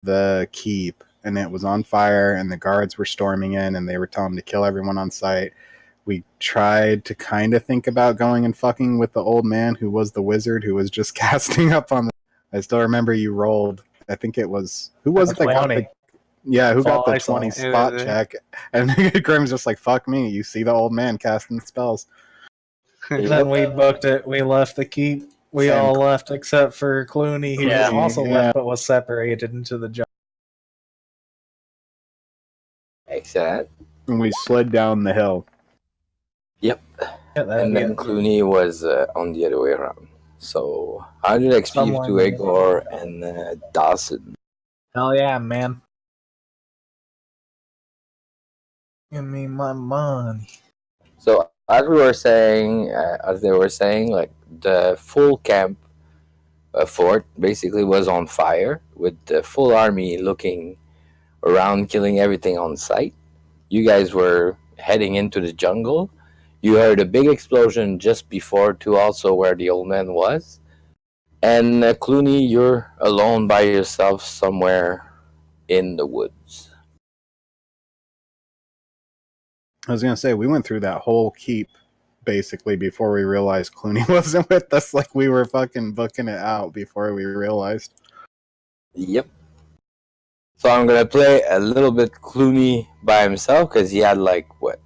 the keep, and it was on fire, and the guards were storming in, and they were telling him to kill everyone on sight. We tried to kind of think about going and fucking with the old man who was the wizard who was just casting up on the... I still remember you rolled. I think it was... Who was it that got the... Yeah, who got the 20 spot check? And Grim's just like, fuck me, you see the old man casting spells. And then we booked it. We left the keep. We all left except for Clooney, who also left but was separated into the jungle. Exact. And we slid down the hill. Yep. And then Clooney was on the other way around. So 100 XP to Igor and Dawson. Hell yeah, man. Give me my money. So as we were saying, as they were saying, like the full camp fort basically was on fire with the full army looking around, killing everything on sight. You guys were heading into the jungle. You heard a big explosion just before to also where the old man was. And Clooney, you're alone by yourself somewhere in the woods. I was going to say, we went through that whole keep basically before we realized Clooney wasn't with us. Like, we were fucking booking it out before we realized. Yep. So I'm going to play a little bit Clooney by himself because he had like, what?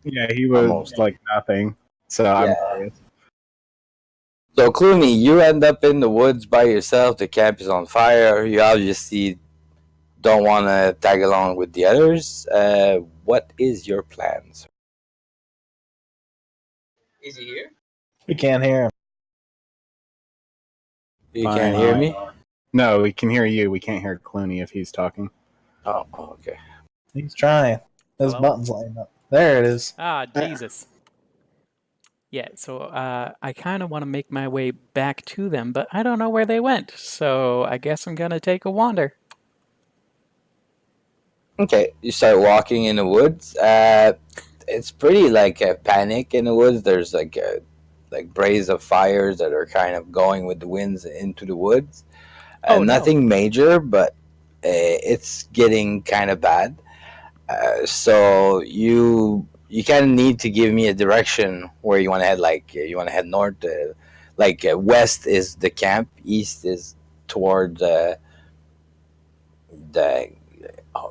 Yeah, he was almost like nothing. So yeah. I'm curious. So Clooney, you end up in the woods by yourself. The camp is on fire. You obviously don't want to tag along with the others. What is your plans? Is he here? We can't hear him. You can't hear me? No, we can hear you. We can't hear Clooney if he's talking. Oh, okay. He's trying. His button's lighting up. There it is. Ah, Jesus. Yeah, so I kind of want to make my way back to them, but I don't know where they went. So I guess I'm going to take a wander. Okay, you start walking in the woods. It's pretty like a panic in the woods. There's like blaze of fires that are kind of going with the winds into the woods. Nothing major, but it's getting kind of bad. So you kind of need to give me a direction where you want to head. Like you want to head north. West is the camp. East is toward the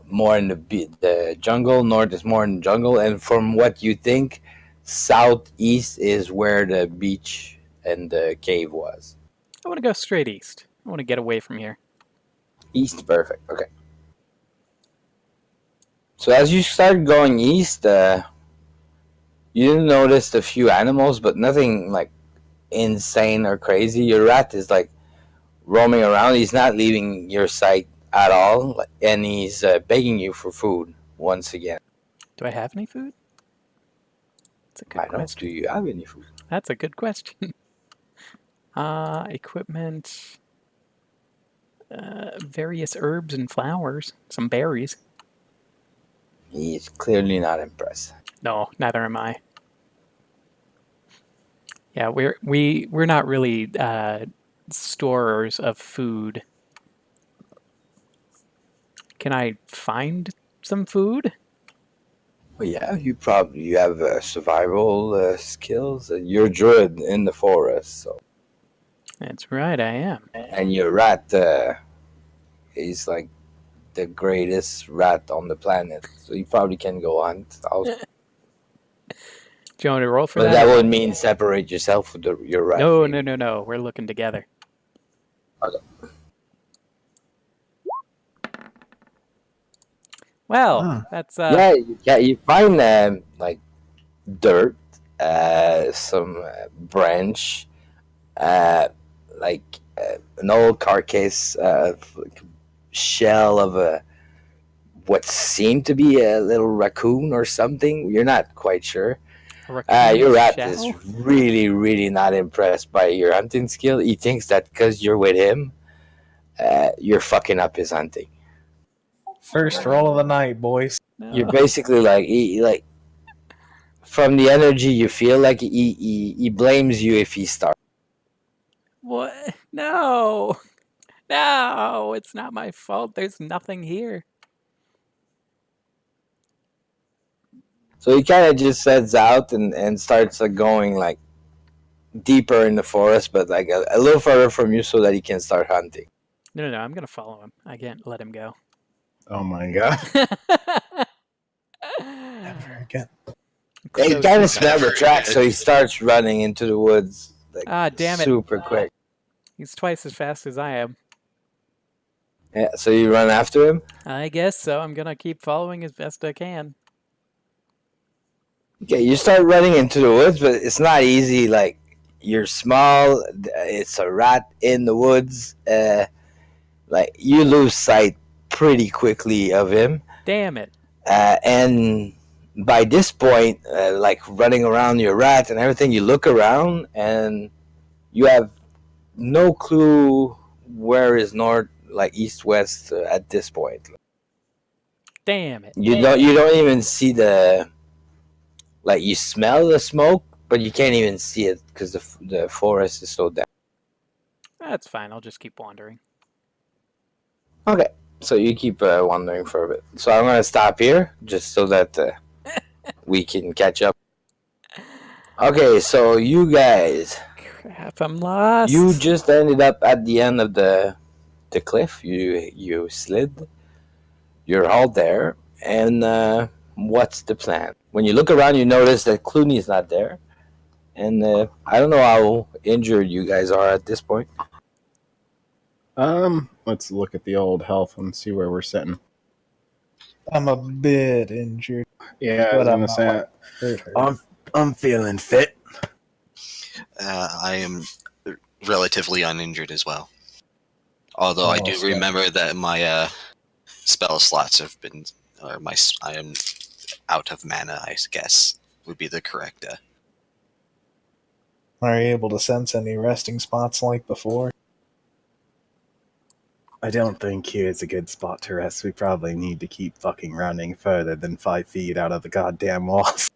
more in the jungle. North is more in the jungle, and from what you think, southeast is where the beach and the cave was. I want to go straight east. I want to get away from here. East, perfect. Okay. So as you start going east, you noticed a few animals, but nothing like insane or crazy. Your rat is like roaming around. He's not leaving your sight at all, and he's begging you for food once again. Do I have any food? That's a good question. Do you have any food? That's a good question. Equipment, various herbs and flowers, some berries. He's clearly not impressed. No, neither am I. Yeah, we're not really storers of food. Can I find some food? Well, yeah, you have survival skills. You're a druid in the forest, so. That's right, I am. And your rat is like the greatest rat on the planet, so you probably can go hunt. Do you want to roll for but that? But that would mean separate yourself with your rat. No. We're looking together. Okay. Well, that's you find like dirt, some branch, like an old carcass, shell of what seemed to be a little raccoon or something. You're not quite sure. Your rat is really, really not impressed by your hunting skill. He thinks that because you're with him, you're fucking up his hunting. First roll of the night, boys. No. You're basically like from the energy you feel like he blames you if he starts. What? No. No, it's not my fault. There's nothing here. So he kind of just sets out and starts going like deeper in the forest, but like a little further from you so that he can start hunting. No, I'm gonna follow him. I can't let him go. Oh my god. Never again. He kind of smelled the track, so he starts running into the woods like damn it. super quick. He's twice as fast as I am. Yeah, so you run after him. I guess so. I'm gonna keep following as best I can. Okay, you start running into the woods, but it's not easy. Like you're small. It's a rat in the woods. Like you lose sight pretty quickly of him. Damn it. And by this point, like running around your rat and everything, you look around and you have no clue where is north, like east, west at this point. Damn it. You don't even see the, like you smell the smoke, but you can't even see it because the forest is so dense. That's fine. I'll just keep wandering. Okay, so you keep wandering for a bit. So I'm gonna stop here just so that we can catch up. Okay, so you guys, Crap, I'm lost. you just ended up at the end of the cliff. You slid. You're all there, and what's the plan? When you look around, you notice that Clooney's not there, and I don't know how injured you guys are at this point. Let's look at the old health and see where we're sitting. I'm a bit injured. Yeah, I was gonna say I'm feeling fit. I am relatively uninjured as well. Although I do remember that my spell slots have been, I am out of mana, I guess, would be the correct. Are you able to sense any resting spots like before? I don't think here's a good spot to rest. We probably need to keep fucking running further than 5 feet out of the goddamn walls.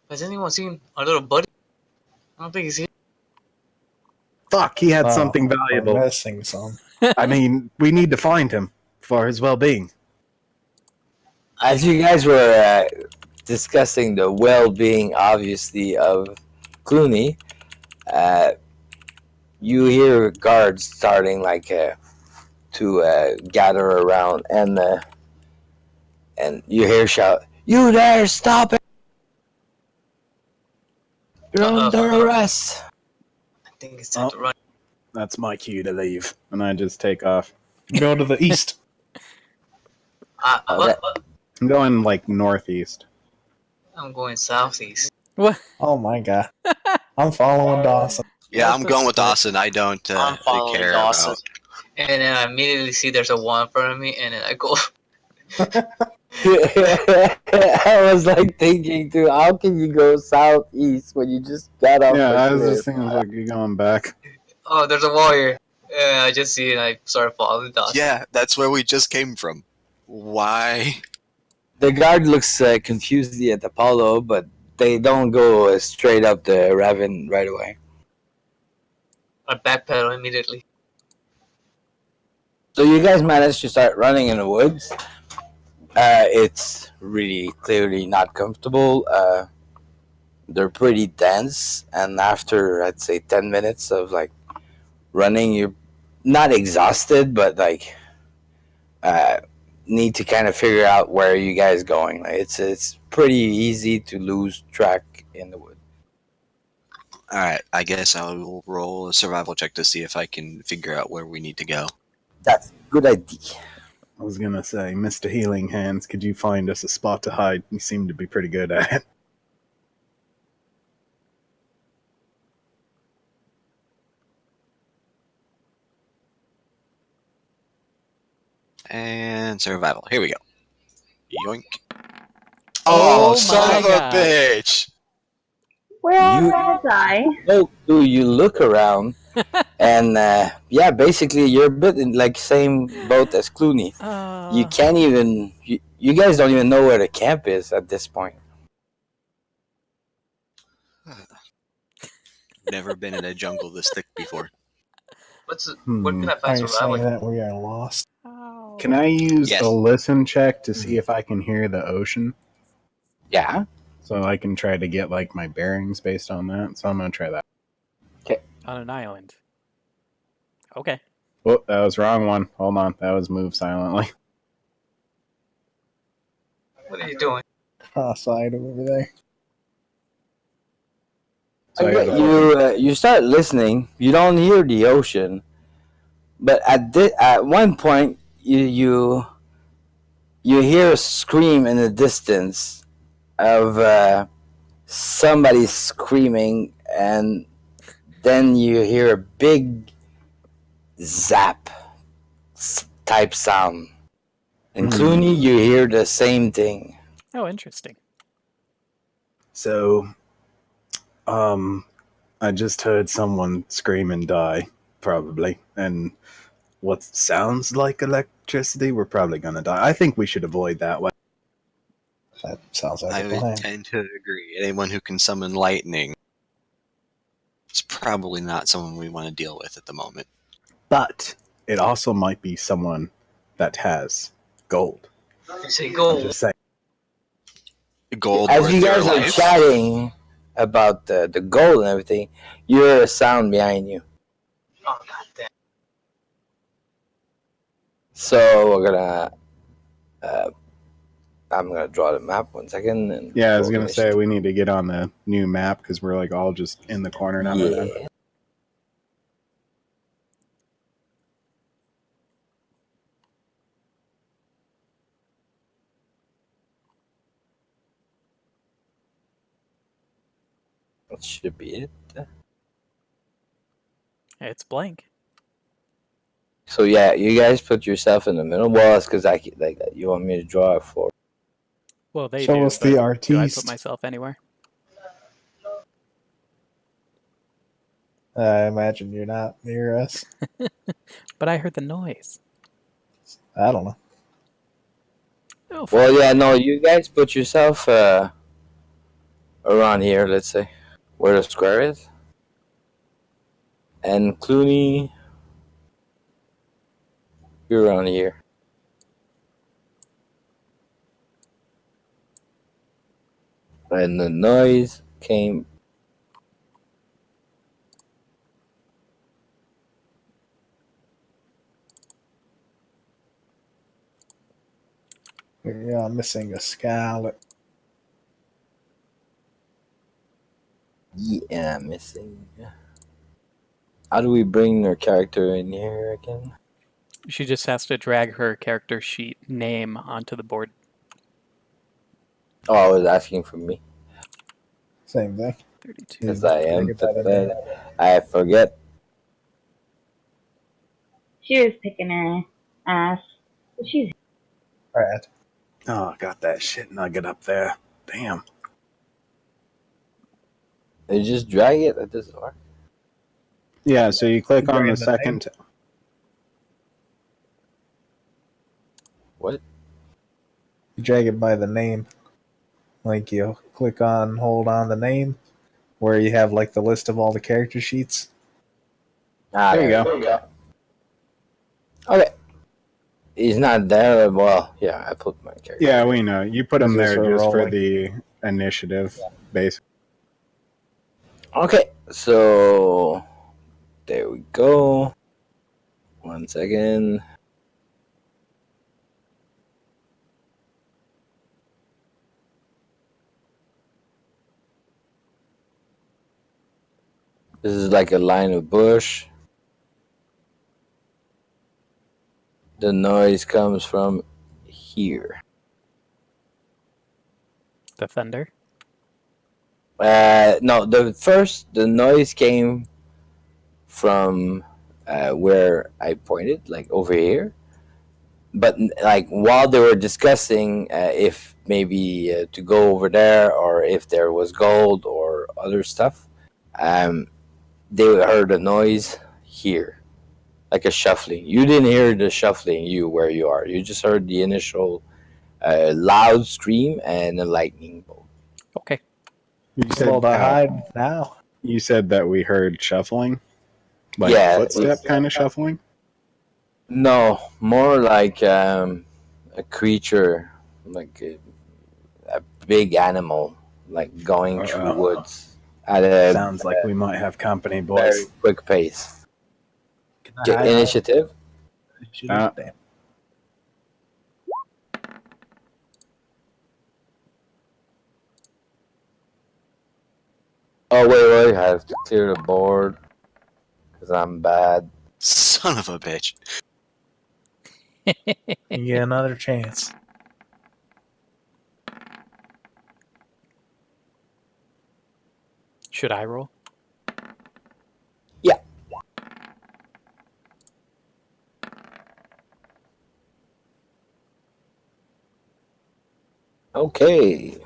Has anyone seen our little buddy? I don't think he's here. Fuck, he had something valuable. I'm missing some. I mean, we need to find him for his well-being. As you guys were discussing the well-being, obviously, of Clooney, you hear guards starting to gather around, and you hear shout, "You there! Stop it! You're under arrest!" I think it's time to run. That's my cue to leave. And I just take off. Go to the east. Okay. I'm going, northeast. I'm going southeast. What? Oh my god. I'm following Dawson. Yeah, I'm going with Dawson. I don't I'm following care Dawson. about. And then I immediately see there's a wall in front of me, and then I go. I was thinking too, how can you go southeast when you just got off? Yeah, the I was cliff? just thinking, you're going back. Oh, there's a wall here. And I just see it, and I start following Dawson. Yeah, that's where we just came from. Why? The guard looks confused at Apollo, but they don't go straight up the Raven right away. I backpedal immediately. So you guys managed to start running in the woods. It's really clearly not comfortable. They're pretty dense, and after I'd say 10 minutes of running, you're not exhausted, but need to kind of figure out where you guys going. It's pretty easy to lose track in the woods. Alright, I guess I will roll a survival check to see if I can figure out where we need to go. That's a good idea. I was gonna say, Mr. Healing Hands, could you find us a spot to hide? You seem to be pretty good at it. And survival. Here we go. Yoink. Oh Oh, son my of a God. bitch! Where You- was I? So you look around, and basically you're a bit in same boat as Clooney. You can't even. You guys don't even know where the camp is at this point. Never been in a jungle this thick before. What can I Are find you survival? saying that we are lost? Can I use Yes. a listen check to see if I can hear the ocean? Yeah. So I can try to get like my bearings based on that. So I'm gonna try that. On an island. Okay. Whoop, that was wrong one. Hold on, that was move silently. What are you doing? Cross-eyed over there. So I Okay, gotta you start listening. You don't hear the ocean, but at one point you hear a scream in the distance of somebody screaming, and then you hear a big zap type sound. And Clooney, you hear the same thing. Oh, interesting. So, I just heard someone scream and die, probably, and what sounds like electricity, we're probably gonna die. I think we should avoid that way. That sounds like I a would plan. tend to agree. Anyone who can summon lightning is probably not someone we want to deal with at the moment. But it also might be someone that has gold. You say I'm gold. just saying. Gold As worth you your guys are life. chatting about the gold and everything, you hear a sound behind you. Oh goddamn! So we're gonna. I'm gonna draw the map 1 second. And Yeah, I was gonna roll say we need to get on the new map because we're like all just in the corner now. Yeah. That should be it. It's blank. So yeah, you guys put yourself in the middle. Well, it's because you want me to draw it for. Well, they Show do, us but the do I artiste. put myself anywhere? I imagine you're not near us. But I heard the noise. I don't know. Oh, Well, yeah, no, you guys put yourself around here. Let's say where the square is, and Clooney, you're around here. And the noise came. Yeah, I'm missing a scarlet. Yeah, missing. How do we bring our character in here again? She just has to drag her character sheet name onto the board. Oh, I was asking for me. Same thing. 32. Because I am Drag it by the prepared. name. I forget. She was picking her ass. But she's Right. Oh, I got that shit nugget up there. Damn. You just drag it. That doesn't work. Yeah, so you click on Drag the the second. What? You drag it by the name. Like you click on, hold on the name, where you have like the list of all the character sheets. Ah, There you go. Okay. He's not there. Well, yeah, I put my character. Yeah, we know. You put them Is this there for just for rolling? the initiative, basically. Okay, so there we go. 1 second. This is like a line of bush. The noise comes from here. The thunder. No, the noise came from where I pointed, like over here. But like while they were discussing if maybe to go over there or if there was gold or other stuff, they heard a noise here, like a shuffling. You didn't hear the shuffling, where you are. You just heard the initial loud scream and a lightning bolt. Okay. You Well, said to hide now. you said that we heard shuffling. Like Yeah, footstep kind of shuffling? No, more like a creature, like a big animal, like going through Uh-oh. woods at a Sounds like we might have company, very boys. quick pace. Can I Okay, hide? initiative. Uh, Damn. Oh wait, I have to clear the board because I'm bad. Son of a bitch. You get another chance. Should I roll? Yeah. Okay.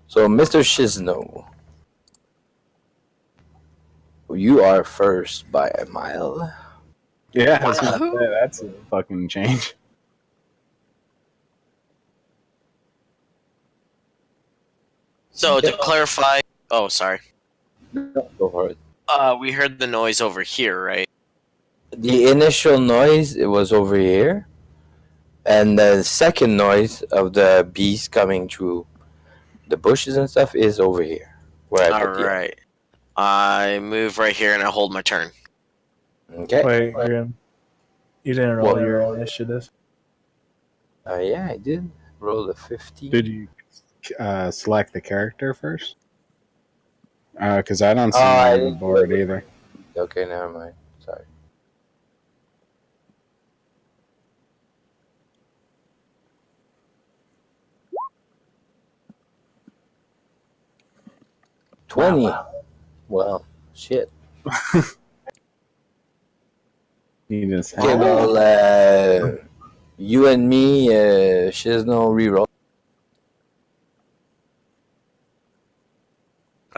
So, Mr. Shizno, you are first by a mile. yeah, I was gonna say, that's a fucking change. So to clarify, oh sorry, Go for it. we heard the noise over here, right? The initial noise, it was over here. And the second noise of the beast coming through the bushes and stuff is over here. Where I All put the right. I move right here and I hold my turn. Okay. Wait, Grim. You didn't roll your initiative. Yeah, I did. Roll a 50. Did you select the character first? Because I don't see I mine on the didn't board do it. either. Okay, never mind. Sorry. Wow. 20. Well, shit. You just Okay, well, you and me, Shizno reroll.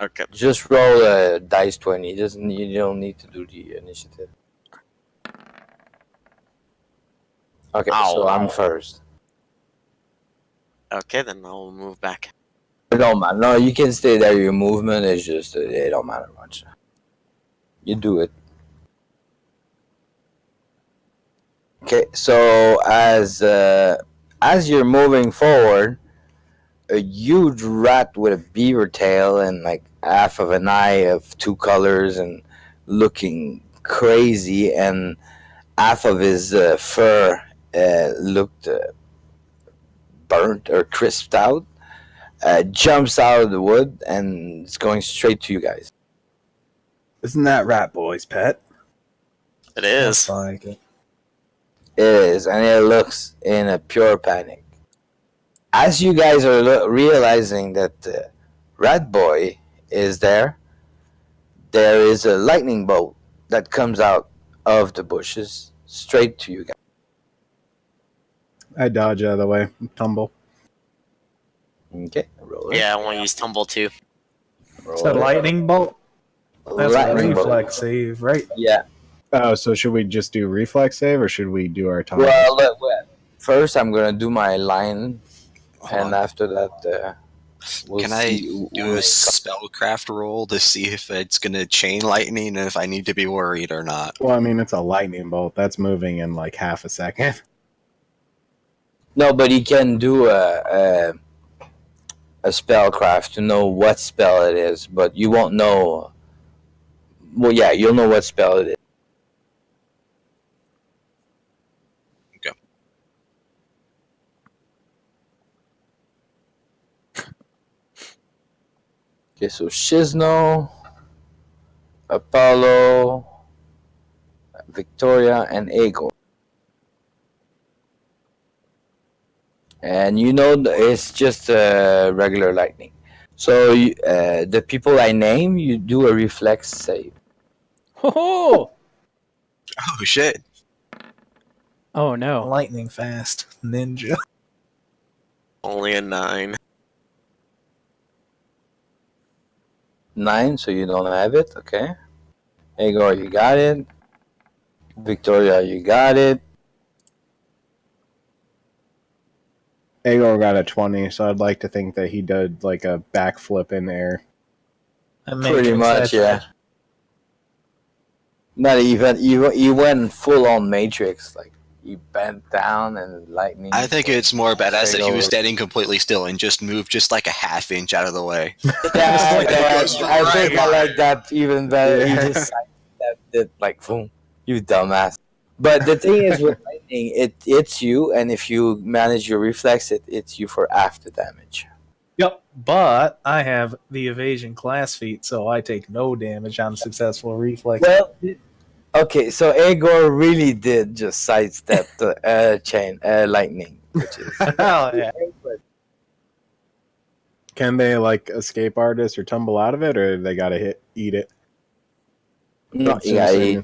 Okay. Just roll a dice 20. You don't need to do the initiative. Okay, so I'm first. Okay, then I'll move back. It don't matter. No, you can stay there. Your movement is just, it don't matter much. You do it. Okay, so as you're moving forward, a huge rat with a beaver tail and like half of an eye of two colors and looking crazy, and half of his fur looked burnt or crisped out, jumps out of the wood and it's going straight to you guys. Isn't that Rat Boy's pet? It is. Looks like it. It is, and it looks in a pure panic. As you guys are realizing that Rat Boy is there is a lightning bolt that comes out of the bushes straight to you guys. I dodge out of the way, tumble. Okay, roll it. Yeah, I want to use tumble too. It's a lightning bolt. That's Lightning a bolt. reflex save, right? Yeah. Oh, so should we just do reflex save, or should we do our tumble? Well, first I'm gonna do my line, Hold and on. after that, we'll Can I see do a spellcraft roll to see if it's going to chain lightning and if I need to be worried or not? Well, I mean, it's a lightning bolt. That's moving in like half a second. No, but he can do a spellcraft to know what spell it is, but you won't know. Well, yeah, you'll know what spell it is. Okay. Okay, so Shizno, Apollo, Victoria, and Agor. And you know it's just regular lightning. So the people I name, you do a reflex save. Oh, Oh, shit. oh no. Lightning fast ninja. Only a 9. 9, so you don't have it, okay. Agor, you got it. Victoria, you got it. Agor got a 20, so I'd like to think that he did like a backflip in the air. Pretty much, yeah. Not even. He went full on Matrix. Like he bent down and lightning. I think it's more badass straight that he was over. standing completely still and just moved just like a half inch out of the way. Yeah, Like I right think I like that even better. He Yeah. just sidestepped it like, boom, you dumbass. But the thing is, with lightning, it hits you, and if you manage your reflex, it hits you for after damage. Yep, but I have the evasion class feat, so I take no damage on successful reflex. Well, okay, so Agor really did just sidestep the lightning, which is. Oh, yeah. Can they like escape artist or tumble out of it, or they gotta eat it? No, you gotta eat.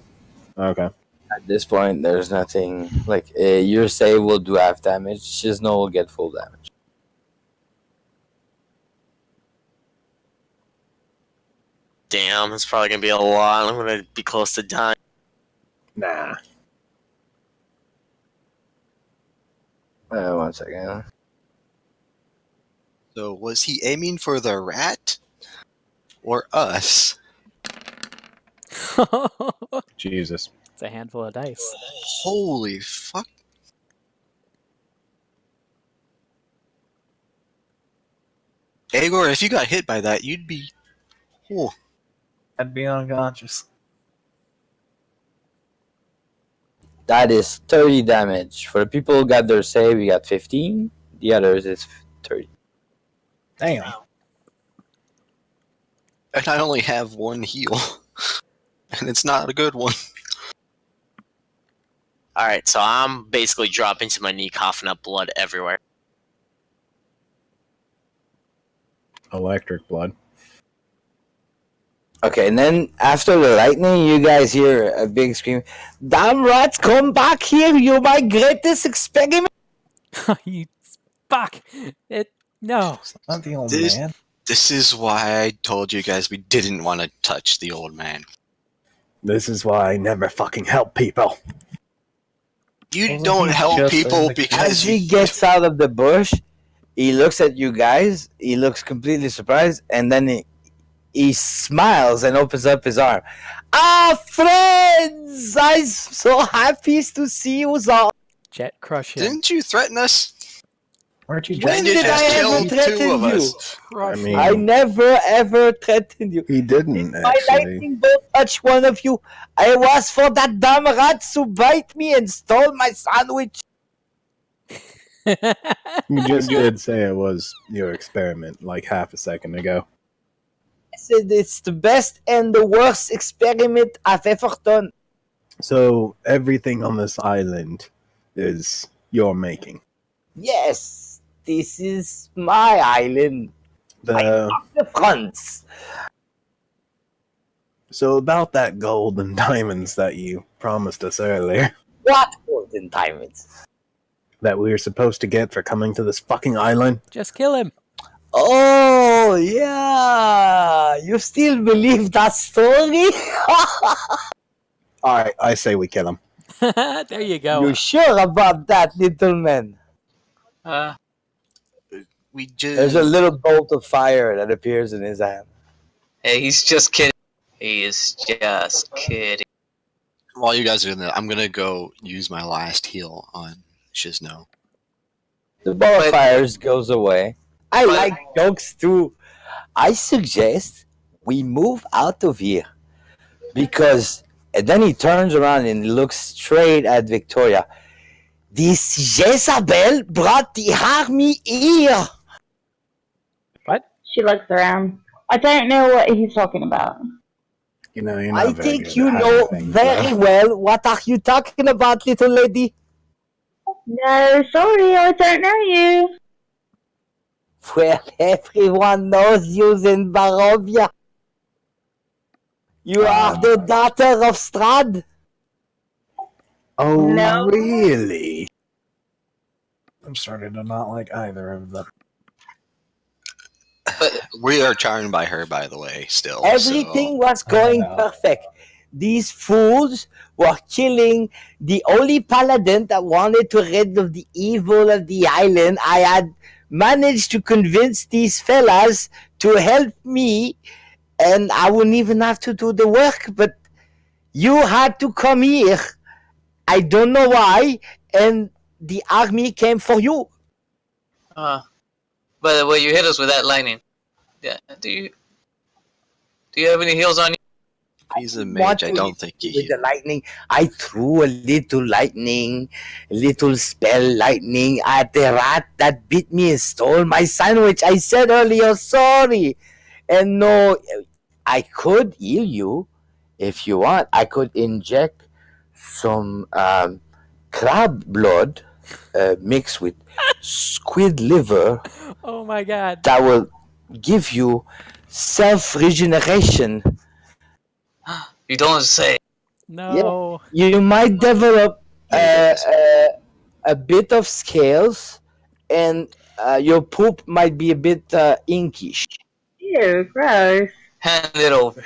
Okay. At this point, there's nothing like your save will do half damage. Shizno will get full damage. Damn, it's probably gonna be a lot. I'm gonna be close to dying. Nah. 1 second. So was he aiming for the rat or us? Jesus. It's a handful of dice. Holy fuck. Agor, if you got hit by that, you'd be... Oh. I'd be unconscious. That is 30 damage. For the people who got their save, we got 15. The others is 30. Damn. And I only have one heal. And it's not a good one. Alright, so I'm basically dropping to my knee, coughing up blood everywhere. Electric blood. Okay, and then after the lightning, you guys hear a big scream. Damn rats, come back here! You're my greatest experiment! You fuck! No. It's not the old This- man. This is why I told you guys we didn't want to touch the old man. This is why I never fucking help people. You Wasn't don't he help just people in the- because As he gets out of the bush, he looks at you guys, he looks completely surprised, and then he smiles and opens up his arm. Ah, friends! I'm so happy to see you all. Jet crush him. Didn't you threaten us? Weren't you When And you did just I ever killed threaten two of you? us. Crush I him. mean- I never ever threatened you. He didn't My actually. lightning bolt touched one of you. I was for that damn rat to bite me and stole my sandwich. You just did say it was your experiment like half a second ago. I said it's the best and the worst experiment I've ever done. So everything on this island is your making. Yes, this is my island. The The fronts. so about that gold and diamonds that you promised us earlier What golden diamonds? that we were supposed to get for coming to this fucking island. Just kill him. Oh, yeah. You still believe that story? All right, I say we kill him. There you go. You sure about that, little man? We just... There's a little bolt of fire that appears in his hand. Hey, he's just kidding. He is just kidding. While you guys are doing that, I'm gonna go use my last heal on Shizno. The ball of But- fires goes away. I But- like jokes too. I suggest we move out of here. Because, and then he turns around and looks straight at Victoria. This Jezebel brought the army here. She looks around. I don't know what he's talking about. You know, you're not I very think good you at know hiding things, very though. well what are you talking about, little lady. No, sorry, I don't know you. Well, everyone knows you in Barovia. You are the daughter of Strad. Oh, No. really? I'm starting to not like either of them. We are charmed by her, by the way, still. Everything was going know. perfect. These fools were killing the only paladin that wanted to rid of the evil of the island. I had managed to convince these fellas to help me, and I wouldn't even have to do the work. But You had to come here. I don't know why, and the army came for you. But well, you hit us with that lightning. Yeah. Do you have any heals on you? He's a mage. I don't think he. With the lightning, I threw a little lightning, little spell lightning at the rat that bit me and stole my sandwich. I said earlier, sorry. And no, I could heal you if you want. I could inject some crab blood mixed with squid liver. Oh my god. That will give you self-regeneration. You don't say. No. Yeah, you might develop a bit of scales, and your poop might be a bit inkish. Ew, gross. Hand it over.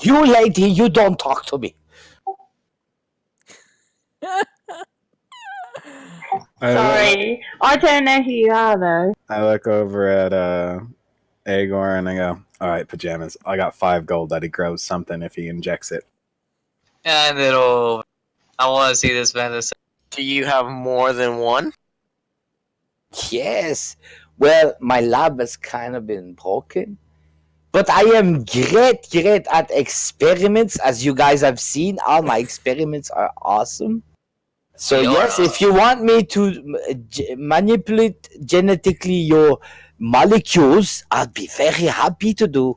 You lady, you don't talk to me. Sorry. I don't know who you are, though. I look over at Agor and I go, all right, pajamas. I got 5 gold that he grows something if he injects it. Hand it over. I want to see this man. Do you have more than one? Yes. Well, my lab has kind of been broken. But I am great at experiments. As you guys have seen, all my experiments are awesome. So yes, if you want me to manipulate genetically your molecules, I'll be very happy to do.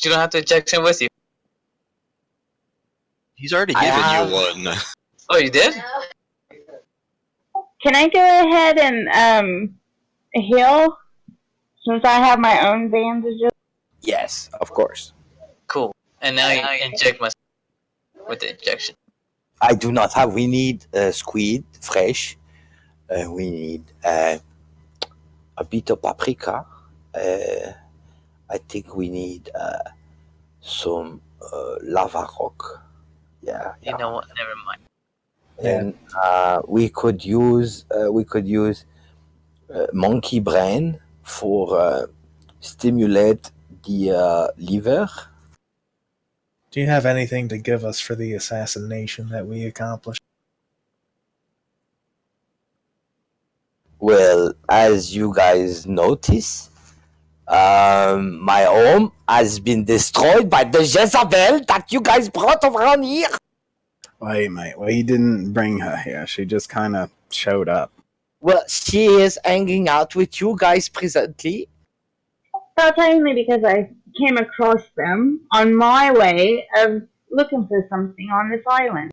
You don't have to inject him with you. He's already given you one. Oh, you did? Can I go ahead and heal? Since I have my own bandages? Yes, of course. Cool. And now you inject myself with the injection. I do not have. We need squid fresh. We need a bit of paprika. I think we need some lava rock. Yeah. You know what? Never mind. And we could use monkey brain for stimulate the liver. Do you have anything to give us for the assassination that we accomplished? Well, as you guys notice, my home has been destroyed by the Jezebel that you guys brought around here. Wait, mate. Well, he didn't bring her here. She just kind of showed up. Well, she is hanging out with you guys presently. That's only because I came across them on my way of looking for something on this island.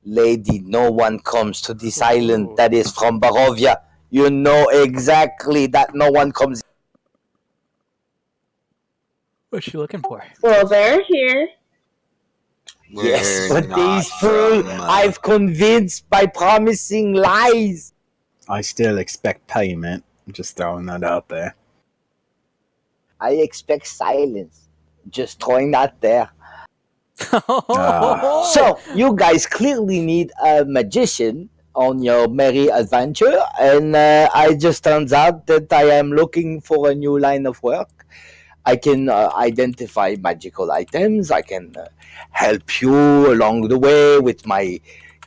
Lady, no one comes to this island that is from Barovia. You know exactly that no one comes. What's she looking for? Well, they're here. Yes, but these fools I've convinced by promising lies. I still expect payment. I'm just throwing that out there. I expect silence. Just throwing that there. So, you guys clearly need a magician on your merry adventure, and I just turns out that I am looking for a new line of work. I can identify magical items. I can help you along the way with my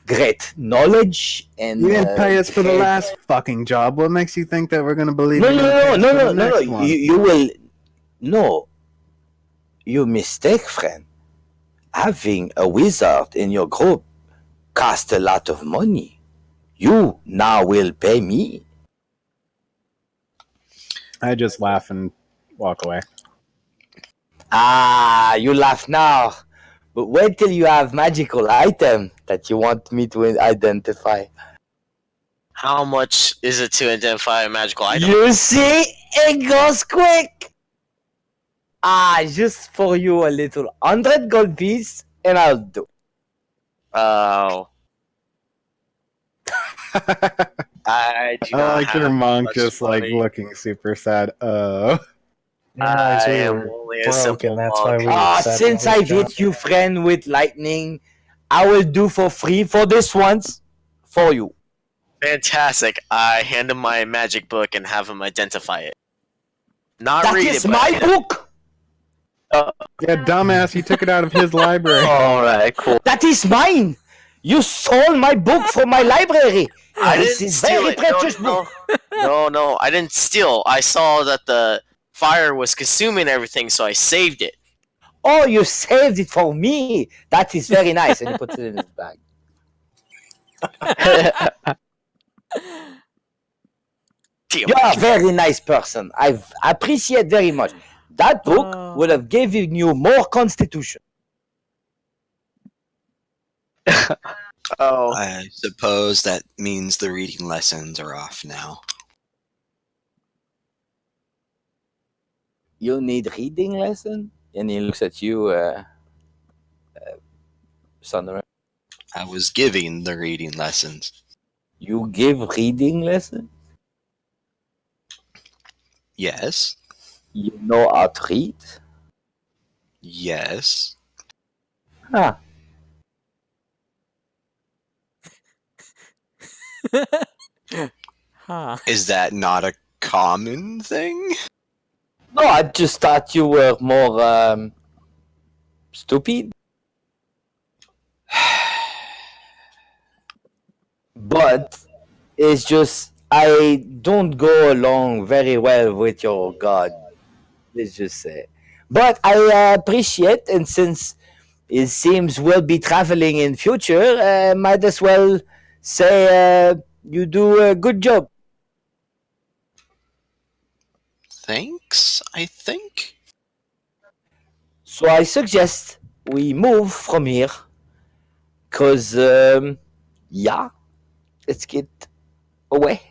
great knowledge. And you didn't pay us for the last fucking job. What makes you think that we're going to believe? No. You will. No. You mistake, friend. Having a wizard in your group costs a lot of money. You now will pay me. I just laugh and walk away. Ah, you laugh now. But wait till you have magical item that you want me to identify. How much is it to identify a magical item? You see? It goes quick. Ah, just for you a little 100 gold piece, and I'll do. Oh. I do not like have your monk much just money. like looking super sad. Realize I we am were only a broke, simple and that's why monk. we accepted Since this I've job. hit you, friend, with lightning, I will do for free for this once for you. Fantastic. I hand him my magic book and have him identify it. Not That read is it, but my book. Yeah, dumbass, you took it out of his library. All right, cool. That is mine. You stole my book from my library. I This didn't is steal very it. precious No, book. no, I didn't steal. I saw that the fire was consuming everything, so I saved it. Oh, you saved it for me. That is very nice. And he puts it in his bag. Damn. You're a very nice person. I appreciate very much. That book would have given you more constitution. Oh, I suppose that means the reading lessons are off now. You need reading lesson? And he looks at you, Sunderland. I was giving the reading lessons. You give reading lesson? Yes. You know how to read? Yes. Huh. Huh. Is that not a common thing? No, I just thought you were more stupid. But it's just I don't go along very well with your god. Let's just say. But I appreciate, and since it seems we'll be traveling in future, might as well say you do a good job. Thanks, I think. So I suggest we move from here, cause yeah, let's get away.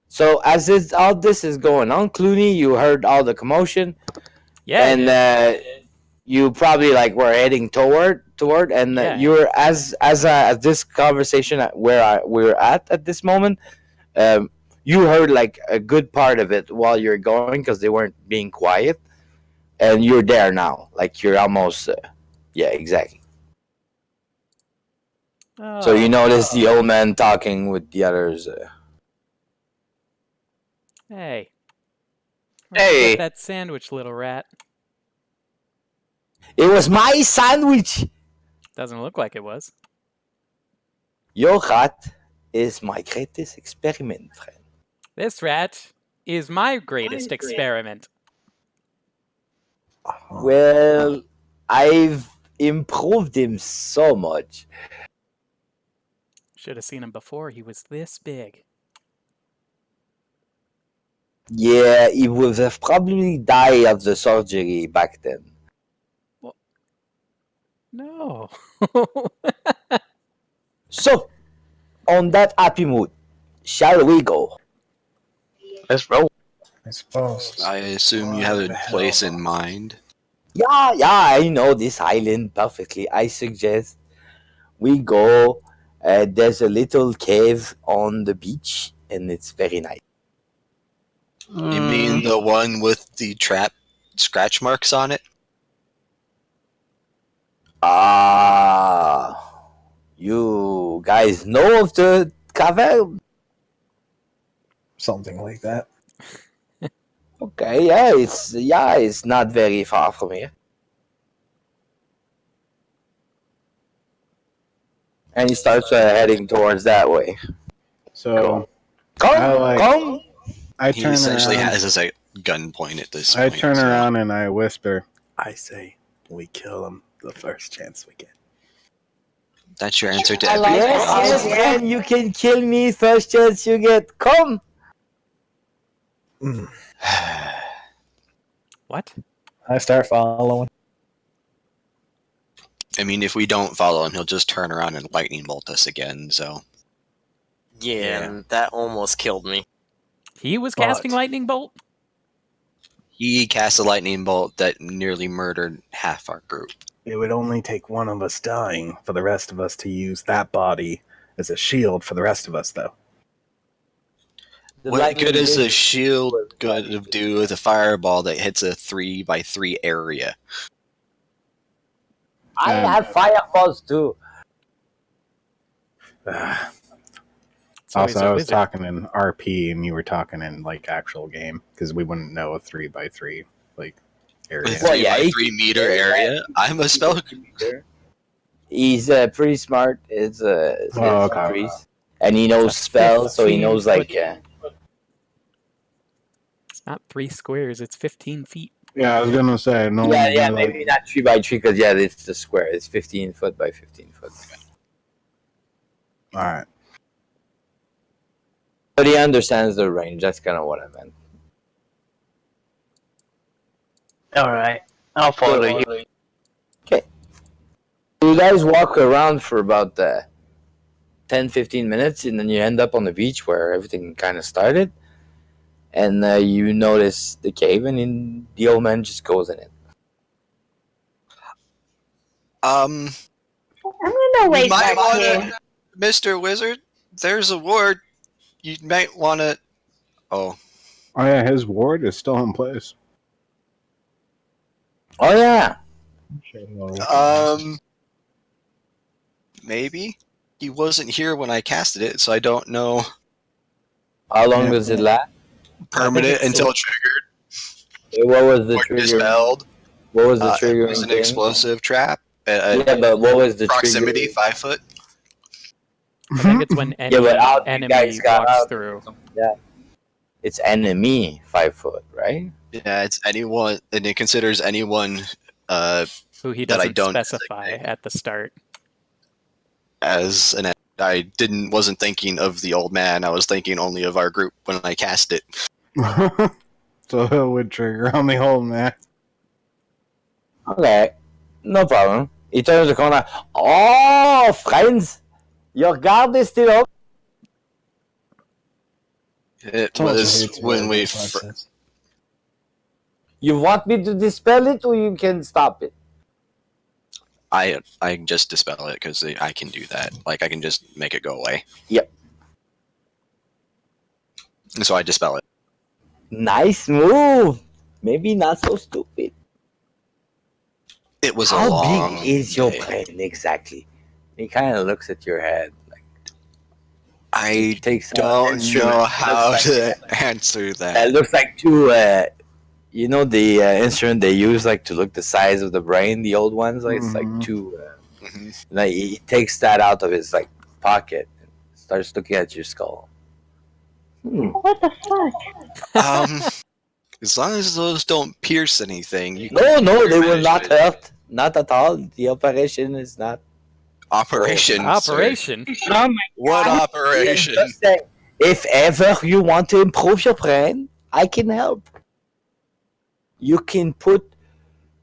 So as all this is going on, Clooney, you heard all the commotion, Yeah. and you probably like were heading toward, and Yeah. you were as this conversation where we're at this moment. You heard like a good part of it while you're going because they weren't being quiet, and you're there now. Like you're almost, yeah, exactly. So you notice the old man talking with the others. Hey. Hey. Get that sandwich, little rat. It was my sandwich. Doesn't look like it was. Your rat is my greatest experiment, friend. This rat is my greatest experiment. Well, I've improved him so much. Should have seen him before. He was this big. Yeah, he would have probably died of the surgery back then. No. So, on that happy mood, shall we go? let's roll. I suppose. I assume you have a place in mind. Yeah, I know this island perfectly. I suggest we go. There's a little cave on the beach, and it's very nice. You mean the one with the trap scratch marks on it? Ah, you guys know of the cavern? Something like that. Okay, it's not very far from here. And he starts heading towards that way. So Come! I He turn essentially around. has his gun point at this I point. turn so- around and I whisper, I say, we kill him the first chance we get. That's your answer to Yes, everything. and you can kill me first chance you get. Come! What? I start following. I mean, if we don't follow him, he'll just turn around and lightning bolt us again, so... Yeah, and that almost killed me. He was casting But- lightning bolt? He cast a lightning bolt that nearly murdered half our group. It would only take one of us dying for the rest of us to use that body as a shield for the rest of us, though. What good is a shield going to do with a fireball that hits a 3x3 area? I have fireballs too. It's always Also, a I was wizard. talking in RP and you were talking in like actual game because we wouldn't know a 3x3 like area. Well, yeah, 3x3 meter area. I'm a spell. He's pretty smart. It's okay. trees, and he knows It's a spells, so he 15 knows foot- like. It's not 3 squares. It's 15 feet. Yeah, I was gonna say no. Yeah, maybe not 3 by 3 because it's the square. It's 15 foot by 15 foot. All right. But he understands the range. That's kind of what I meant. All right, I'll follow you. Okay. You guys walk around for about 10-15 minutes, and then you end up on the beach where everything kind of started. And you notice the cave, and then the old man just goes in it. I'm gonna wait might back wanna- here. Mr. Wizard, there's a ward. You might want to. Oh, Oh yeah, his ward is still in place. Oh yeah. maybe he wasn't here when I casted it, so I don't know. How long does it last? Permanent until triggered What was the or trigger? dispelled. What was the It trigger? was an explosive trap. Yeah, but what was the Proximity, trigger? 5 foot. I think it's when Yeah, but how do you enemy guys got walks out? through. It's enemy 5 foot, right? Yeah, it's anyone, and it considers anyone Who he that I doesn't don't specify designate. at the start. as an. I wasn't thinking of the old man. I was thinking only of our group when I cast it. So it would trigger on the old man. Okay, no problem. He turns the corner. Oh, friends, your guard is still up. It was when we. You want me to dispel it, or you can stop it? I can just dispel it because I can do that. Like I can just make it go away. Yep. And so I dispel it. Nice move. Maybe not so stupid. It was a How long big is your day. brain exactly? He kind of looks at your head. Like I takes don't instrument. know Looks how like- to answer It that. looks like two. You know the instrument they use like to look the size of the brain. The old ones, like it's like Mhm. two. Mhm. Like he takes that out of his like pocket and starts looking at your skull. What the fuck? As long as those don't pierce anything, you No, they will manage not it. hurt. Not at all. The operation is not. Operation. sir. Operation. Oh my What operation? Just saying, if ever you want to improve your brain, I can help. You can put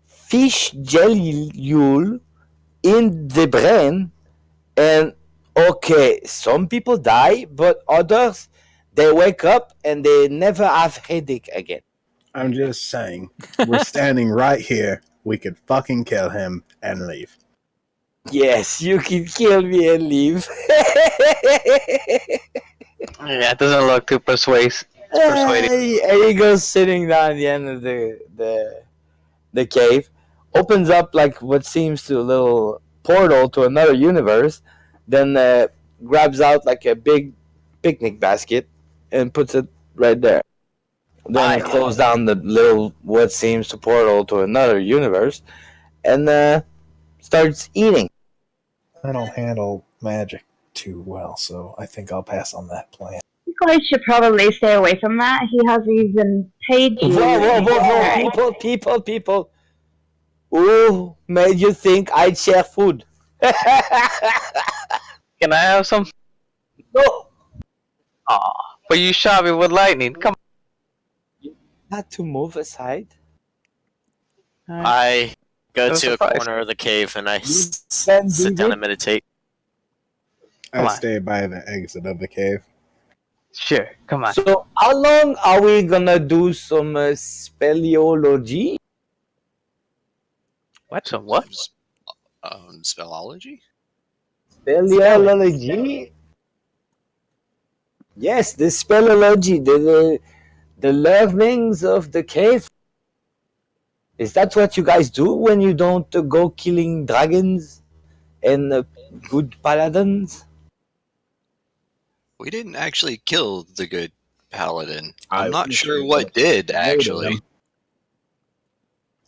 fish jelly in the brain, and okay, some people die, but others they wake up and they never have headache again. I'm just saying, we're standing right here. We could fucking kill him and leave. Yes, you can kill me and leave. Yeah, it doesn't look too persuasive. And he goes sitting down at the end of the cave, opens up like what seems to a little portal to another universe, then grabs out like a big picnic basket and puts it right there. Then he closes down the little what seems to portal to another universe, and starts eating. I don't handle magic too well, so I think I'll pass on that plan. You guys should probably stay away from that. He hasn't even paid you. Whoa, people. Who made you think I'd share food? Can I have some? No, Aw, but you shot me with lightning. Come not to move aside. on. I go That's to a surprising. corner of the cave and I Then sit down do and meditate. I Come on. stay by the exit of the cave. Sure, come on. So, how long are we gonna do some speleology? What? So what? Spellology? Speleology? Yes, the speleology, the learnings of the cave. Is that what you guys do when you don't go killing dragons and good paladins? We didn't actually kill the good paladin. I I'm not wish sure we what did Murder actually. them.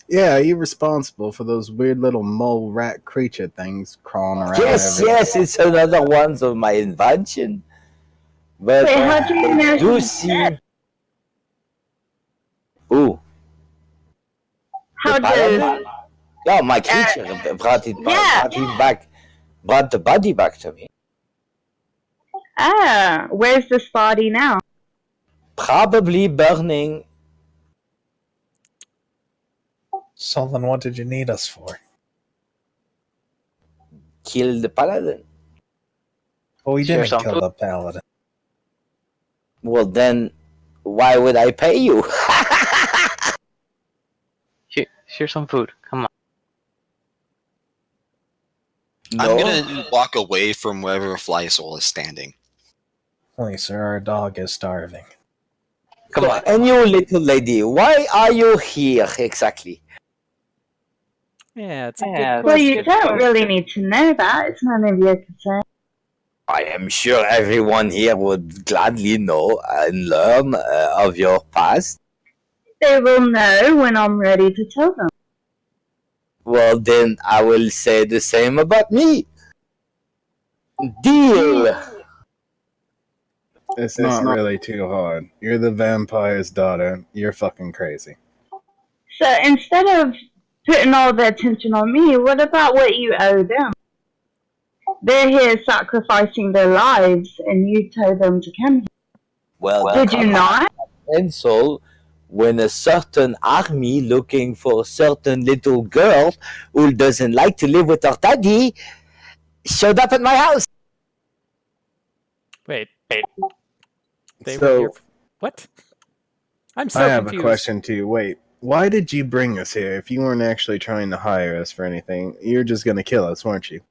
Yeah, you're responsible for those weird little mole rat creature things crawling around. Yes, yes, it's another one of my invention. But Wait, how do you know I do he's see. dead? Ooh, How the paladin? does... Yeah, my creature brought it yeah. brought the body back to me. Ah, where's this body now? Probably burning. So then what did you need us for? Kill the paladin. Well, we Share didn't some kill food. the paladin. Well, then, why would I pay you? Share some food. Come on. I'm No? gonna walk away from wherever Fly Soul is standing. Please, sir, our dog is starving. Come on. And you, little lady, why are you here exactly? Yeah, it's a good Well, question. you don't really need to know that. It's none of your concern. I am sure everyone here would gladly know and learn of your past. They will know when I'm ready to tell them. Well, then I will say the same about me. Deal! It's not really too hard. You're the vampire's daughter. You're fucking crazy. So instead of putting all the attention on me, what about what you owe them? They're here sacrificing their lives, and you told them to come here. Well, Did you not? And so, when a certain army looking for a certain little girl who doesn't like to live with her daddy showed up at my house. Wait. They So- were here. What? I'm so I have confused. a question too. Wait, why did you bring us here if you weren't actually trying to hire us for anything? You're just gonna kill us, weren't you?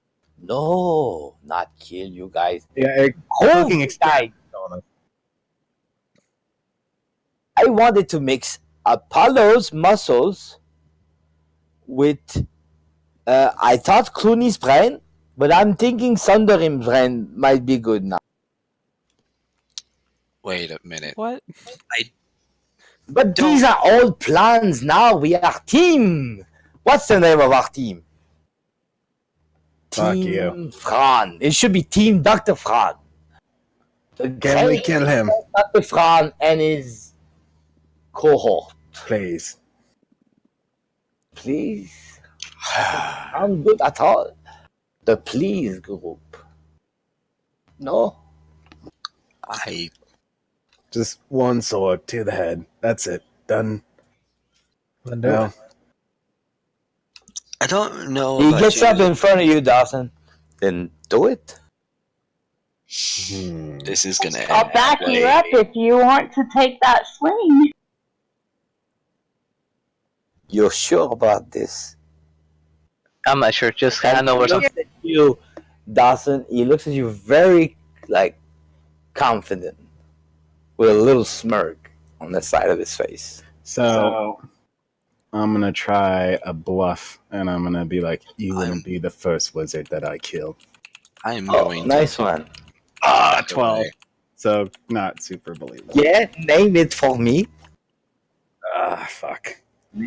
No, not kill you guys. Yeah, Fucking experiment on us. I wanted to mix Apollo's muscles with, I thought Clooney's brain, but I'm thinking Sunderim's brain might be good now. Wait a minute. What? But these are all plans now. We are team. What's the name of our team? Fuck Team you. Fran. It should be Team Dr. Fran. The Can we great kill him, Dr. Fran and his cohort. please? Please. I'm good at all. The please group. No? I Just one sword to the head. That's it. Done. Then do No. it. I don't know. He about gets you. up in front of you, Dawson. Then do it. This is gonna end. I'll back that you way. up if you want to take that swing. You're sure about this? I'm not sure. Just hand over He some. looks at you, Dawson. He looks at you very, confident, with a little smirk on the side of his face. So I'm gonna try a bluff, and I'm gonna be like, "You wouldn't be the first wizard that I killed." I am Oh, going. nice one. Ah, Back 12. away. So not super believable. Yeah, name it for me. Ah, fuck.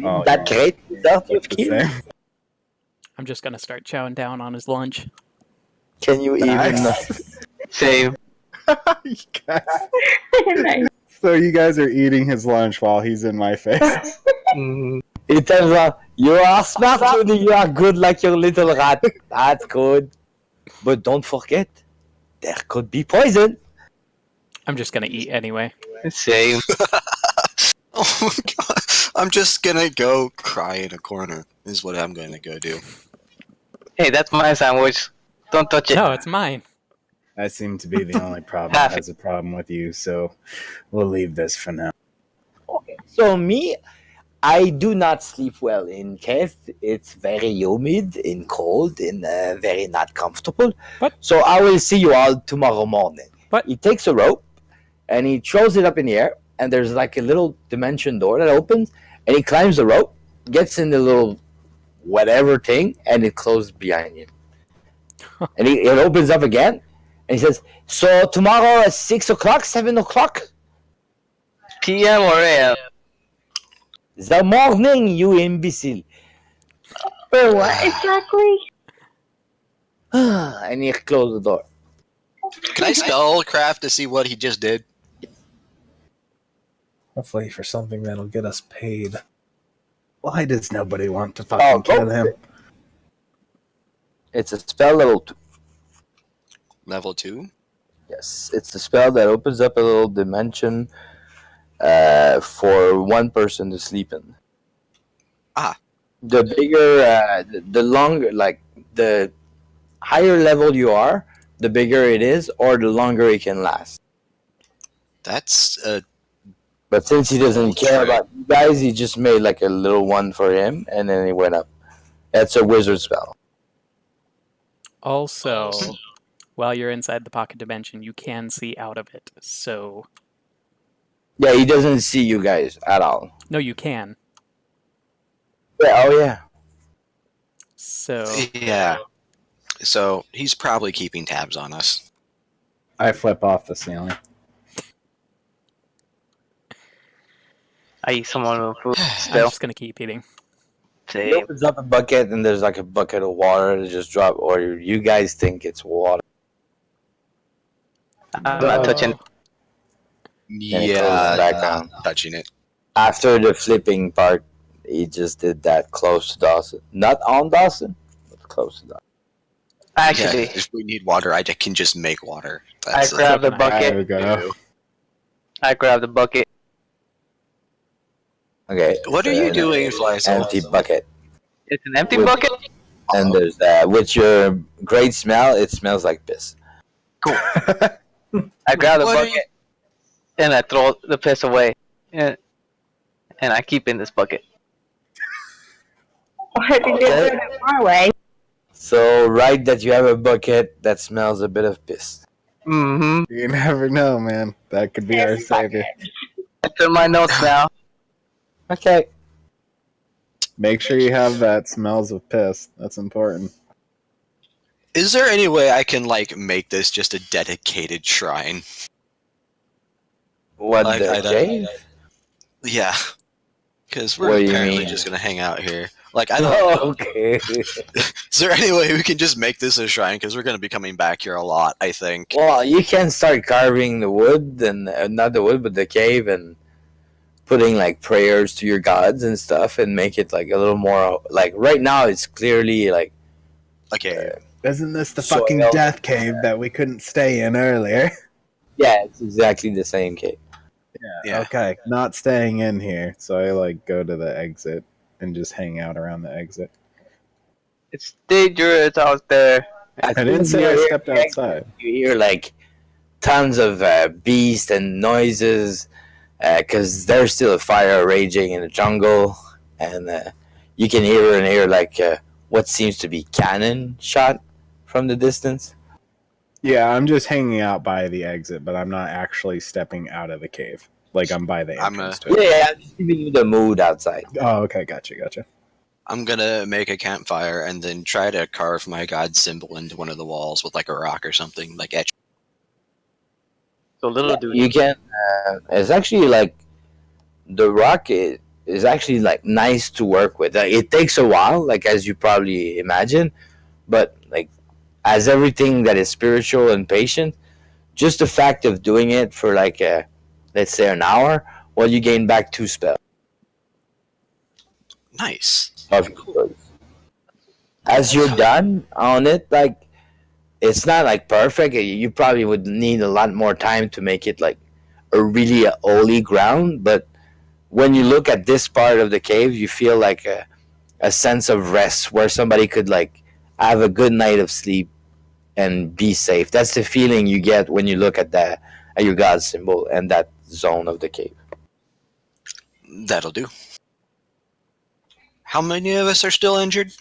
Oh, That yeah. great wizard you've That's the killed. same. I'm just gonna start chowing down on his lunch. Can you even? Nice. Same. You guys- So you guys are eating his lunch while he's in my face. He tells her, "You are smart, Judy. You are good like your little rat. That's good. But don't forget, there could be poison." I'm just gonna eat anyway. Same. Oh my god! I'm just gonna go cry in a corner. Is what I'm gonna go do. Hey, that's my sandwich. Don't touch it. No, it's mine. I seem to be the only problem that has a problem with you, so we'll leave this for now. So me, I do not sleep well in cave. It's very humid and cold and very not comfortable. What? So I will see you all tomorrow morning. What? He takes a rope and he throws it up in the air, and there's like a little dimension door that opens, and he climbs the rope, gets in the little whatever thing, and it closes behind him. And it opens up again, and he says, "So tomorrow at 6 o'clock, 7 o'clock?" PM or AM? The morning, you imbecile. For what exactly? I need to close the door. Can I spellcraft to see what he just did? Hopefully for something that'll get us paid. Why does nobody want to fucking kill him? It's a spell level 2. Level 2? Yes, it's a spell that opens up a little dimension for one person to sleep in. The bigger, the longer, like the higher level you are, the bigger it is, or the longer it can last. That's But since he doesn't care about you guys, he just made like a little one for him, and then he went up. That's a wizard spell. Also, while you're inside the pocket dimension, you can see out of it. So Yeah, he doesn't see you guys at all. no, you can. Yeah, oh yeah. So yeah. So he's probably keeping tabs on us. I flip off the ceiling. I eat someone with food I'm still. just gonna keep eating. He Same. opens up a bucket, and there's like a bucket of water that just dropped, or you guys think it's water. I'm not touching. And it goes back down. Touching it. After the flipping part, he just did that close to Dawson. Not on Dawson, but close to Dawson. Actually, Yeah, if we need water, I can just make water. I grab the There bucket. we go. I grab the bucket. Okay. What are you doing, Flysail? Empty bucket. It's an empty With- bucket. And there's with your great smell, it smells like piss. I grab the What are bucket and I throw the piss away, and I keep in this bucket. Why did you throw it my way? So, right that you have a bucket that smells a bit of piss. Mm-hmm. You never know, man. That could be our savior. It's in my notes now. Okay. Make sure you have that smells of piss. That's important. Is there any way I can make this just a dedicated shrine? What Like, the I don't- cave? Yeah, because What we're do you apparently mean? just gonna hang out here. I don't. Oh, okay. Is there any way we can just make this a shrine? Because we're gonna be coming back here a lot, I think. Well, you can start carving the wood, and not the wood, but the cave, and putting prayers to your gods and stuff, and make it a little more right now. It's clearly Okay. Isn't this the Soil. fucking death cave that we couldn't stay in earlier? yeah, it's exactly the same cave. Yeah. Okay, not staying in here. So I go to the exit and just hang out around the exit. It's dangerous out there. I didn't say I stepped outside. You hear tons of beasts and noises because there's still a fire raging in the jungle, and you can hear what seems to be cannon shot from the distance. Yeah, I'm just hanging out by the exit, but I'm not actually stepping out of the cave. I'm by the entrance to it. Yeah, I'm just giving you the mood outside. Oh, okay, gotcha. I'm gonna make a campfire and then try to carve my god symbol into one of the walls with a rock or something, etch. So little dude. You can. It's actually the rock is actually nice to work with. It takes a while, as you probably imagine, but as everything that is spiritual and patient, just the fact of doing it for let's say an hour, well, you gain back 2 spells. Nice. Of course. As you're done on it, it's not perfect. You probably would need a lot more time to make it a really holy ground. But when you look at this part of the cave, you feel a sense of rest where somebody could have a good night of sleep and be safe. That's the feeling you get when you look at your god symbol and that zone of the cave. That'll do. How many of us are still injured?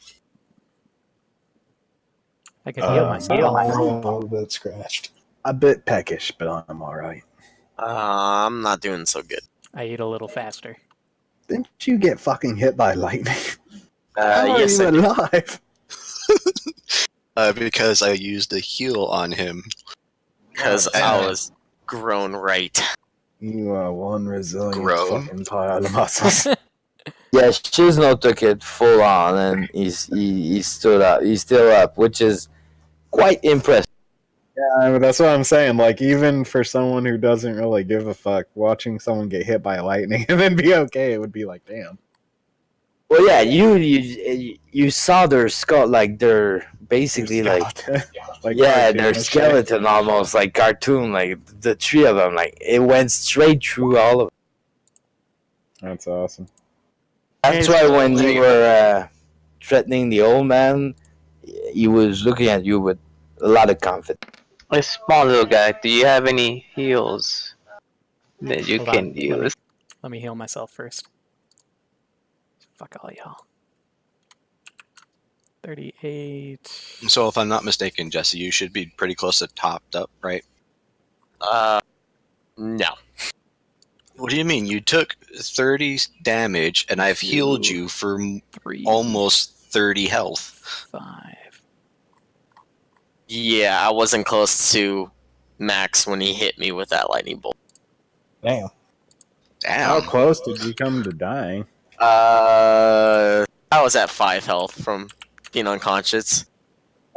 I can heal myself. A little bit scratched. A bit peckish, but I'm all right. I'm not doing so good. I eat a little faster. Didn't you get fucking hit by lightning? How Yes, are I you did. alive? Because I used a heal on him. Because I was grown right. You are one resilient Grown. fucking pile of muscles. Yeah, Shizno took it full on, and he stood up. He's still up, which is quite impressive. Yeah, but that's what I'm saying. Like, even for someone who doesn't really give a fuck, watching someone get hit by lightning and then be okay, it would be like, damn. Well, yeah, you saw their skull, like they're basically like yeah, their skeleton almost like cartoon, like the three of them, like it went straight through all of them. That's awesome. That's why when you were threatening the old man, he was looking at you with a lot of confidence. A small little guy. Do you have any heals that you Hold can on, use? Let me heal myself first. Fuck all y'all. 38. So if I'm not mistaken, Jesse, you should be pretty close to topped up, right? No. What do you mean? You took 30 damage, and I've healed you for 3, almost 30 health. 5. Yeah, I wasn't close to max when he hit me with that lightning bolt. Damn. How Damn. close did you come to dying? I was at 5 health from being unconscious.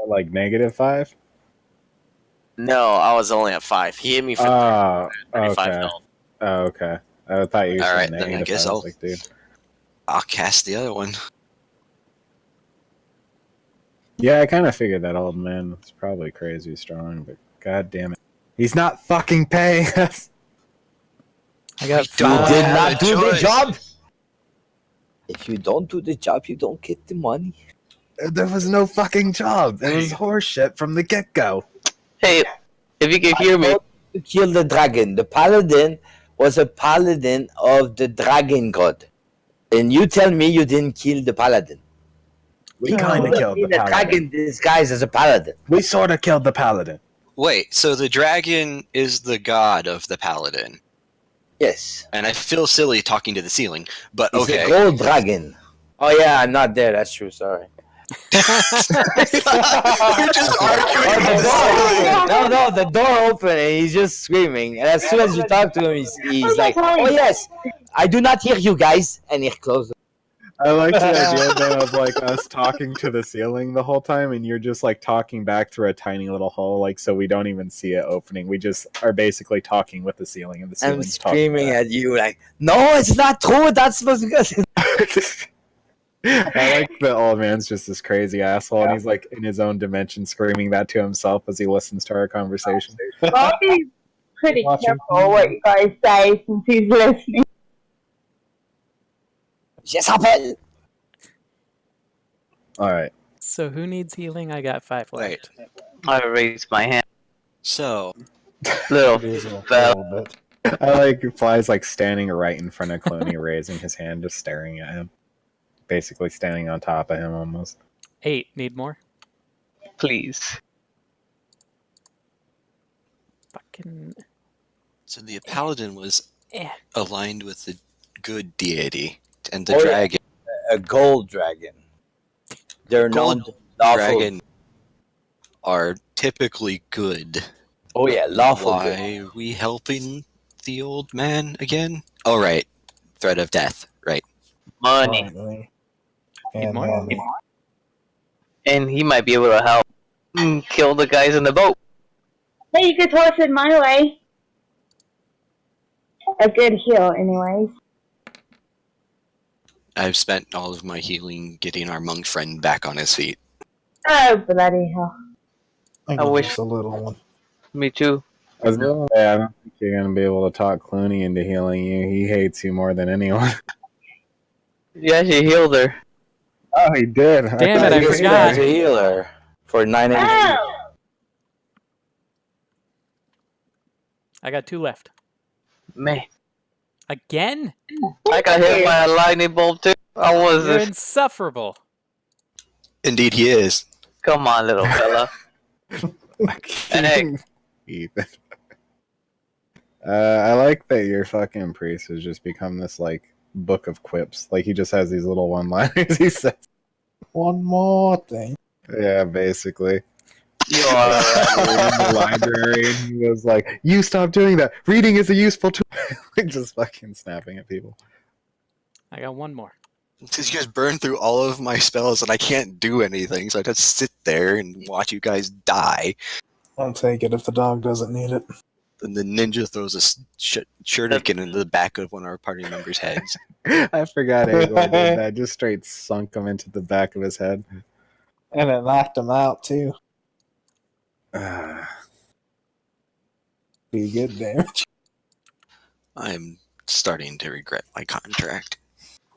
Like -5? No, I was only at 5. He hit me for 35 okay. health. Oh, okay. I thought you were Alright, saying then I negative. guess I I'll was like, dude. I'll cast the other one. Yeah, I kind of figured that old man was probably crazy strong, but god damn it. He's not fucking paying us. I got You did have not a do the choice. job. If you don't do the job, you don't get the money. There was no fucking job. It was horseshit from the get-go. Hey, if you can hear me, To kill the dragon. The paladin was a paladin of the dragon god. And you tell me you didn't kill the paladin. We kind of killed the paladin. dragon disguised as a paladin. We sort of killed the paladin. Wait, so the dragon is the god of the paladin. Yes. And I feel silly talking to the ceiling, but It's okay. a gold dragon. Oh yeah, I'm not there. That's true. Sorry. We're just arguing. No, the door opened and he's just screaming. And as soon as you talk to him, he's like, "Oh yes, I do not hear you guys," and he closes. I like the idea though of like us talking to the ceiling the whole time, and you're just like talking back through a tiny little hole, like so we don't even see it opening. We just are basically talking with the ceiling, and the I'm ceiling's screaming at you like, "No, it's not true. That's supposed to go." I like the old man's just this crazy asshole, and he's like in his own dimension screaming that to himself as he listens to our conversation. I'll be pretty careful what you guys say since he's listening. Jezabel. All right. So who needs healing? I got 5 left. Wait. I raised my hand. So, Little fella. I like Fly's like standing right in front of Clooney, raising his hand, just staring at him, basically standing on top of him almost. 8. Need more? Please. Fucking. so the paladin was Eh. aligned with the good deity, and the Oh, yeah. dragon. A gold dragon. They're Gold not lawful. Dragon are typically good. Oh yeah, lawful. Why good. are we helping the old man again? Oh, right. Threat of death. Right. Money. Need more? And he might be able to help kill the guys in the boat. Hey, you could toss it my way. A good heal, anyways. I've spent all of my healing getting our monk friend back on his feet. Oh, bloody hell. I wish a little one. Me too. I was gonna say, I don't think you're gonna be able to talk Clooney into healing you. He hates you more than anyone. You actually healed her. Oh, he did. Damn it, I He's forgot. a healer for 9 HP. Oh! I got 2 left. Man, Again? I got hit by a lightning bolt too. I was You're this. insufferable. Indeed, he is. Come on, little fella. Hey. Ethan. I like that your fucking priest has just become this like book of quips. Like he just has these little one-liners he says. One more thing. Yeah, basically. You are In the library, and he was like, "You stop doing that. Reading is a useful tool." Like just fucking snapping at people. I got 1 more. Because you guys burned through all of my spells and I can't do anything, so I just sit there and watch you guys die. I'll take it if the dog doesn't need it. Then the ninja throws a shuriken into the back of one of our party members' heads. I forgot Agor did that. Just straight sunk him into the back of his head. And it knocked him out, too. Pretty good damage. I am starting to regret my contract.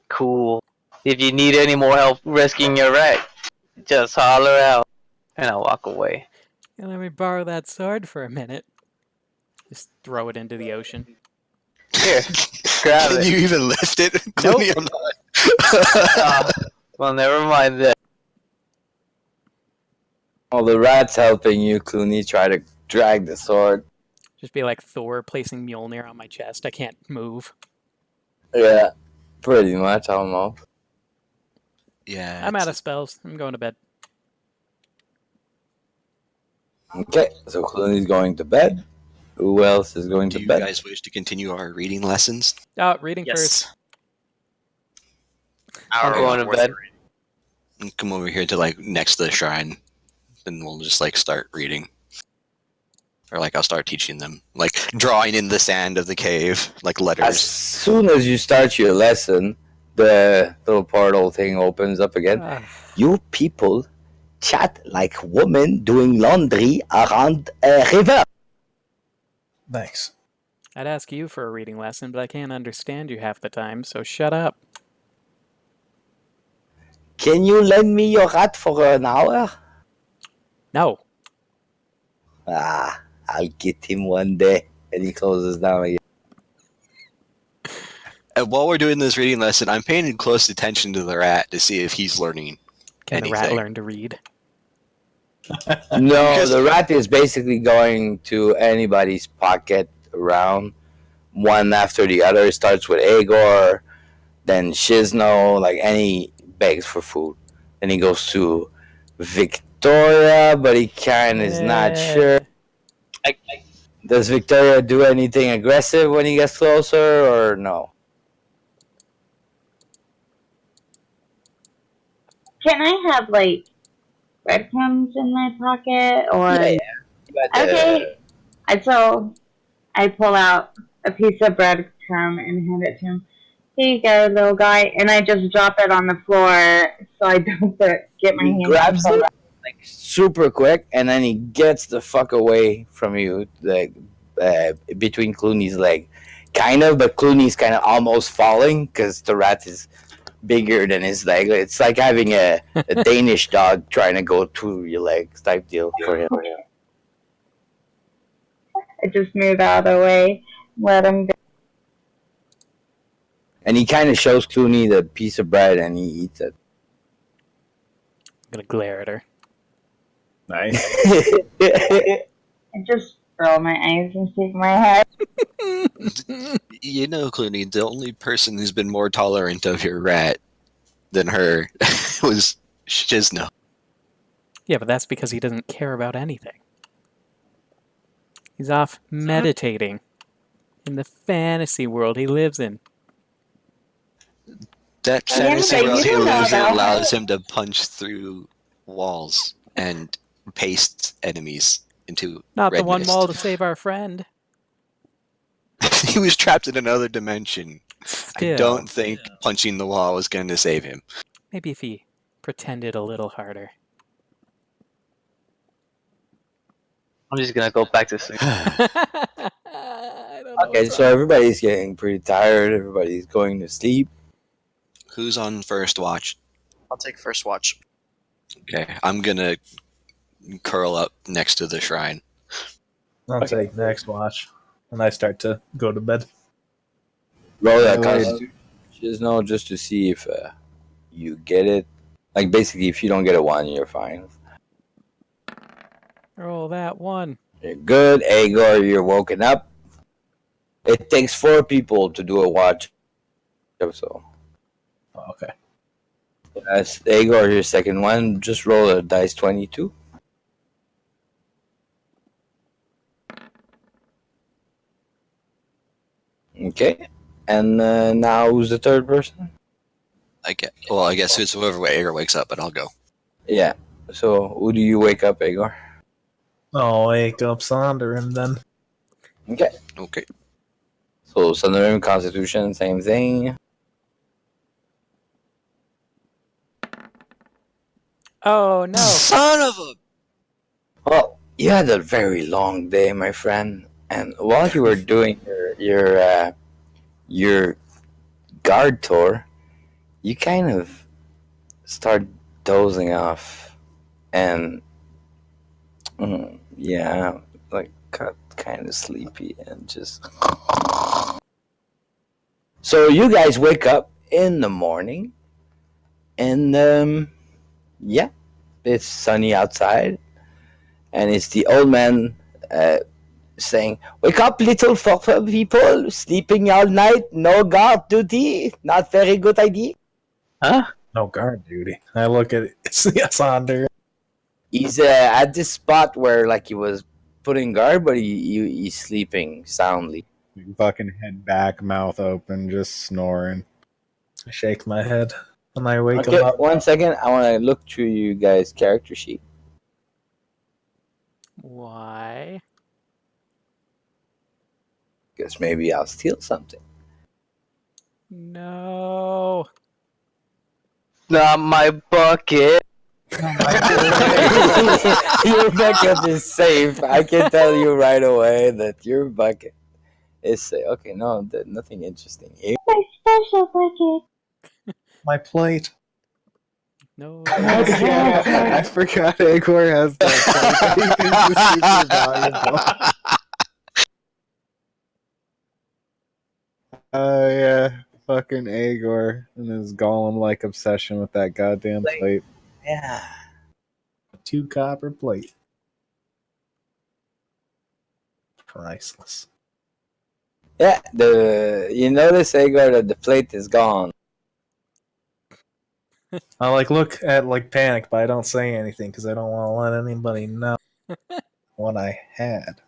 Cool. If you need any more help rescuing your rat, just holler out, and I'll walk away. Yeah, let me borrow that sword for a minute. Just throw it into the ocean. Here, grab Can it. you even lift it? Nope. Clooney, I'm not. Well, never mind that. While the rat's helping you, Clooney, try to drag the sword. Just be like Thor placing Mjolnir on my chest. I can't move. Yeah, pretty much, almost. Yeah. I'm out of spells. I'm going to bed. Okay, so Clooney's going to bed. Who else is going Do to you bed? guys wish to continue our reading lessons? Oh, reading Yes. first. Hour I'm going to worth bed. of reading. And come over here to like next to the shrine. Then we'll just like start reading. Or like I'll start teaching them. Like drawing in the sand of the cave. Like As letters. soon as you start your lesson, the little portal thing opens up again. Ah, You people chat like women doing laundry around a river. Thanks. I'd ask you for a reading lesson, but I can't understand you half the time, so shut up. Can you lend me your rat for an hour? No. Ah, I'll get him one day. And he closes down again. And while we're doing this reading lesson, I'm paying close attention to the rat to see if he's learning. Can the rat Anything. learn to read? No, Because- the rat is basically going to anybody's pocket around, one after the other. It starts with Agor, then Shizno, like any begs for food. Then he goes to Victoria, but he kind of is not sure. Does Victoria do anything aggressive when he gets closer, or no? Can I have like breadcrumbs in my pocket or? Yeah. Okay. So I pull out a piece of breadcrumb and hand it to him. Here you go, little guy. And I just drop it on the floor so I don't get my He hands. grabs it like super quick, and then he gets the fuck away from you, like between Clooney's leg, kind of. But Clooney's kind of almost falling because the rat is bigger than his leg. It's like having a Danish dog trying to go through your legs type deal for him. I just move out of the way, let him go. And he kind of shows Clooney the piece of bread, and he eats it. I'm gonna glare at her. Nice. I just roll my eyes and shake my head. You know, Clooney, the only person who's been more tolerant of your rat than her was Shizno. Yeah, but that's because he doesn't care about anything. He's off meditating in the fantasy world he lives in. That Yeah, fantasy but world you he don't know lives in about allows him to punch through walls and paste enemies into Not red the one mist. wall to save our friend. He was trapped in another dimension. I Still, don't think punching the wall was going to save him. maybe if he pretended a little harder. I'm just gonna go back to sleep. I don't know Okay, what's so wrong. everybody's getting pretty tired. Everybody's going to sleep. Who's on first watch? I'll take first watch. Okay, I'm going to curl up next to the shrine. I'll take next watch. And I start to go to bed. Roll that Alright. constitution, Shizno, just to see if you get it. Like, basically, if you don't get a 1, you're fine. Roll that one. You're good. Agor, you're woken up. It takes 4 people to do a watch. So, Oh, okay. as Agor, your second one, just roll a dice 22. Okay. And now who's the third person? I guess it's whoever Aegor wakes up, but I'll go. Yeah. So, who do you wake up, Aegor? I'll wake up Sondarin then. Okay. Okay. So, Sundarim, Constitution, same thing. Oh no! Son of a. Well, you had a very long day, my friend, and while you were doing your guard tour, you kind of start dozing off, and yeah, like got kind of sleepy and just. So you guys wake up in the morning, and yeah, it's sunny outside, and it's the old man saying, "Wake up, little people, sleeping all night, no guard duty, not very good idea." Huh? No guard duty. I look at it. It's Sondarin. He's at this spot where like he was putting guard, but he's sleeping soundly. Fucking head back, mouth open, just snoring. I shake my head and I wake Okay, him up. 1 second. I want to look through you guys' character sheet. Why? Because maybe I'll steal something. No. Not my bucket. Your bucket is safe. I can tell you right away that your bucket is safe. Okay, no, nothing interesting. My special bucket. My plate. No. I forgot Aegor has that. Super valuable. Oh yeah, fucking Aegor and his golem-like obsession with that goddamn plate. Yeah. 2 copper plate. Priceless. Yeah, you notice, Aegor, that the plate is gone. I like look at like panic, but I don't say anything because I don't want to let anybody know what I had.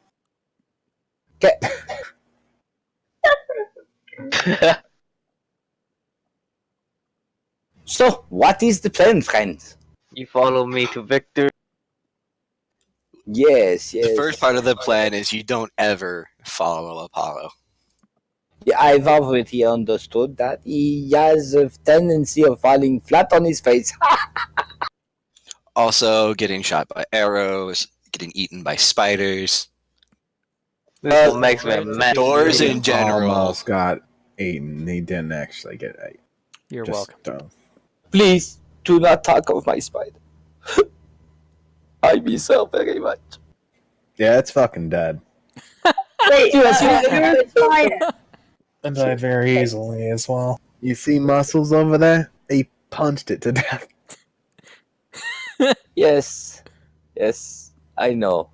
Okay. So, what is the plan, friends? You follow me to Victor. Yes. The first part of the plan is you don't ever follow Apollo. Yeah, I've already understood that he has a tendency of falling flat on his face. Also, getting shot by arrows, getting eaten by spiders. This one makes me mad. Doors in general. Almost got eaten. He didn't actually get eaten. You're Just welcome. don't. Please do not talk of my spider. I miss her very much. Yeah, it's fucking dead. Wait, Yes, you're spider. And died very easily as well. You see muscles over there? He punched it to death. Yes, I know.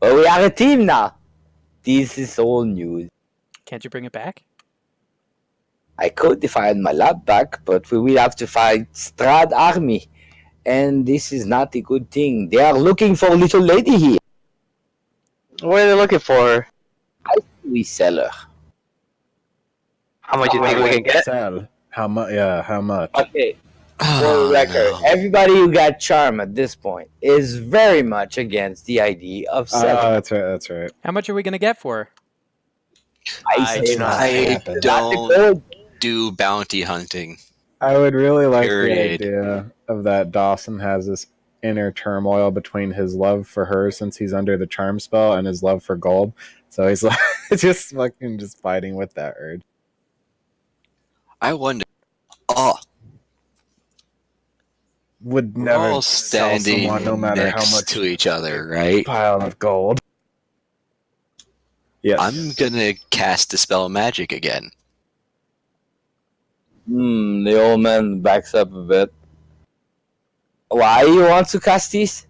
But we are a team now. This is all news. Can't you bring it back? I could if I had my lab back, but we will have to fight Strad army. And this is not a good thing. They are looking for a little lady here. What are they looking for? We sell her. How much do you think we can get? Sell. How much? Yeah, how much? Okay. For the record, everybody who got charm at this point is very much against the idea of selling. That's right. That's right. How much are we gonna get for her? I don't do bounty hunting. I would really like Period. the idea of that Dawson has this inner turmoil between his love for her since he's under the charm spell and his love for gold. So he's like just fucking just fighting with that urge. I wonder. Oh, Would we're never all sell standing someone no matter next how much to each other, right? pile of gold. Yes. I'm gonna cast Dispel Magic again. The old man backs up a bit. Why you want to cast this?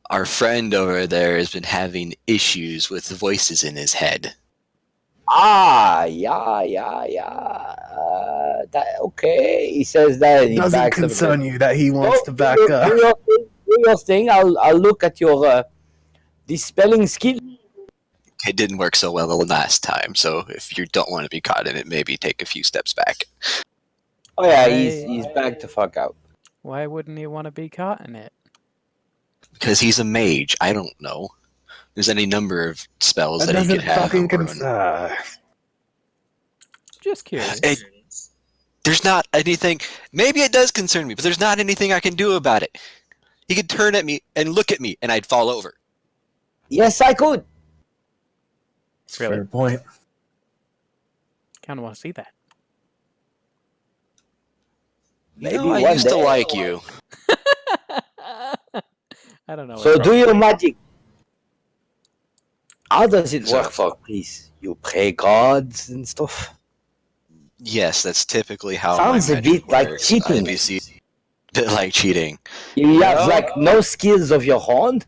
Our friend over there has been having issues with voices in his head. Okay. He says that. And he Doesn't backs up a concern bit. you that he wants to back do up. your thing. I'll look at your dispelling skill. It didn't work so well the last time, so if you don't want to be caught in it, maybe take a few steps back. Oh yeah, Why- he's back to fuck out. Why wouldn't he want to be caught in it? Because he's a mage. I don't know. There's any number of spells That that he doesn't could have. fucking that run. concern. Just curious. There's not anything. Maybe it does concern me, but there's not anything I can do about it. He could turn at me and look at me, and I'd fall over. Yes, I could. Really? Fair point. Kind of want to see that. Maybe I one used to day. like you. I don't know. So what's do wrong. your magic. How does it work for please? You pray gods and stuff? Yes, that's typically how Sounds my a magic bit like works. cheating. IBC, bit like cheating. You have No. like no skills of your own.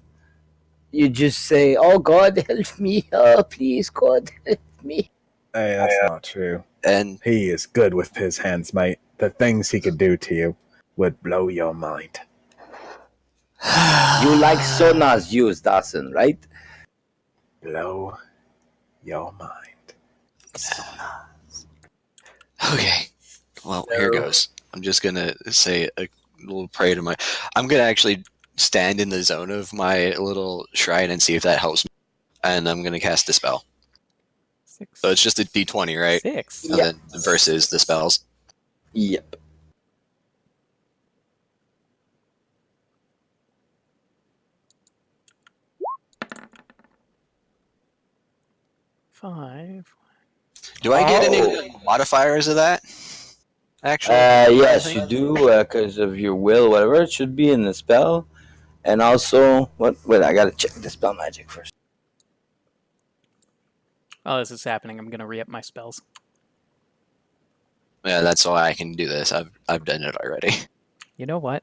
You just say, "Oh God, help me! Oh please, God, help me!" Hey, that's not true. And He is good with his hands, mate. The things he could do to you would blow your mind. You like Sona's use, Dawson, right? Blow your mind. Okay. Well, here goes. I'm just gonna say a little prayer to my. I'm gonna actually stand in the zone of my little shrine and see if that helps me. And I'm gonna cast a spell. 6. So it's just a D20, right? 6. And then versus the spells. Yep. Five. Do I get Oh. any modifiers of that? Actually, Yes, you do, because of your will, whatever. It should be in the spell. And also, what? Wait, I gotta check the spell magic first. Oh, this is happening. I'm gonna re-up my spells. Yeah, that's why I can do this. I've done it already. You know what?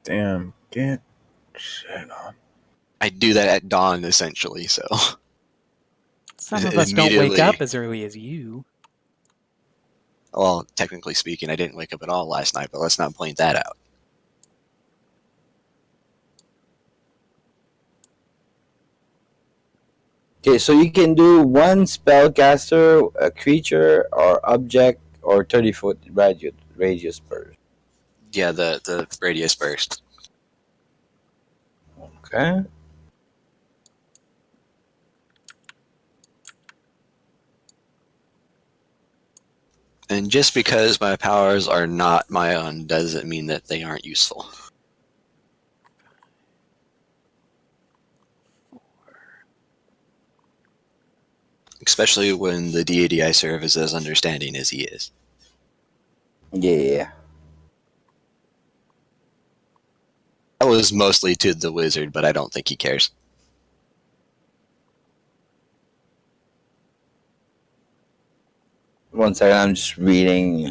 Damn, get shit on. I do that at dawn, essentially. So Some of us don't wake Immediately. up as early as you. well, technically speaking, I didn't wake up at all last night. But let's not point that out. Okay, so you can do one spellcaster, a creature, or object, or 30-foot radius burst. Yeah, the radius burst. Okay. And just because my powers are not my own doesn't mean that they aren't useful. Especially when the deity I serve is as understanding as he is. Yeah. That was mostly to the wizard, but I don't think he cares. One second, I'm just reading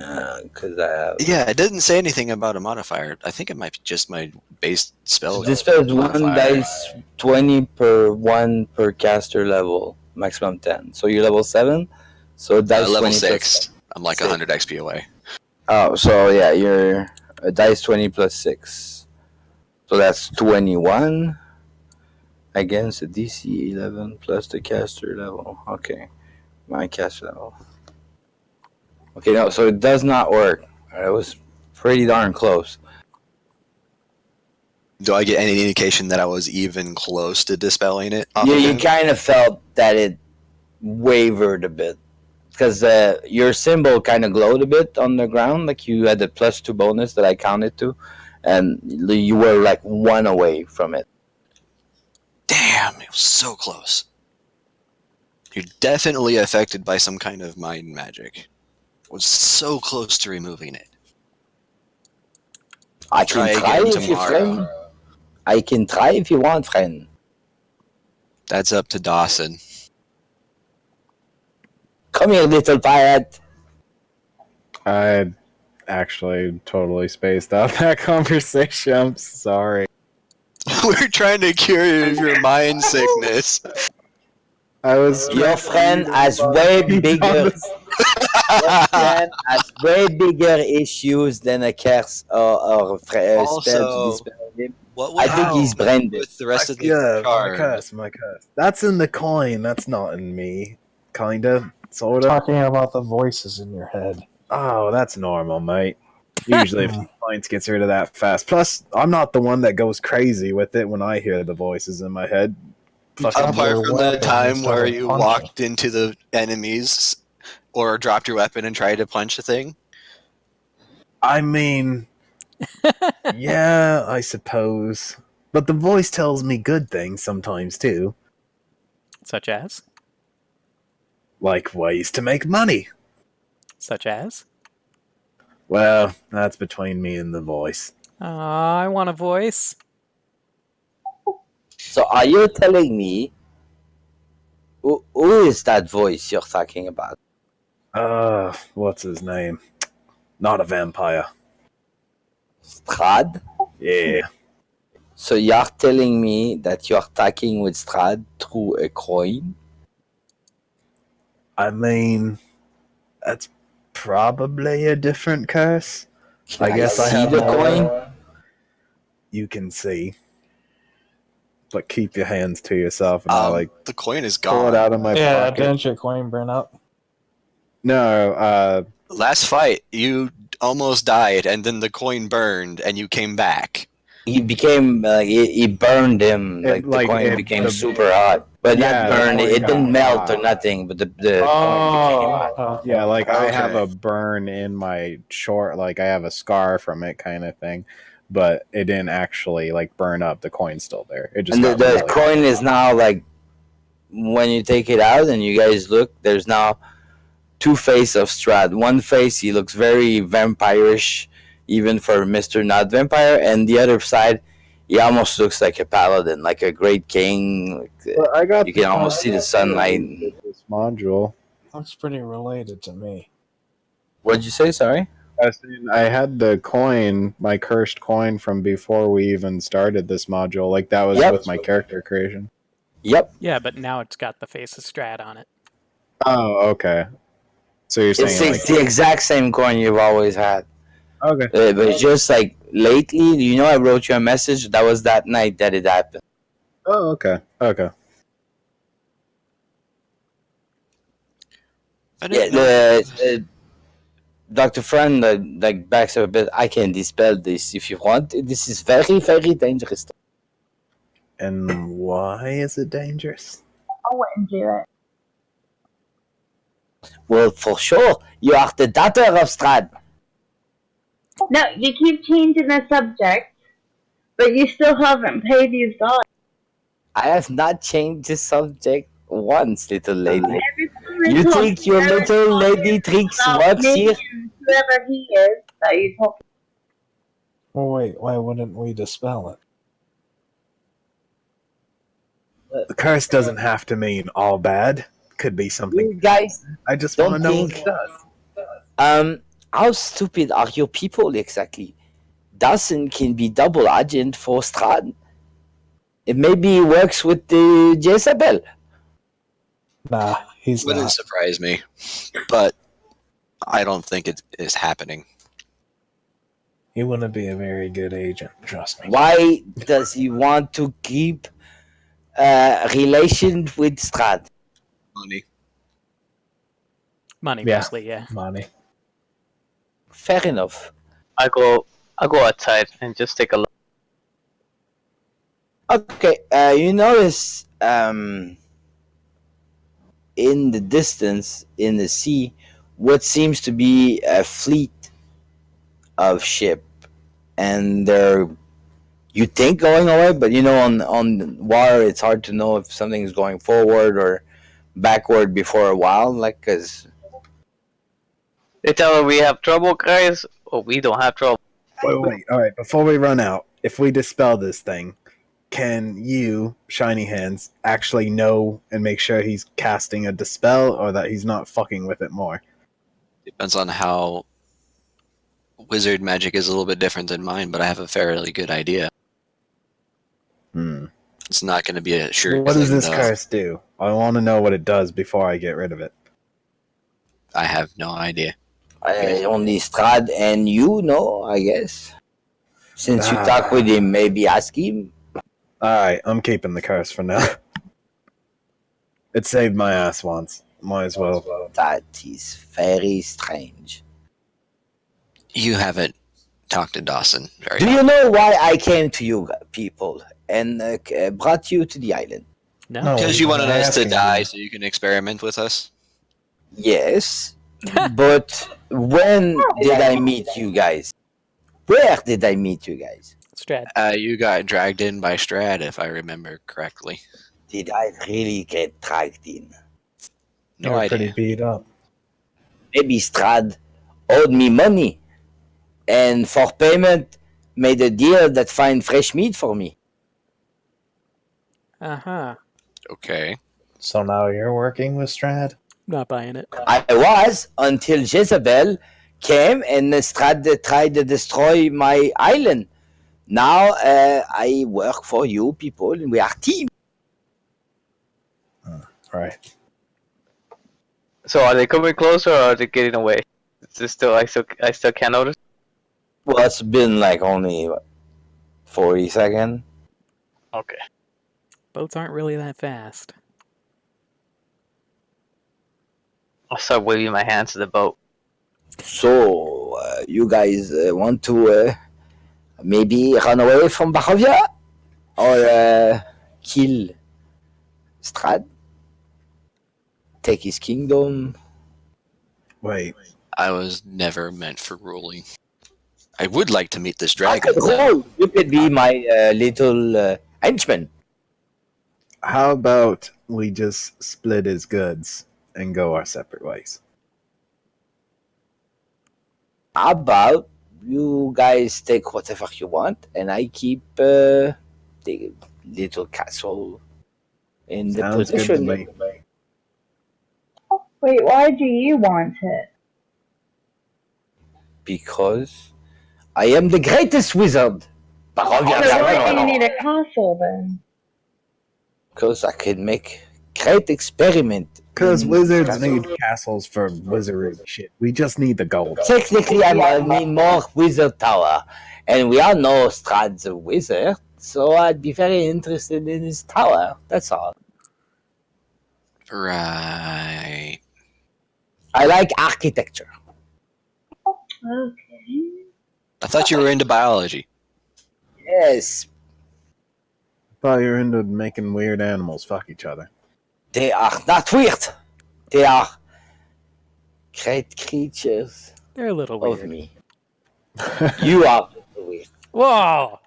because I have. Yeah, it doesn't say anything about a modifier. I think it might be just my base spell. This spells one modifier. dice 20 per one per caster level, maximum 10. So you're level 7, so dice Level 20 6. I'm like Six. 100 XP away. Oh, so yeah, you're a dice 20 plus 6. So that's 21 against the DC 11 plus the caster level. Okay, my caster level. Okay, no, so it does not work. It was pretty darn close. Do I get any indication that I was even close to dispelling it? off Yeah, of you him? kind of felt that it wavered a bit. Because your symbol kind of glowed a bit on the ground, like you had the +2 bonus that I counted to, and you were like 1 away from it. Damn, it was so close. You're definitely affected by some kind of mind magic. Was so close to removing it. I Try can try again if you tomorrow. friend. I can try if you want, friend. That's up to Dawson. Come here, little pirate. I actually totally spaced out that conversation. I'm sorry. We're trying to cure you of your mind sickness. I was Your friend has way bigger. Your friend has way bigger issues than a curse or spell to Also, dispel him. What I think he's brain dead. with the rest of the yeah, card? my curse. That's in the coin. That's not in me. Kinda, sorta. Talking about the voices in your head. Oh, that's normal, mate. Usually, if he finds gets rid of that fast. Plus, I'm not the one that goes crazy with it when I hear the voices in my head. Fucking Apart your from the weapon time instead where of you punching. walked into the enemies or dropped your weapon and tried to punch the thing. I mean, yeah, I suppose. But the voice tells me good things sometimes, too. Such as? Like ways to make money. Such as? Well, that's between me and the voice. I want a voice. So are you telling me who is that voice you're talking about? What's his name? Not a vampire. Strad? Yeah. So you're telling me that you're talking with Strad through a coin? I mean, that's probably a different curse. Can I guess I see have the more coin? you can see. But keep your hands to yourself, and I The coin is pull it gone. out of my pocket. Didn't your coin burn up? No, Last fight, you almost died, and then the coin burned, and you came back. He became he burned him, It, like the like, coin it- became the- super hot. But Yeah, not the burned, coin it didn't got melt hot. or nothing, but the coin became hot. Okay. yeah, like I have Okay. a burn in my short, like I have a scar from it, kind of thing. But it didn't actually like burn up. The coin's still there. It just And got the really hot. coin is now like, when you take it out and you guys look, there's now two faces of Strad. One face, he looks very vampirish, even for Mr. Not Vampire, and the other side, he almost looks like a paladin, like a great king. Like, But I got you can almost see the sunlight. This module. Looks pretty related to me. What'd you say? Sorry. I had the coin, my cursed coin from before we even started this module. Like that was Yep. with my character creation. Yep. Yeah, but now it's got the face of Strad on it. Oh, okay. So you're saying It's the exact same coin you've always had. okay. But it's just like lately, I wrote you a message. That was that night that it happened. Oh, okay. Okay. I Yeah, didn't know. Dr. Friend like backs up a bit. I can dispel this if you want. This is very, very dangerous. And why is it dangerous? I wouldn't do it. Well, for sure, you are the daughter of Strad. No, you keep changing the subject, but you still haven't paid these guys. I have not changed the subject once, little lady. Every time I You talk think to your you, little it's lady tricks about works me here? and whoever he is that you talk. Well, wait, why wouldn't we dispel it? The curse doesn't have to mean all bad. Could be something. You guys I just want to don't know what think. it does. How stupid are your people exactly? Dawson can be double agent for Strad. It maybe works with the Jezebel. Nah, he's Wouldn't not. surprise me, but I don't think it is happening. He wouldn't be a very good agent, trust me. Why does he want to keep a relation with Strad? Money. Money, Yeah. mostly, yeah. Money. Fair enough. I'll go outside and just take a look. Okay, you notice in the distance, in the sea, what seems to be a fleet of ship, and they're, you think, going away, but on water it's hard to know if something's going forward or backward before a while, like, because They tell her we have trouble, guys. Or we don't have trouble. Wait. All right. Before we run out, if we dispel this thing, can you, Shiny Hands, actually know and make sure he's casting a dispel or that he's not fucking with it more? Depends on how wizard magic is a little bit different than mine, but I have a fairly good idea. It's not going to be a sure. What does thing, this though. curse do? I want to know what it does before I get rid of it. I have no idea. only Strad and you know, I guess. Since you Ah. talk with him, maybe ask him. Alright, I'm keeping the curse for now. It saved my ass once. Might as well. That is very strange. You haven't talked to Dawson very Do you know why I came to you people and brought you to the island? No. Because you wanted us to asking die you. so you can experiment with us? Yes, but when did I meet you guys? Where did I meet you guys? Strad. You got dragged in by Strad, if I remember correctly. Did I really get dragged in? No You were idea. pretty beat up. Maybe Strad owed me money, and for payment made a deal that find fresh meat for me. Uh-huh. Okay. So now you're working with Strad? Not buying it. I was until Jezebel came and Strad tried to destroy my island. Now I work for you people, and we are team. Right. So are they coming closer or are they getting away? Is this still I still can't notice? Well, it's been like only 40 seconds. Okay. Boats aren't really that fast. I'll start waving my hands to the boat. So you guys want to maybe run away from Barovia or kill Strad? Take his kingdom. Wait, I was never meant for ruling. I would like to meet this I dragon. could rule. You could be my little henchman. how about we just split his goods and go our separate ways? How about you guys take whatever you want, and I keep the little castle in the Sounds good to position. me. Wait, why do you want it? Because I am the greatest wizard. So why do you need a castle then? Because I can make great experiment. Because in wizards castle. need castles for wizardry shit. We just need the gold. Technically, I need more wizard tower, and we all know Strad's a wizard, so I'd be very interested in his tower. That's all. Right. I like architecture. Okay. I thought you were into biology. Yes, Thought you were into making weird animals fuck each other. they are not weird. They are great creatures They're a little of weird. me. You are weird. Whoa!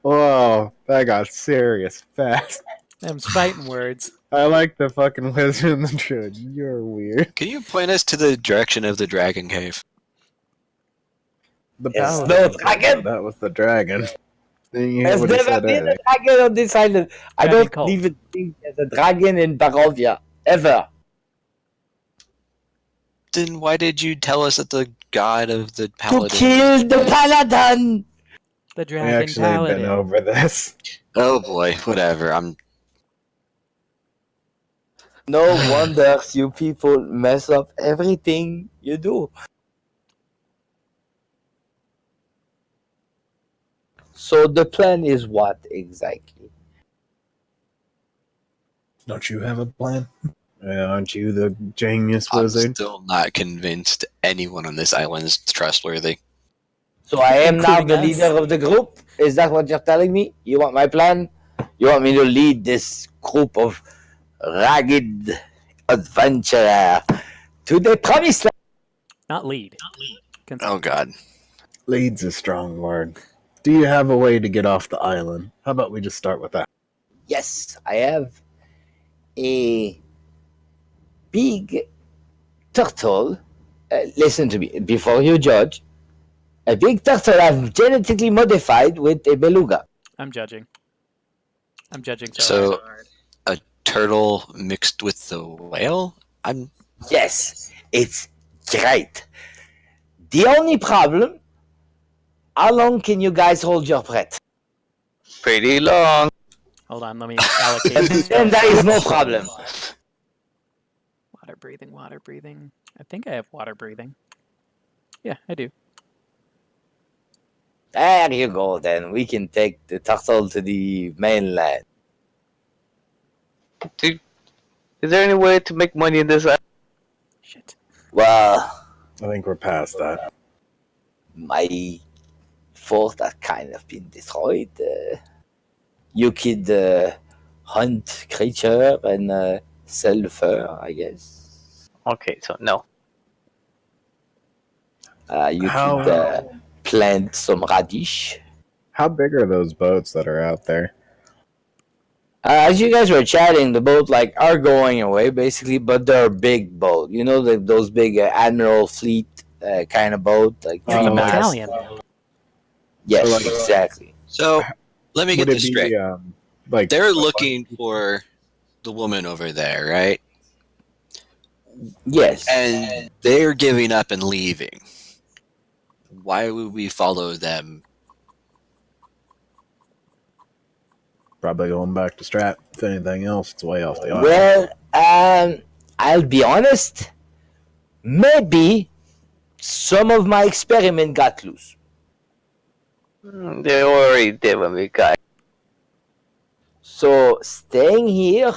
Whoa, that got serious fast. Them's fighting words. I like the fucking wizard and the druid. You're weird. Can you point us to the direction of the dragon cave? The Yes, paladin. no dragon. That was the dragon. Didn't you hear There's what he never said been earlier? a dragon on this island. I Dragon don't cult. even think there's a dragon in Barovia. Ever. Then why did you tell us that the god of the To paladin? kill the paladin. The We dragon actually paladin. been over this. Oh boy, whatever. I'm. No wonder you people mess up everything you do. So the plan is what exactly? Don't you have a plan? Aren't you the genius I'm wizard? still not convinced anyone on this island is trustworthy. So I am now Including the us. leader of the group? Is that what you're telling me? You want my plan? You want me to lead this group of ragged adventurer to the promised land? Not lead. Oh god. Lead's a strong word. Do you have a way to get off the island? How about we just start with that? Yes, I have a big turtle. Listen to me before you judge. A big turtle I've genetically modified with a beluga. I'm judging. I'm judging So- hard. A turtle mixed with the whale? I'm. Yes, it's great. The only problem, how long can you guys hold your breath? Pretty long. Hold on, let me allocate this. Then there is no problem. Water breathing, water breathing. I think I have water breathing. Yeah, I do. There you go, then. We can take the turtle to the mainland. Dude, is there any way to make money in this? Shit. Well, I think we're past that. my fort has kind of been destroyed. You could hunt creature and sell fur, I guess. Okay, so no. You could plant some radish. How big are those boats that are out there? As you guys were chatting, the boat are going away basically, but they're a big boat. You know, those big Admiral fleet kind of boat, like Like three a masts. battalion. Yes, So, like- exactly. So let me get Would it this be straight. like They're looking for the woman over there, right? Yes. And they're giving up and leaving. Why would we follow them? probably going back to Strat? If anything else, it's way off the island. Well, I'll be honest. Maybe some of my experiment got loose. They already did when we got. So staying here,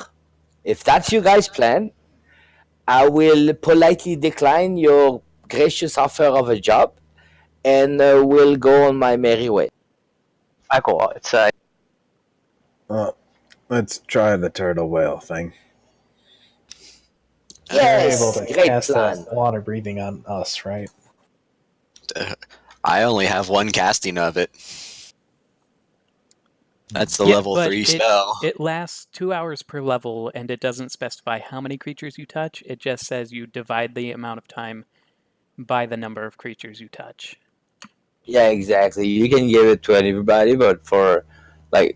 if that's your guys' plan, I will politely decline your gracious offer of a job, and will go on my merry way. I go outside. Let's try the turtle whale thing. Yes, You're able to great cast plan. that water breathing on us, right? I only have one casting of it. That's the Yeah, level but 3 spell. It lasts 2 hours per level, and it doesn't specify how many creatures you touch. It just says you divide the amount of time by the number of creatures you touch. Yeah, exactly. You can give it to everybody, but for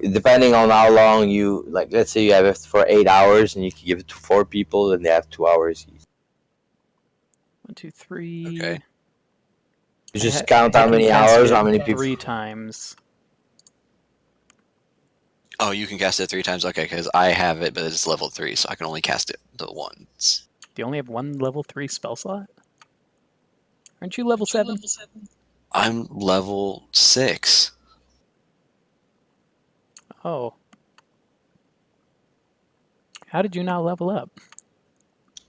depending on how long you let's say you have it for 8 hours, and you can give it to 4 people, and they have 2 hours each. 1, 2, 3. Okay. You just count how many hours, how many people. 3 times. Oh, you can cast it 3 times? Okay, because I have it, but it's level 3, so I can only cast it the once. Do you only have one level 3 spell slot? Aren't you level 7? I'm level 6. Oh. How did you not level up?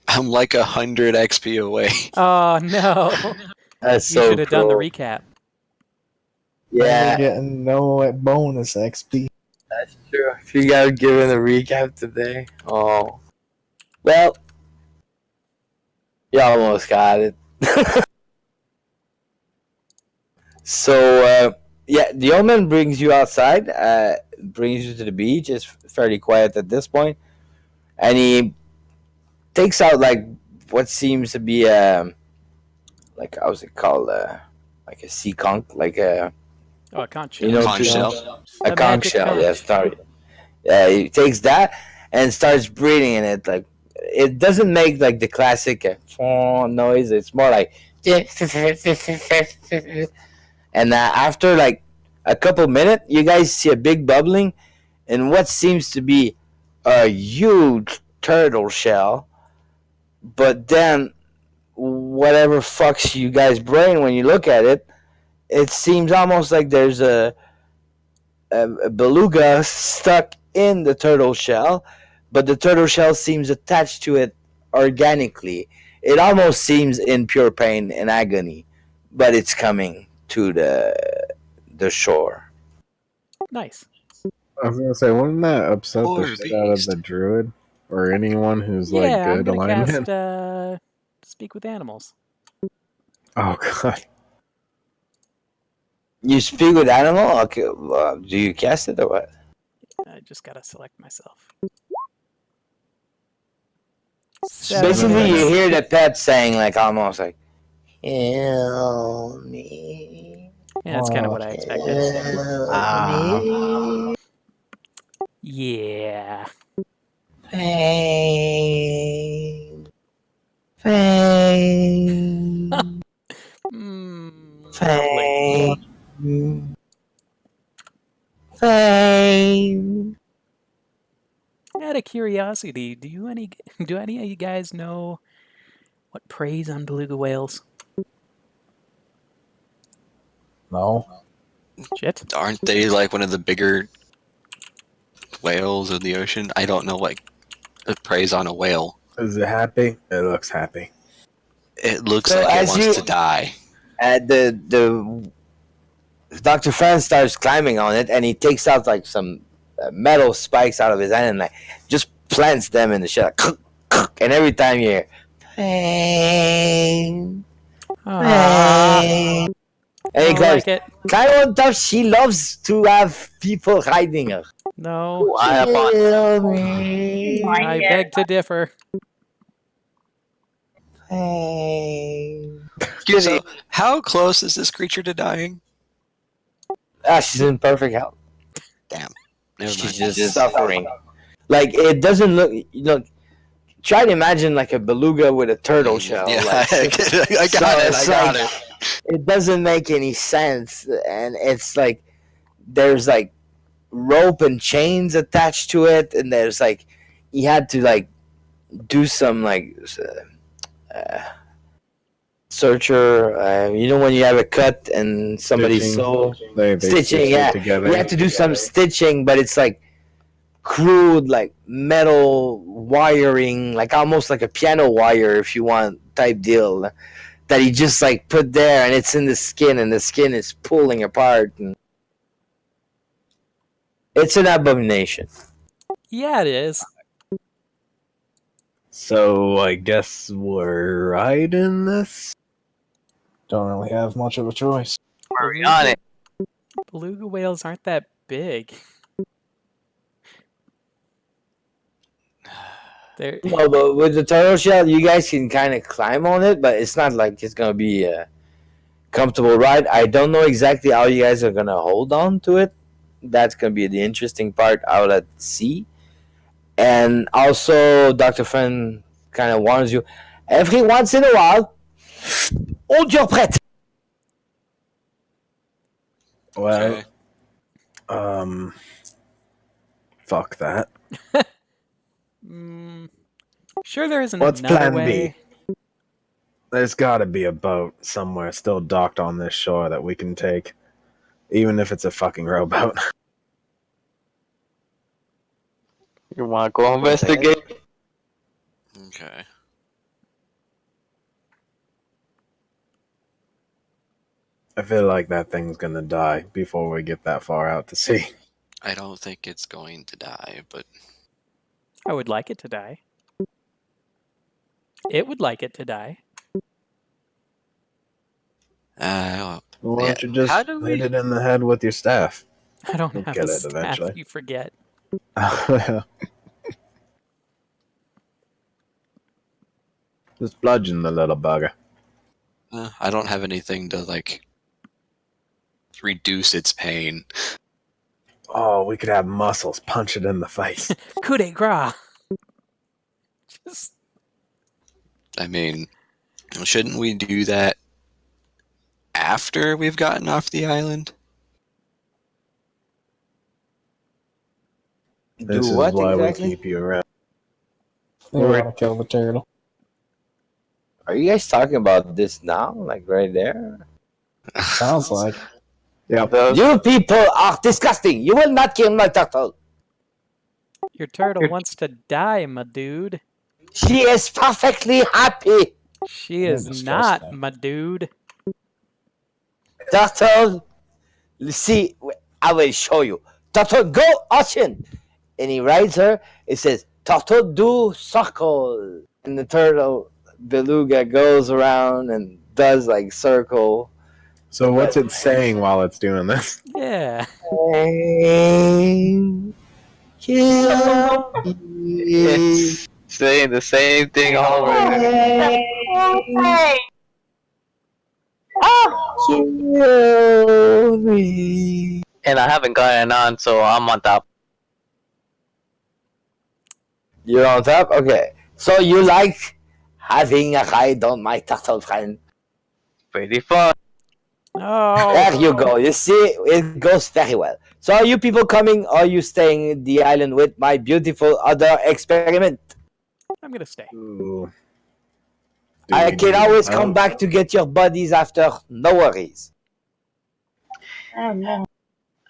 I'm like 100 XP away. Oh, no. That's You so should have done the cool. recap. You're Yeah, getting no bonus XP. that's true. If you guys given a recap today, oh, well, you almost got it. So, yeah, the old man brings you outside, brings you to the beach. It's fairly quiet at this point, and he takes out what seems to be how's it called, like a sea conch, Oh, I can't show. Conch shell. a A conch magic shell. conch. Yeah, sorry. Yeah, he takes that and starts breathing in it. It doesn't make the classic noise. It's more like, and after a couple minutes, you guys see a big bubbling in what seems to be a huge turtle shell. But then, whatever fucks you guys' brain when you look at it, it seems almost like there's a beluga stuck in the turtle shell, but the turtle shell seems attached to it organically. It almost seems in pure pain and agony, but it's coming to the shore. Nice. I was gonna say, wouldn't that upset Poor the shit out of beast. the druid or anyone who's Yeah, I'm good gonna alignment? cast Speak with Animals. Oh god. You speak with animal? Okay, do you cast it or what? I just gotta select myself. So basically, Seven. you hear the pet saying almost "Help me, Yeah, that's kind of what I expected. help me, Yeah. pain, pain, Lovely. pain, pain." Out of curiosity, do any of you guys know what preys on beluga whales? No. Shit. Aren't they like one of the bigger whales of the ocean? I don't know what it preys on a whale. Is it happy? It looks happy. It looks So like it as wants you- to die. the Dr. Franz starts climbing on it, and he takes out like some metal spikes out of his hand and like just plants them in the shell. And every time you hear, bang, bang. And he goes, like it. kind of she loves to have people riding her. No. Kill me. I beg to differ. Bang. So, how close is this creature to dying? She's in perfect health. Damn. Never mind. She's just suffering. Like, it doesn't look, try to imagine like a beluga with a turtle shell. Yeah, Like, I got it. It doesn't make any sense, and it's like there's like rope and chains attached to it, and there's like he had to like do some like searcher. When you have a cut and somebody's stitching. Yeah, you have to do some stitching, but it's like crude, like metal wiring, like almost like a piano wire, if you want, type deal. That he just like put there, and it's in the skin, and the skin is pulling apart. And it's an abomination. Yeah, it is. So I guess we're riding this. Don't really have much of a choice. Hurry on it. Beluga whales aren't that big. No, but with the turtle shell, you guys can kind of climb on it, but it's not like it's gonna be a comfortable ride. I don't know exactly how you guys are gonna hold on to it. That's gonna be the interesting part out at sea. And also, Dr. Friend kind of warns you, every once in a while, hold your breath. Well, fuck that. Sure, there isn't What's another plan way. B? There's got to be a boat somewhere still docked on this shore that we can take, even if it's a fucking rowboat. You want to go investigate? Okay. I feel like that thing's gonna die before we get that far out to sea. I don't think it's going to die, but I would like it to die. It would like it to die. Why don't you just hit it in the head with your staff? I don't We'll have get a it staff, eventually. you forget. Just bludgeon the little bugger. I don't have anything to like reduce its pain. Oh, we could have muscles punch it in the face. Coup de grace. Just I mean, shouldn't we do that after we've gotten off the island? This is why we keep you around. They want to kill the turtle. Are you guys talking about this now? Like right there? Sounds like. Yeah. You people are disgusting. You will not kill my turtle. your turtle wants to die, my dude. She is perfectly happy. She is not, my dude. Turtle, see, I will show you. Turtle, go ocean. And he rides her. It says, turtle do circle. And the turtle, beluga, goes around and does like circle. So what's it saying while it's doing this? Yeah. Kill It's saying the same thing already. Kill me. And I haven't gotten on, so I'm on top. You're on top? Okay. So you like having a ride on my turtle friend? Pretty fun. Oh. There you go. You see, it goes very well. So are you people coming, or are you staying in the island with my beautiful other experiment? I'm going to stay. Ooh. I can always come back to get your buddies after. No worries. Oh no.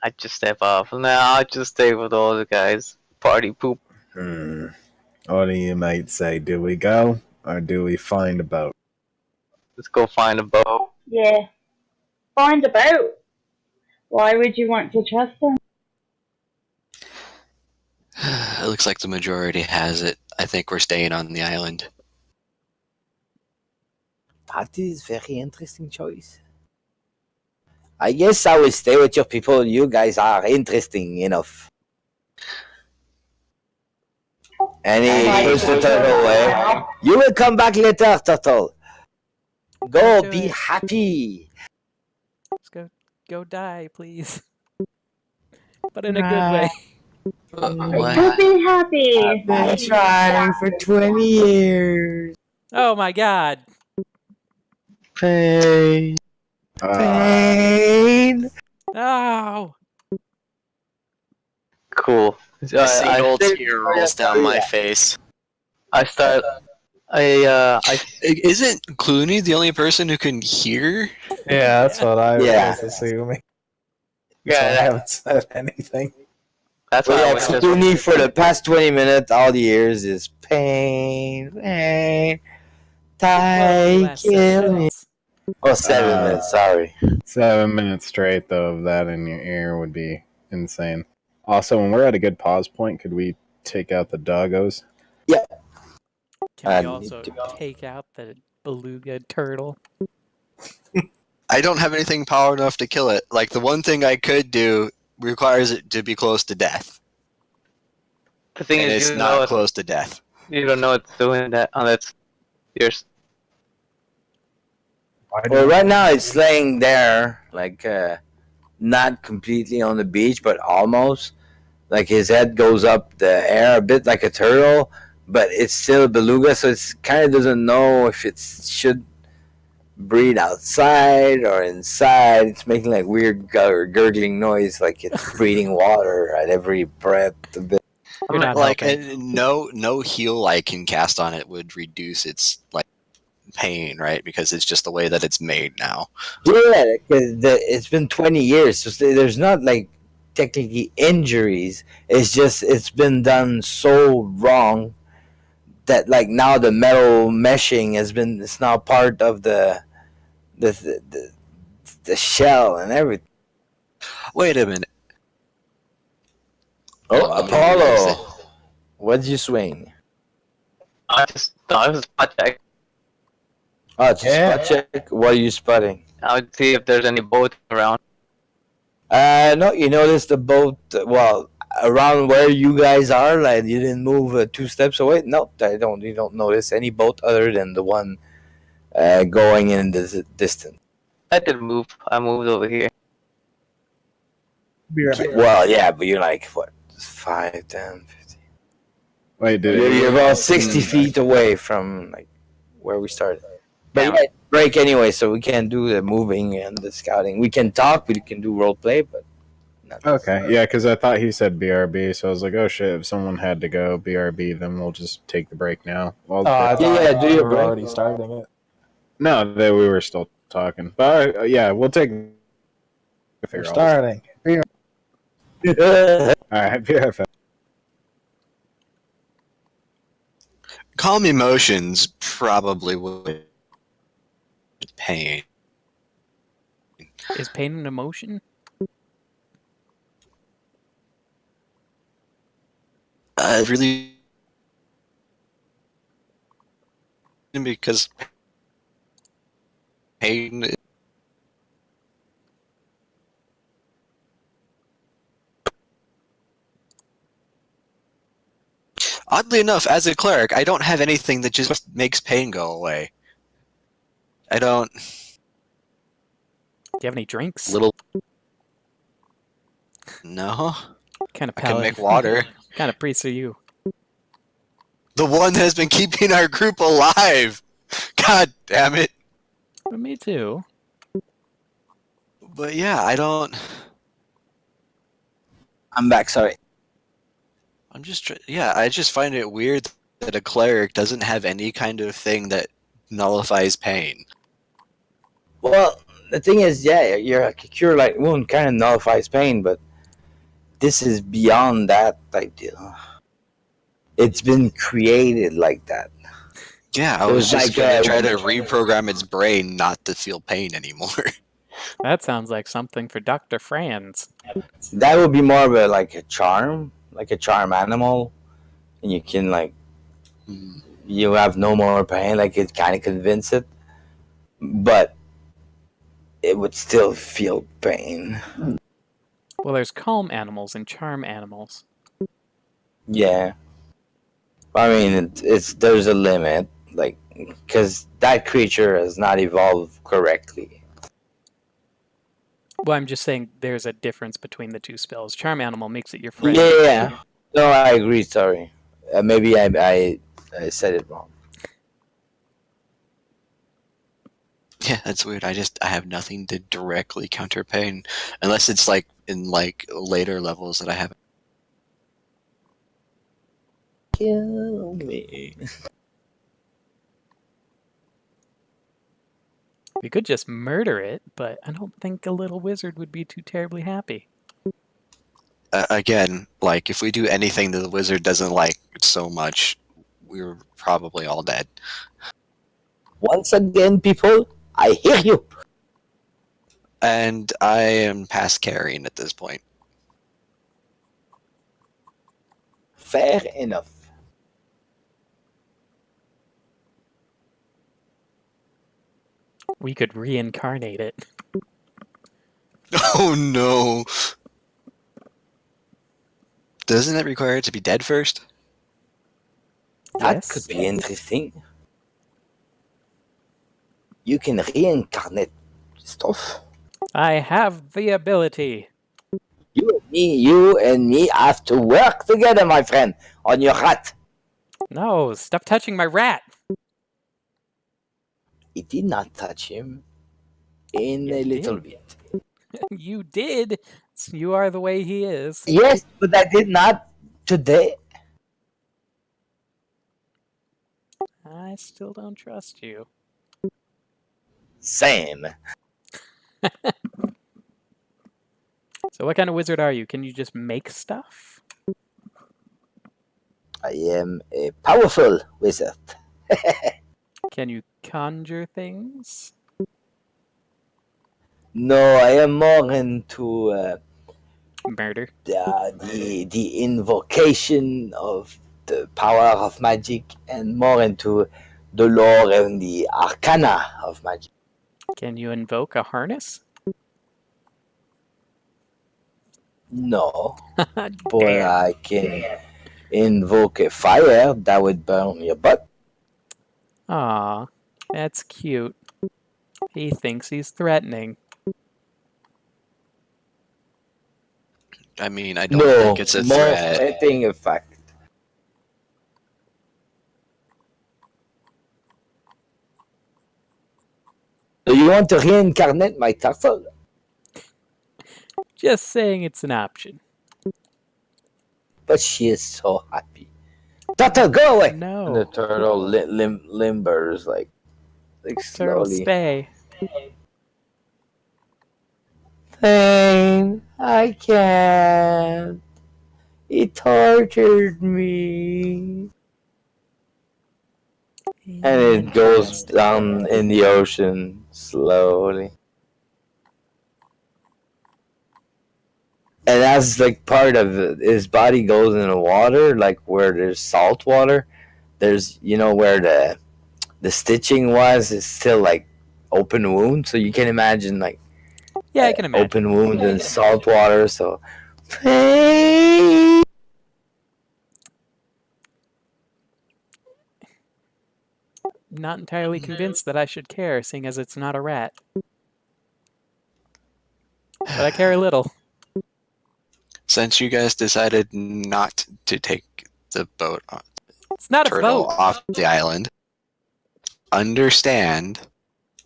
I just step off. Nah, I'll just stay with all the guys. Party poop. What do you might say? Do we go, or do we find a boat? Let's go find a boat. Yeah. find a boat. Why would you want to trust him? It looks like the majority has it. I think we're staying on the island. That is very interesting choice. I guess I will stay with your people. You guys are interesting enough. And he pushed the turtle away. You will come back later, turtle. Go, Do be it. happy. Let's go die, please. But in a good way. You'll be happy. Been trying for 20 years. Oh my god. Pain. Pain. Oh. Cool. A single tear rolls down my face. I start. I Isn't Clooney the only person who can hear? Yeah, that's what I Yeah. was assuming. Yeah, So I that- haven't said anything. That's Well, why I yeah, was just. Clooney for the past 20 minutes, all the years is pain, pain. Well, Die, last 7 kill me. minutes. Oh, 7 minutes, sorry. 7 minutes straight, though, of that in your ear would be insane. Also, when we're at a good pause point, could we take out the doggos? Can I we need also to- take out the beluga turtle? I don't have anything power enough to kill it. Like, the one thing I could do requires it to be close to death. The thing And is, it's not close to death. you don't know it's doing that unless you're. Well, right now it's laying there, like, not completely on the beach, but almost. Like his head goes up the air a bit like a turtle, but it's still a beluga, so it's kind of doesn't know if it should breathe outside or inside. It's making like weird gurgling noise, like it's breathing water at every breath. A bit. You're not Like, helping. and no heal I can cast on it would reduce its like pain, right? Because it's just the way that it's made now. Yeah, it's been 20 years, so there's not like technically injuries. It's just it's been done so wrong that like now the metal meshing it's now part of the shell and everything. Wait a minute. Oh, I'm gonna Apollo, what'd you swing? I was spot check. Oh, it's a Yeah. spot check. What are you spotting? I would see if there's any boat around. No, you noticed the boat. Well, around where you guys are, like you didn't move 2 steps away. No, I don't. You don't notice any boat other than the one going in the distance. I did move. I moved over here. Well, yeah, but you're like what, 5, 10, 15. Wait, did You're about 60 feet away from like where we started. But Yeah. yeah, break anyway, so we can't do the moving and the scouting. We can talk, we can do role play, but not Okay, yeah, because I thought he said BRB, so I was like, oh shit, if someone had to go BRB, then we'll just take the break now. Well, Oh, I thought Yeah, do your we were break. already starting it. no, that we were still talking. But yeah, we'll take. We're starting. All right, BFF. Calm emotions probably would pain. Is pain an emotion? Really, because pain. Oddly enough, as a cleric, I don't have anything that just makes pain go away. I don't. Do you have any drinks? Little. No. Kind of I can make water. kind of priest are you? The one that has been keeping our group alive. God damn it. Well, me too. But yeah, I don't. I'm back, sorry. I'm just. Yeah, I just find it weird that a cleric doesn't have any kind of thing that nullifies pain. Well, the thing is, yeah, your cure light wound kind of nullifies pain, but this is beyond that idea. It's been created like that. Yeah, I It was was just like, gonna try to reprogram its brain not to feel pain anymore. That sounds like something for Dr. Franz. That would be more of a charm animal, and you can you have no more pain. Like it kind of convince it, but it would still feel pain. Well, there's calm animals and charm animals. Yeah, I mean there's a limit, because that creature has not evolved correctly. Well, I'm just saying there's a difference between the two spells. Charm animal makes it your friend. Yeah. No, I agree. Sorry, maybe I said it wrong. Yeah, that's weird. I have nothing to directly counter pain, unless it's in later levels that I haven't. Kill me. We could just murder it, but I don't think a little wizard would be too terribly happy. Again, if we do anything that the wizard doesn't like so much, we're probably all dead. Once again, people, I hear you. And I am past carrying at this point. Fair enough. We could reincarnate it. Oh no! Doesn't it require it to be dead first? That Yes. could be interesting. You can reincarnate stuff. I have the ability. You and me have to work together, my friend, on your rat. No, stop touching my rat. It did not touch him in a It little did. bit. You did. You are the way he is. Yes, but I did not today. I still don't trust you. Same. So what kind of wizard are you? Can you just make stuff? I am a powerful wizard. Can you conjure things? No, I am more into Murder. the invocation of the power of magic, and more into the lore and the arcana of magic. Can you invoke a harness? No, but Damn. I can invoke a fire that would burn your butt. Aw, that's cute. He thinks he's threatening. I mean, I don't No, think it's a more threat. threatening effect. Do you want to reincarnate my turtle? Just saying it's an option. But she is so happy. Turtle, go away! No. And the turtle limbers Turtle, slowly. stay. Pain, I can't. It tortured me. And it goes down in the ocean slowly. And as part of it, his body goes in the water, where there's salt water. There's where the stitching was, is still open wound. So you can imagine Yeah, I can imagine. open wound in salt water. So pain. Not entirely convinced that I should care, seeing as it's not a rat. But I care a little. Since you guys decided not to take the boat It's not a turtle vote. off the island, understand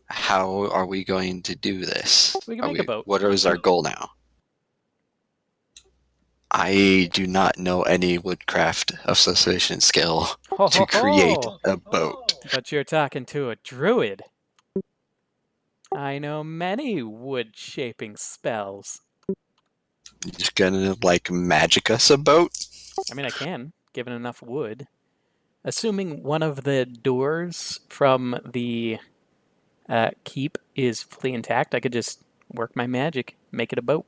how are we going to do this? We can make a boat. What is our goal now? I do not know any woodcraft of sufficient skill Ho, to ho, create ho. a boat. But you're talking to a druid. I know many wood-shaping spells. You're just gonna magic us a boat? I mean, I can, given enough wood. Assuming one of the doors from the keep is fully intact, I could just work my magic, make it a boat.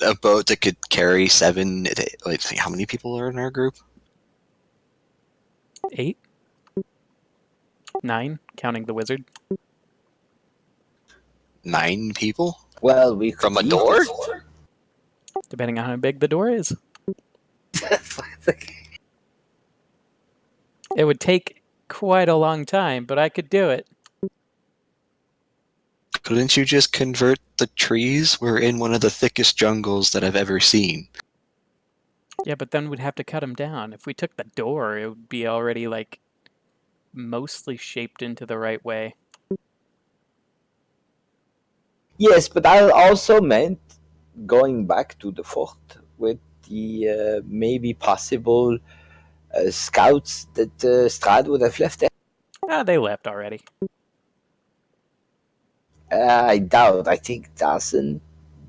A boat that could carry 7. Like, how many people are in our group? 8, 9, counting the wizard. 9 people Well, we could from a eat door. it. Depending on how big the door is. It would take quite a long time, but I could do it. Couldn't you just convert the trees? We're in one of the thickest jungles that I've ever seen. Yeah, but then we'd have to cut them down. If we took the door, it would be already, like, mostly shaped into the right way. Yes, but I also meant going back to the fort with the maybe possible scouts that Strahd would have left there. Ah, they left already. I doubt. I think Dawson,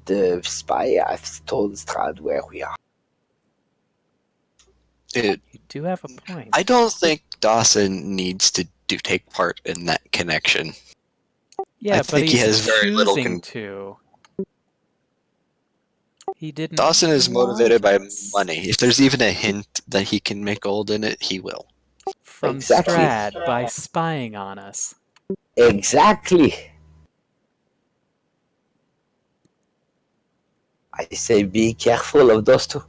the spy, has told Strahd where we are. You do have a point. I don't think Dawson needs to take part in that connection. Yeah, I but think he's he has very little choosing to. He didn't. Dawson is motivated by want money. If there's even a hint that he can make gold in it, he will. from Exactly. Strahd by spying on us. Exactly. I say be careful of those two.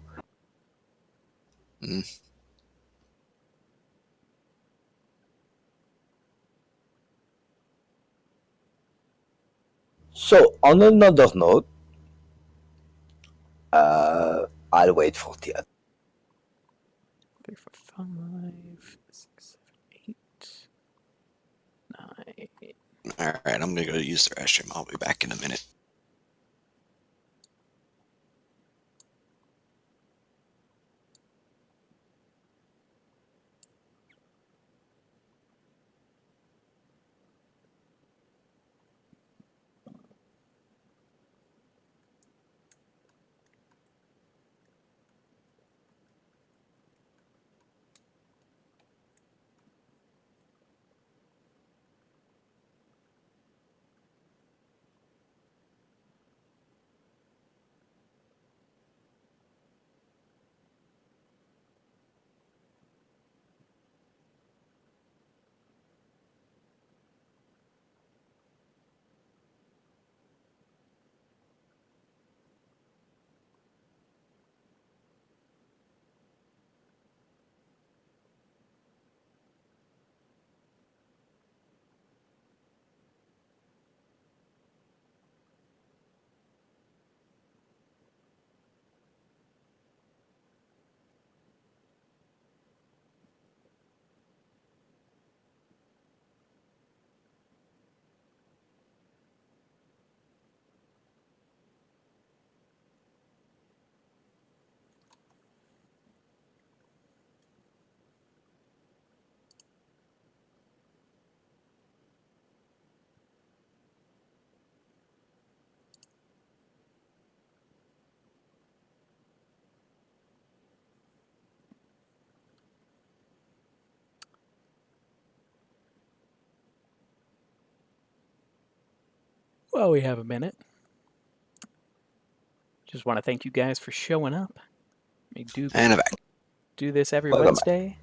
So, on another note, I'll wait for the other. 3, 4, 5, 6, 7, 8, 9. Alright, I'm gonna go use the restroom. I'll be back in a minute. Well, we have a minute. Just want to thank you guys for showing up. We do this every Wednesday.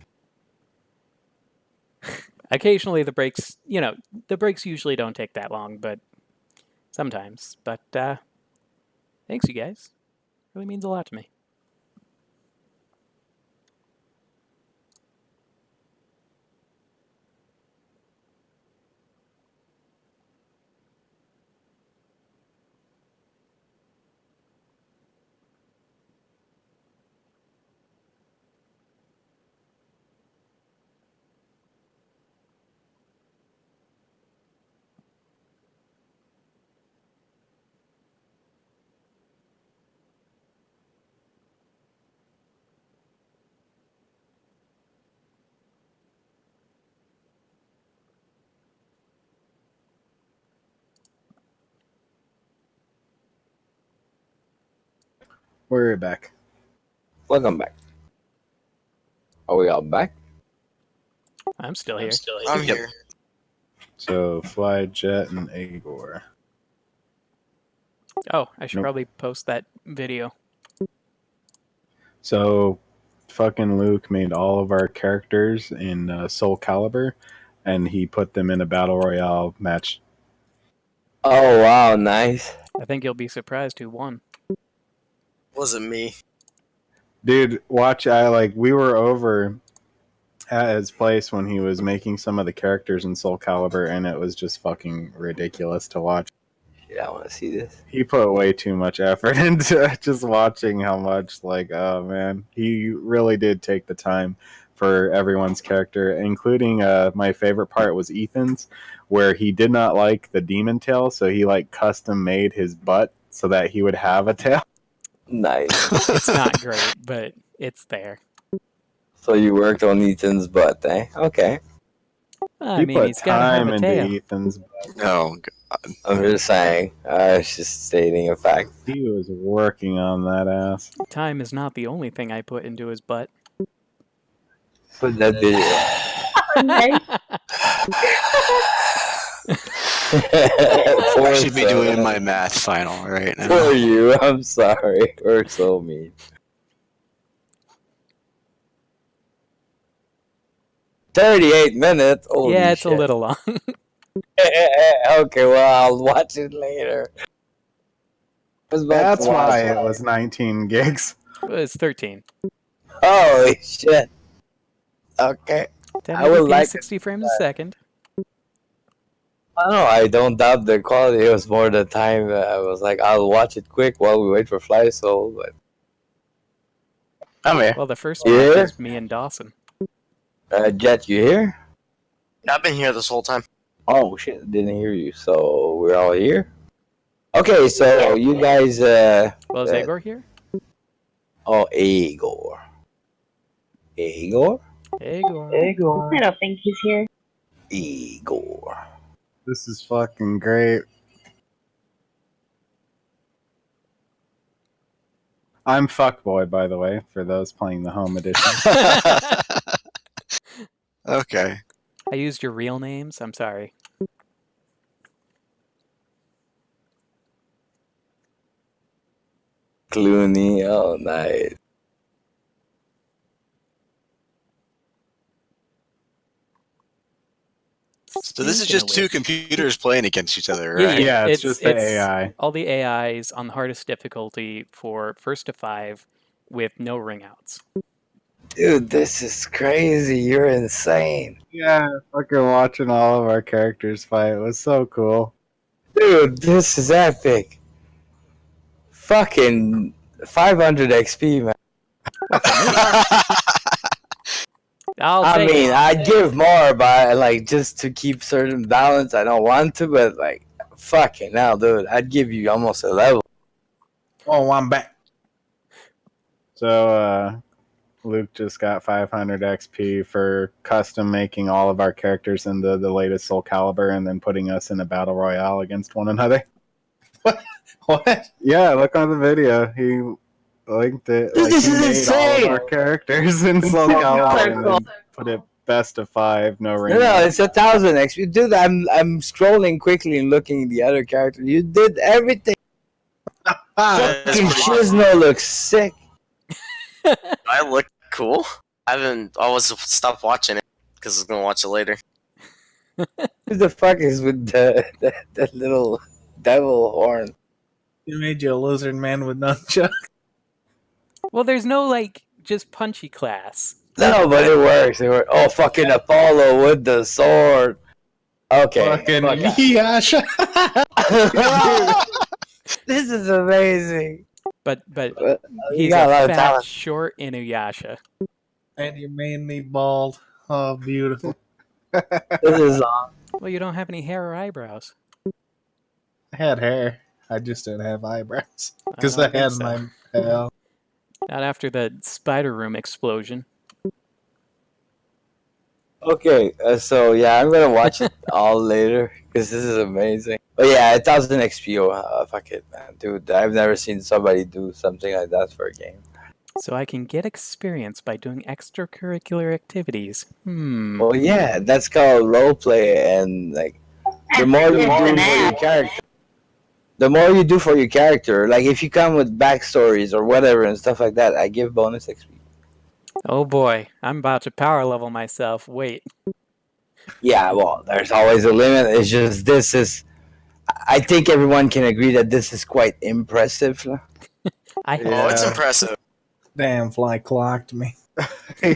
Occasionally the breaks, the breaks usually don't take that long, but sometimes. But thanks, you guys. Really means a lot to me. We're back. Welcome back. Are we all back? I'm still here. I'm here. So Fly, Jet, and Agor. Oh, I should Nope. probably post that video. So fucking Luke made all of our characters in Soul Calibur, and he put them in a battle royale match. Oh wow, nice. I think you'll be surprised who won. Wasn't me. Dude, watch! We were over at his place when he was making some of the characters in Soul Calibur, and it was just fucking ridiculous to watch. Yeah, I want to see this. He put way too much effort into just watching how much, oh man, he really did take the time for everyone's character, including my favorite part was Ethan's, where he did not like the demon tail, so he custom made his butt so that he would have a tail. Nice. It's not great, but it's there. So you worked on Ethan's butt, eh? Okay. I mean, he's got to have a tail. Ethan's butt. Oh, I'm just saying. I was just stating a fact. He was working on that ass. Time is not the only thing I put into his butt. Put that video. I should be doing my math final right now. For you, I'm sorry. We're so mean. 38 minutes? Holy Yeah, it's shit. a little long. Okay, well, I'll watch it later. That's why it was 19 gigs. It's 13. Holy shit. Okay. I would 1080p, like 60 frames a second. I don't know. I don't doubt the quality. It was more the time I was like, I'll watch it quick while we wait for Fly Soul. But I'm here. Well, the first Yeah. match is me and Dawson. Jet, you here? I've been here this whole time. Oh shit, didn't hear you. So we're all here. Okay, so you guys. Well, is Igor here? Oh, Igor. Igor. Igor. I don't think he's here. Igor. This is fucking great. I'm Fuckboy, by the way, for those playing the home edition. Okay. I used your real names. I'm sorry. Clooney. Oh, nice. So this is Speaking just of two which- computers playing against each other, Yeah, right? Yeah, it's just the AI. All the AIs on the hardest difficulty for first to 5 with no ring outs. Dude, this is crazy. You're insane. Yeah, fucking watching all of our characters fight was so cool. Dude, this is epic. Fucking 500 XP, man. I mean, I'd give more, but just to keep certain balance, I don't want to, but fucking hell, dude, I'd give you almost a level. Oh, I'm back. So, Luke just got 500 XP for custom making all of our characters in the latest Soul Calibur and then putting us in a battle royale against one another. What? Yeah, look on the video. He linked it. Dude, this he is made insane! all of our characters in Soul Calibur and then put it best of 5, no ring. No, it's 1,000 XP. Dude, I'm scrolling quickly and looking at the other character. You did everything. Fucking Shizno looks sick. I look cool. I was stopped watching it because I was gonna watch it later. Who the fuck is with that little devil horn? You made you a lizard man with nunchuck. Well, there's no just punchy class. No, but it works. It works. Oh, fucking Apollo with the sword. Okay. Fucking fuck off. Yasha. This is amazing. But You he's got a lot a of fat, talent. short Inuyasha. And you made me bald. Oh, beautiful. This is Well, you don't have any hair or eyebrows. I had hair. I just didn't have eyebrows. I Because I don't think had so. my hair. Not after the spider room explosion. okay. So yeah, I'm gonna watch it all later because this is amazing. But yeah, 1,000 XP. Fuck it, man, dude. I've never seen somebody do something like that for a game. So I can get experience by doing extracurricular activities. Well, yeah, that's called role play, and the more you It's do an for your app. character, like if you come with backstories or whatever and stuff like that, I give bonus XP. Oh boy, I'm about to power level myself. Wait. Yeah, well, there's always a limit. It's just this is. I think everyone can agree that this is quite impressive. I Oh, it's Yeah. impressive. Damn, fly clocked me.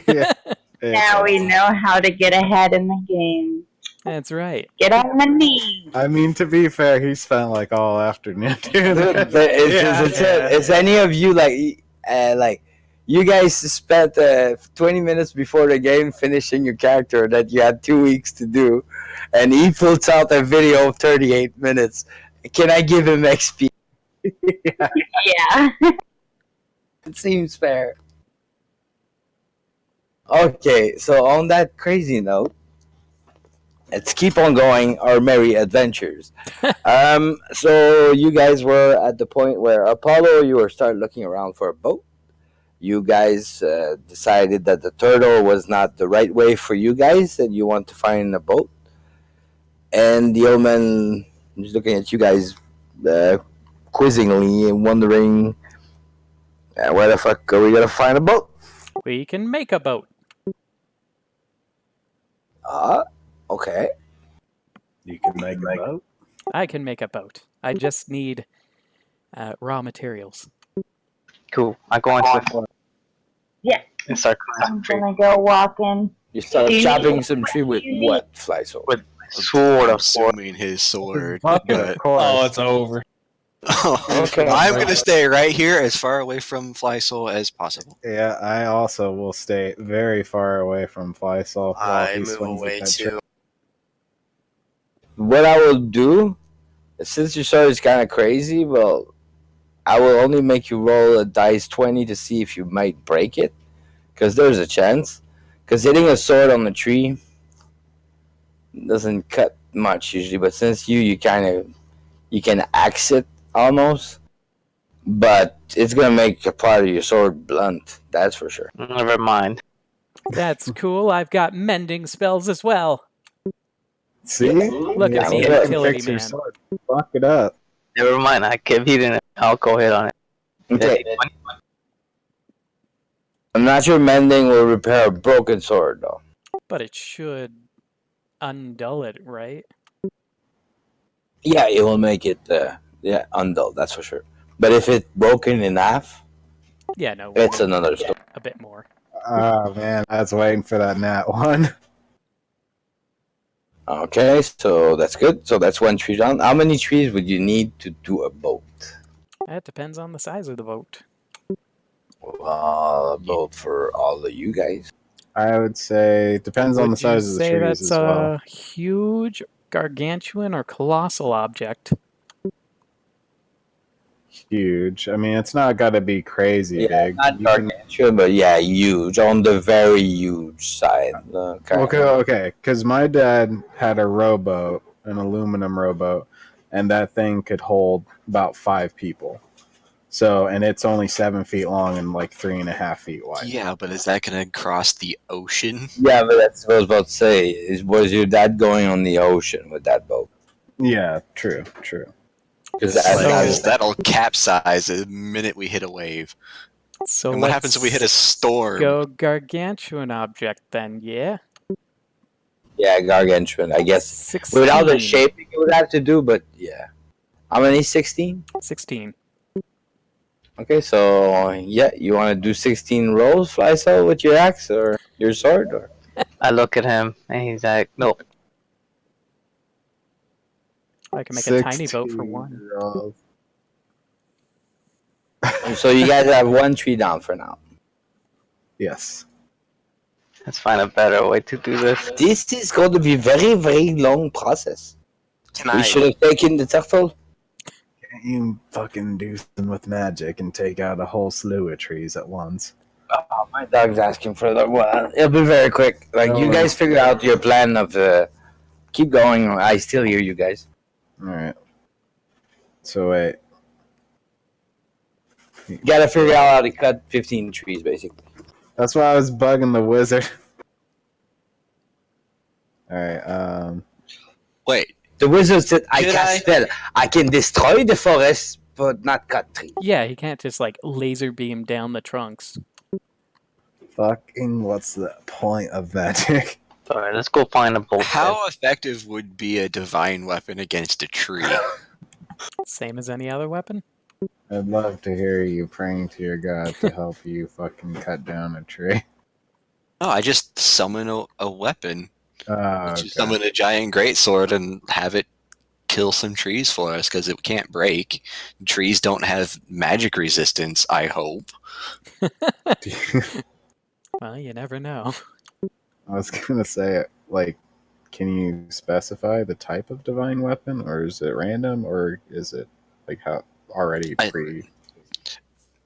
Yeah. Now we know how to get ahead in the game. That's right. Get on the knee. I mean, to be fair, he spent like all afternoon doing Dude, that. is any of you like you guys spent 20 minutes before the game finishing your character that you had 2 weeks to do, and he puts out a video of 38 minutes. Can I give him XP? Yeah. It seems fair. Okay, so on that crazy note, let's keep on going our merry adventures. So you guys were at the point where Apollo, you were start looking around for a boat. You guys decided that the turtle was not the right way for you guys, and you want to find a boat. And the old man is looking at you guys quizzingly and wondering, where the fuck are we gonna find a boat? We can make a boat. Okay. You can make a boat. I can make a boat. I just need raw materials. Cool. I go into the forest. Yeah. And start cutting I'm some tree. gonna go walking. You start Do you chopping need- some tree with what, Fly Soul? With sword I'm of course. assuming his sword. Of But course. Oh, it's over. Okay. I'm gonna stay right here, as far away from Fly Soul as possible. Yeah, I also will stay very far away from Flysaw while I he move swings away at that too. What I will do, since your sword is kind of crazy, well, I will only make you roll a dice 20 to see if you might break it, because there's a chance. Because hitting a sword on the tree doesn't cut much usually, but since you can axe it almost, but it's gonna make a part of your sword blunt. That's for sure. Never mind. That's cool. I've got mending spells as well. See? Look at me, you can utility fix your man. sword. Fuck it up. Never mind. I keep hitting it. I'll go ahead on it. Okay. I'm not sure mending will repair a broken sword though. But it should undull it, right? Yeah, it will make it undull, that's for sure. But if it's broken in half, Yeah, no. it's another story. A bit more. Oh man, I was waiting for that nat one. Okay, so that's good. So that's one tree down. How many trees would you need to do a boat? That depends on the size of the boat. A boat for all of you guys. I would say depends on the Would you size of the say trees that's as well. a huge, gargantuan, or colossal object? Huge. I mean, it's not got to be crazy big. Not You can- gargantuan, but yeah, huge. On the very huge side. Okay. Because my dad had a rowboat, an aluminum rowboat, and that thing could hold about 5 people. So, and it's only 7 feet long and like 3.5 feet wide. Yeah, but is that gonna cross the ocean? Yeah, but that's what I was about to say. Was your dad going on the ocean with that boat? Yeah, true. Because That'll capsize the minute we hit a wave. So And what happens if we hit a storm? Go gargantuan object then, yeah? yeah, gargantuan. I guess 16. without the shaping, you would have to do. But yeah, how many? 16. 16. Okay, so yeah, you want to do 16 rolls, Fly Cell, with your axe or your sword, or I look at him and he's like, "No." I can make a tiny boat for 16 one. rolls. so you guys have one tree down for now. Yes. Let's find a better way to do this. This is going to be very, very long process. Can We I? should have taken the turtle. Can't you fucking do something with magic and take out a whole slew of trees at once? Oh, my dog's asking for the one. It'll be very quick. Like No you worries. guys figure out your plan of keep going. I still hear you guys. Alright. So wait. You gotta figure out how to cut 15 trees, basically. That's why I was bugging the wizard. Alright, Wait, The wizard said, "I Did can I? spell. I can destroy the forest, but not cut trees." Yeah, he can't just like laser beam down the trunks. Fucking, what's the point of magic? Alright, let's go find a bolt. How effective would be a divine weapon against a tree? Same as any other weapon. I'd love to hear you praying to your god to help you fucking cut down a tree. No, I just summon a weapon. Okay. Just summon a giant greatsword and have it kill some trees for us because it can't break. Trees don't have magic resistance, I hope. Well, you never know. I was gonna say, like, can you specify the type of divine weapon, or is it random, or is it like how already pre?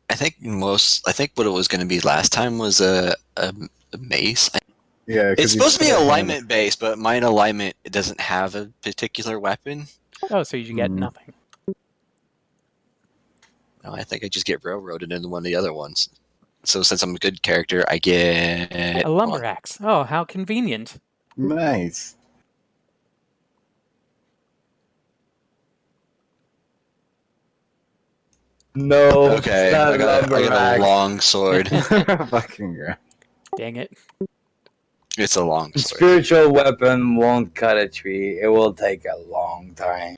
I think what it was going to be last time was a mace. Yeah, It's supposed to be alignment based, but mine alignment doesn't have a particular weapon. Oh, so you get nothing. No, I think I just get railroaded into one of the other ones. So since I'm a good character, I get A lumber axe. Oh, how convenient. Nice. No. Okay, it's not I got a lumberjack. long sword. Fucking crap. Dang it. It's a long The sword. spiritual weapon won't cut a tree. It will take a long time.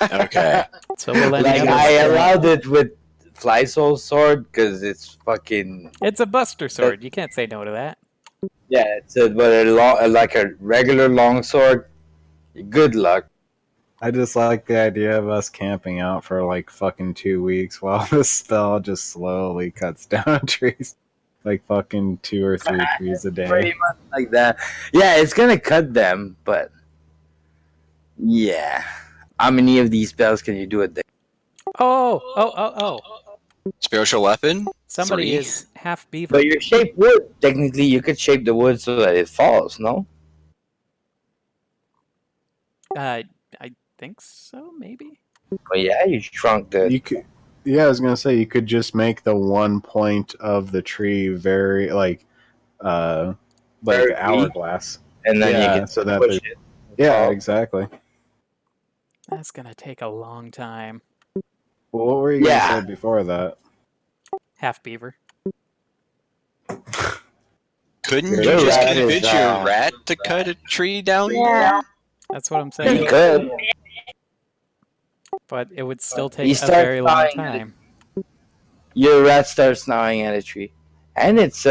Okay. So will any Like other I weapon. allowed it with Fly Soul sword because it's fucking It's a buster sword. You can't say no to that. but like a regular long sword. Good luck. I just like the idea of us camping out for like fucking 2 weeks while this spell just slowly cuts down trees. Like fucking 2 or 3 trees a day. Pretty much like that. Yeah, it's gonna cut them, but yeah. How many of these spells can you do a day? Oh. Spiritual weapon? Somebody 3. is half beaver. But you shape wood. Technically, you could shape the wood so that it falls. No. I think so, maybe? But yeah, you shrunk the. You could, yeah, I was gonna say you could just make the one point of the tree very like Very hourglass, and then yeah, you can so that push the- it. yeah, exactly. That's gonna take a long time. Well, what were you gonna Yeah. say before that? Half beaver. Couldn't Your you just rat is, convince your rat to cut a tree down? Yeah. That's what I'm You saying. could. But it would still You take a start very long buying it. time. Your rat starts gnawing at a tree, and it's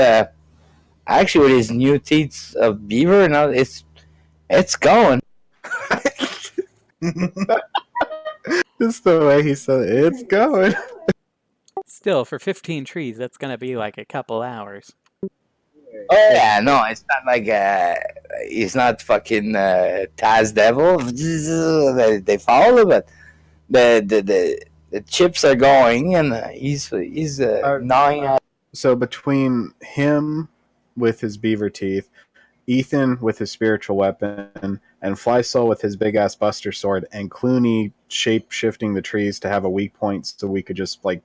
actually with his new teeth of beaver. Now it's going. Just the way he said it, it's going. Still, for 15 trees, that's gonna be like a couple hours. Oh yeah, no, it's not like it's not fucking Taz Devil. They follow, but the chips are going, and he's gnawing at. So between him with his beaver teeth, Ethan with his spiritual weapon, and Flysoul with his big ass buster sword, and Clooney shape shifting the trees to have a weak point so we could just like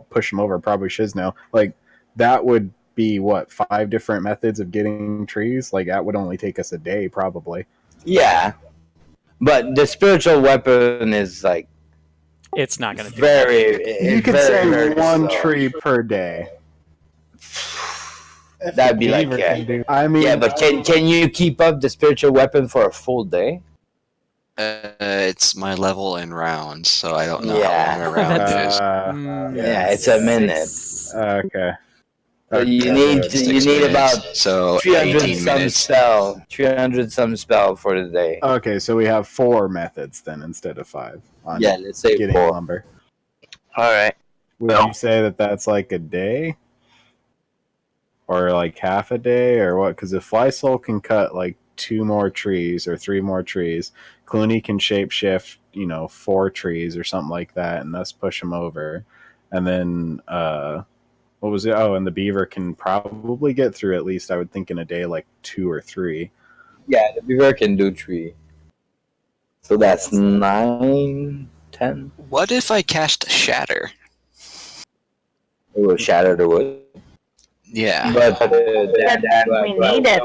push him over, probably Shizno. Like that would be what, 5 different methods of getting trees? Like that would only take us a day probably. Yeah, but the spiritual weapon is like It's not gonna do You could very, say very one slow. tree per day. That'd be like I mean, yeah, but can you keep up the spiritual weapon for a full day? It's my level in rounds, so I don't know Yeah. how long a round is. Yeah, it's a minute. Okay. So you Okay. need 6 you need minutes, about so 300 18 some minutes. spell, 300 some spell for the day. Okay, so we have 4 methods then instead of 5 on Yeah, let's say getting 4. lumber. Alright. Would you say that that's like a day? Or like half a day or what? Because if Flysoul can cut like 2 more trees or 3 more trees, Clooney can shape shift, 4 trees or something like that, and thus push him over. And then what was it? Oh, and the beaver can probably get through at least, I would think, in a day like 2 or 3. Yeah, the beaver can do 3. So that's 9, 10. What if I cast Shatter? It will shatter the wood. Yeah. But we need it.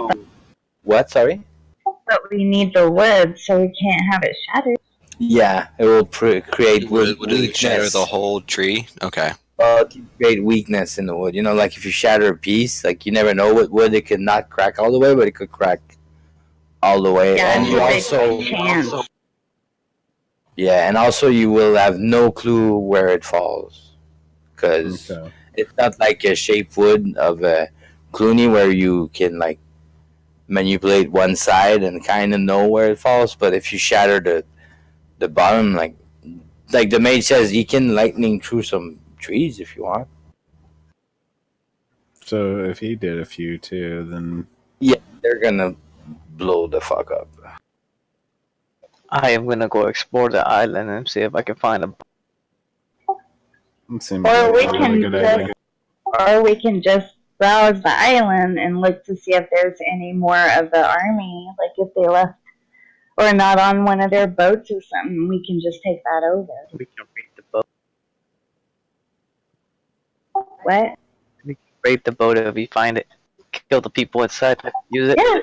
What? Sorry. But we need the wood, so we can't have it shattered. Yeah, it will create Would it weakness. shatter the whole tree? Okay. It can create weakness in the wood. You know, like if you shatter a piece, like you never know what wood, it could not crack all the way, but it could crack all the way. Yeah, And it's you a big also, chance. yeah, and also you will have no clue where it falls, because Okay. it's not like a shape wood of a Clooney where you can like manipulate one side and kind of know where it falls. But if you shatter the bottom, like the mage says, you can lightning through some trees if you want. So if he did a few too, then Yeah, they're gonna blow the fuck up. I am gonna go explore the island and see if I can find a. it seems Or like we a really can good just, idea. or we can just browse the island and look to see if there's any more of the army, like if they left or not on one of their boats or something. We can just take that over. We can raid the boat. What? We can raid the boat if we find it. Kill the people inside. Use it. Yeah.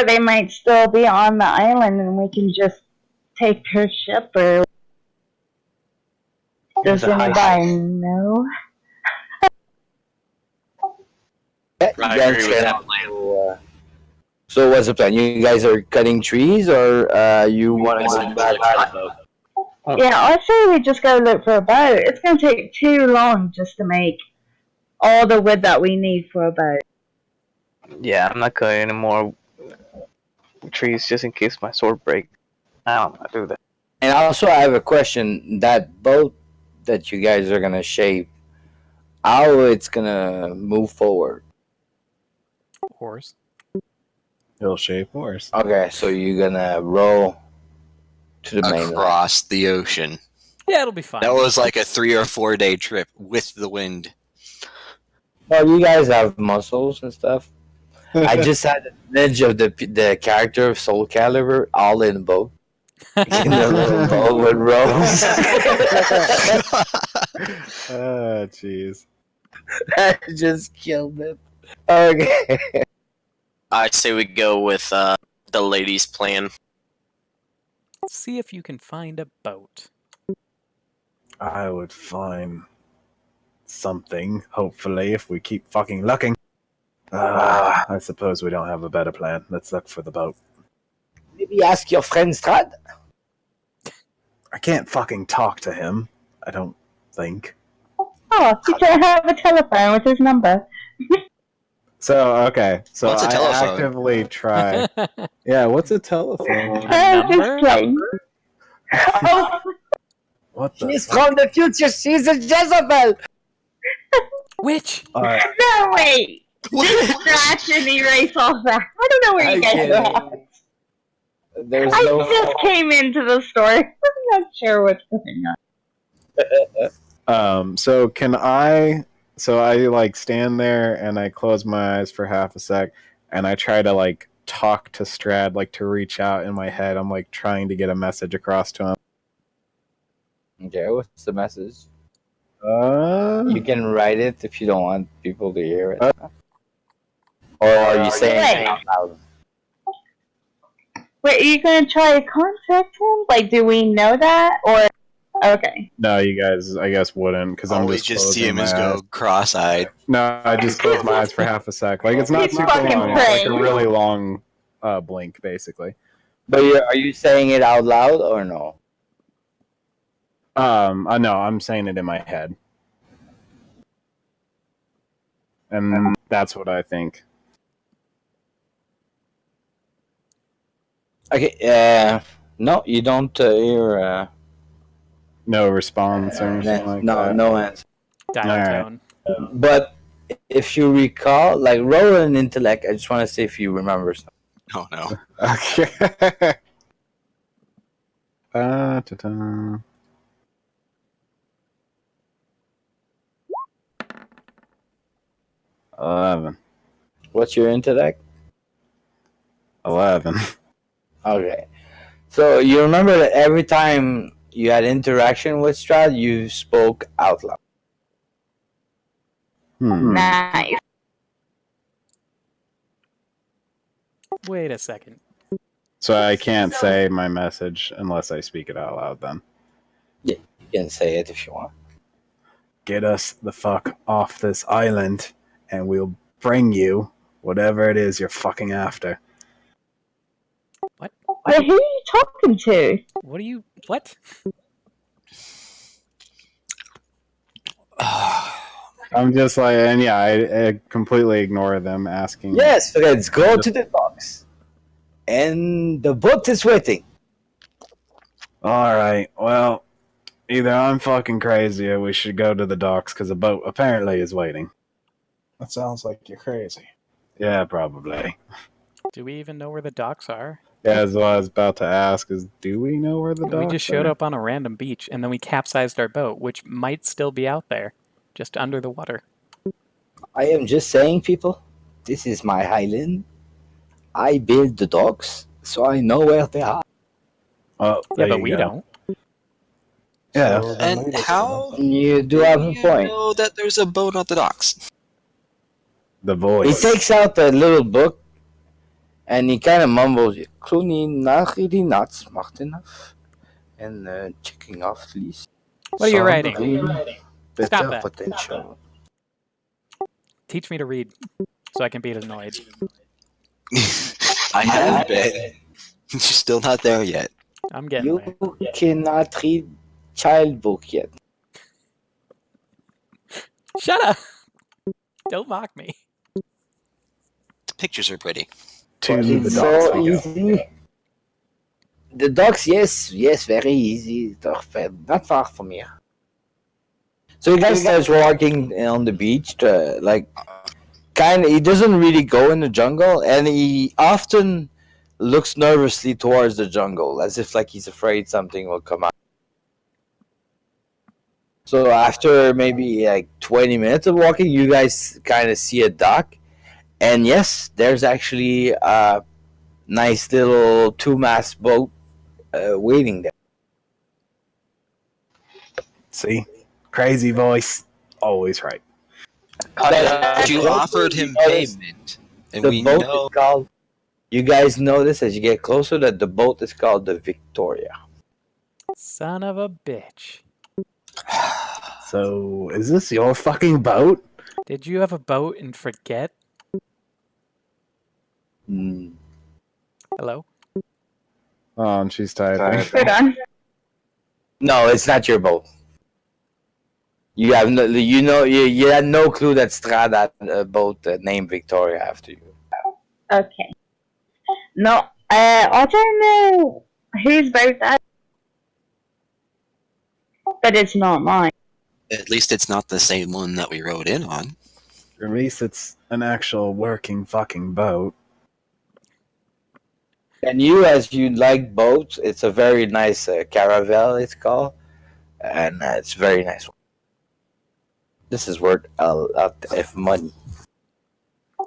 Or they might still be on the island and we can just take their ship. Or does There's a heist. anybody know? Yeah, I you guys agree with can that plan. also, so what's the plan? You guys are cutting trees, or you want to go back to the boat? Yeah, I say we just go look for a boat. It's going to take too long just to make all the wood that we need for a boat. Yeah, I'm not cutting any more trees just in case my sword breaks. I don't want to do that. And also, I have a question. That boat that you guys are gonna shape, how it's gonna move forward? Horse. He'll shape horse. Okay, so you're gonna row to the mainland. Across the ocean. Yeah, it'll be fine. That was like a 3 or 4 day trip with the wind. Well, you guys have muscles and stuff. I just had an image of the character of Soul Calibur all in a boat. In a little boat with ropes. Jeez. That just killed it. Okay. I'd say we go with the ladies' plan. See if you can find a boat. I would find something, hopefully, if we keep fucking looking. I suppose we don't have a better plan. Let's look for the boat. Maybe ask your friend Strad. I can't fucking talk to him. I don't think. Oh, you can't have a telephone with his number. So, okay. So What's a I telephone? actively try. Yeah, what's a telephone? I'm just number? playing. Oh, What the She's fuck? from the future. She's a Jezebel. Which? Alright. no, wait. Just scratch and erase all that. I don't know where you guys are at. There's I no. just came into the store. I'm not sure what's going on. So can I? So I like stand there and I close my eyes for half a sec, and I try to like talk to Strad, like to reach out in my head. I'm like trying to get a message across to him. Okay, what's the message? Uh, You can write it if you don't want people to hear it. Or are you saying it out loud? Wait, are you going to try to contact him? Like, do we know that? Or, okay. no, you guys, I guess wouldn't because I'm Always just just see closing him my as eyes. go cross-eyed. No, I just close my eyes for half a sec. Like it's not He's super fucking long. It's like a praying. really long blink, basically. But are you saying it out loud or no? No, I'm saying it in my head, and that's what I think. Okay. No, you don't hear. No response or anything like no, that. no answer. Dial Alright. tone. But if you recall, like roll an intellect. I just want to see if you remember something. Oh no. Okay. Ta-ta. 11. What's your intellect? 11. Okay. So you remember that every time you had interaction with Strad, you spoke out loud. Nice. Wait a second. So I can't say my message unless I speak it out loud then. Yeah, you can say it if you want. Get us the fuck off this island and we'll bring you whatever it is you're fucking after. What? Wait, who are you talking to? What are you? What? I'm just like, and yeah, I completely ignore them asking. Yes, let's go to the docks. And the boat is waiting. Alright, well, either I'm fucking crazy or we should go to the docks because the boat apparently is waiting. That sounds like you're crazy. Yeah, probably. Do we even know where the docks are? Yeah, as what I was about to ask is, do we know where the docks We just showed are? up on a random beach and then we capsized our boat, which might still be out there, just under the water. I am just saying, people, this is my island. I build the docks, so I know where they are. Oh, Yeah, there but you we go. don't. Yeah. So then And lead us to how You do have a you point. know that there's a boat at the docks? The He voice. takes out a little book, and he kind of mumbles, Clooney, not really not smart enough. And checking off the list. What are you Some writing? really Stop better that. potential. Teach me to read so I can be annoyed. I have been. You're still not there yet. I'm getting there. You cannot read child book yet. Shut up! Don't mock me. The pictures are pretty. To the It's docks so we go. easy. The docks, yes, very easy. They're not far from here. So you guys starts walking on the beach, he doesn't really go in the jungle, and he often looks nervously towards the jungle, as if like he's afraid something will come out. So after maybe like 20 minutes of walking, you guys kind of see a dock, and yes, there's actually a nice little 2-mast boat waiting there. See? Crazy voice. Always right. But you offered him payment, and The we boat know. is called. You guys notice as you get closer that the boat is called the Victoria. Son of a bitch. So, is this your fucking boat? Did you have a boat and forget? Mm. Hello? Oh, and she's typing. Hold on. No, it's not your boat. You have no, you had no clue that Strada had a boat named Victoria after you. Okay. No, I don't know whose boat that is, but it's not mine. At least it's not the same one that we rode in on. At least it's an actual working fucking boat. And you, as you like boats, it's a very nice caravel, it's called. And it's very nice. This is worth a lot of money.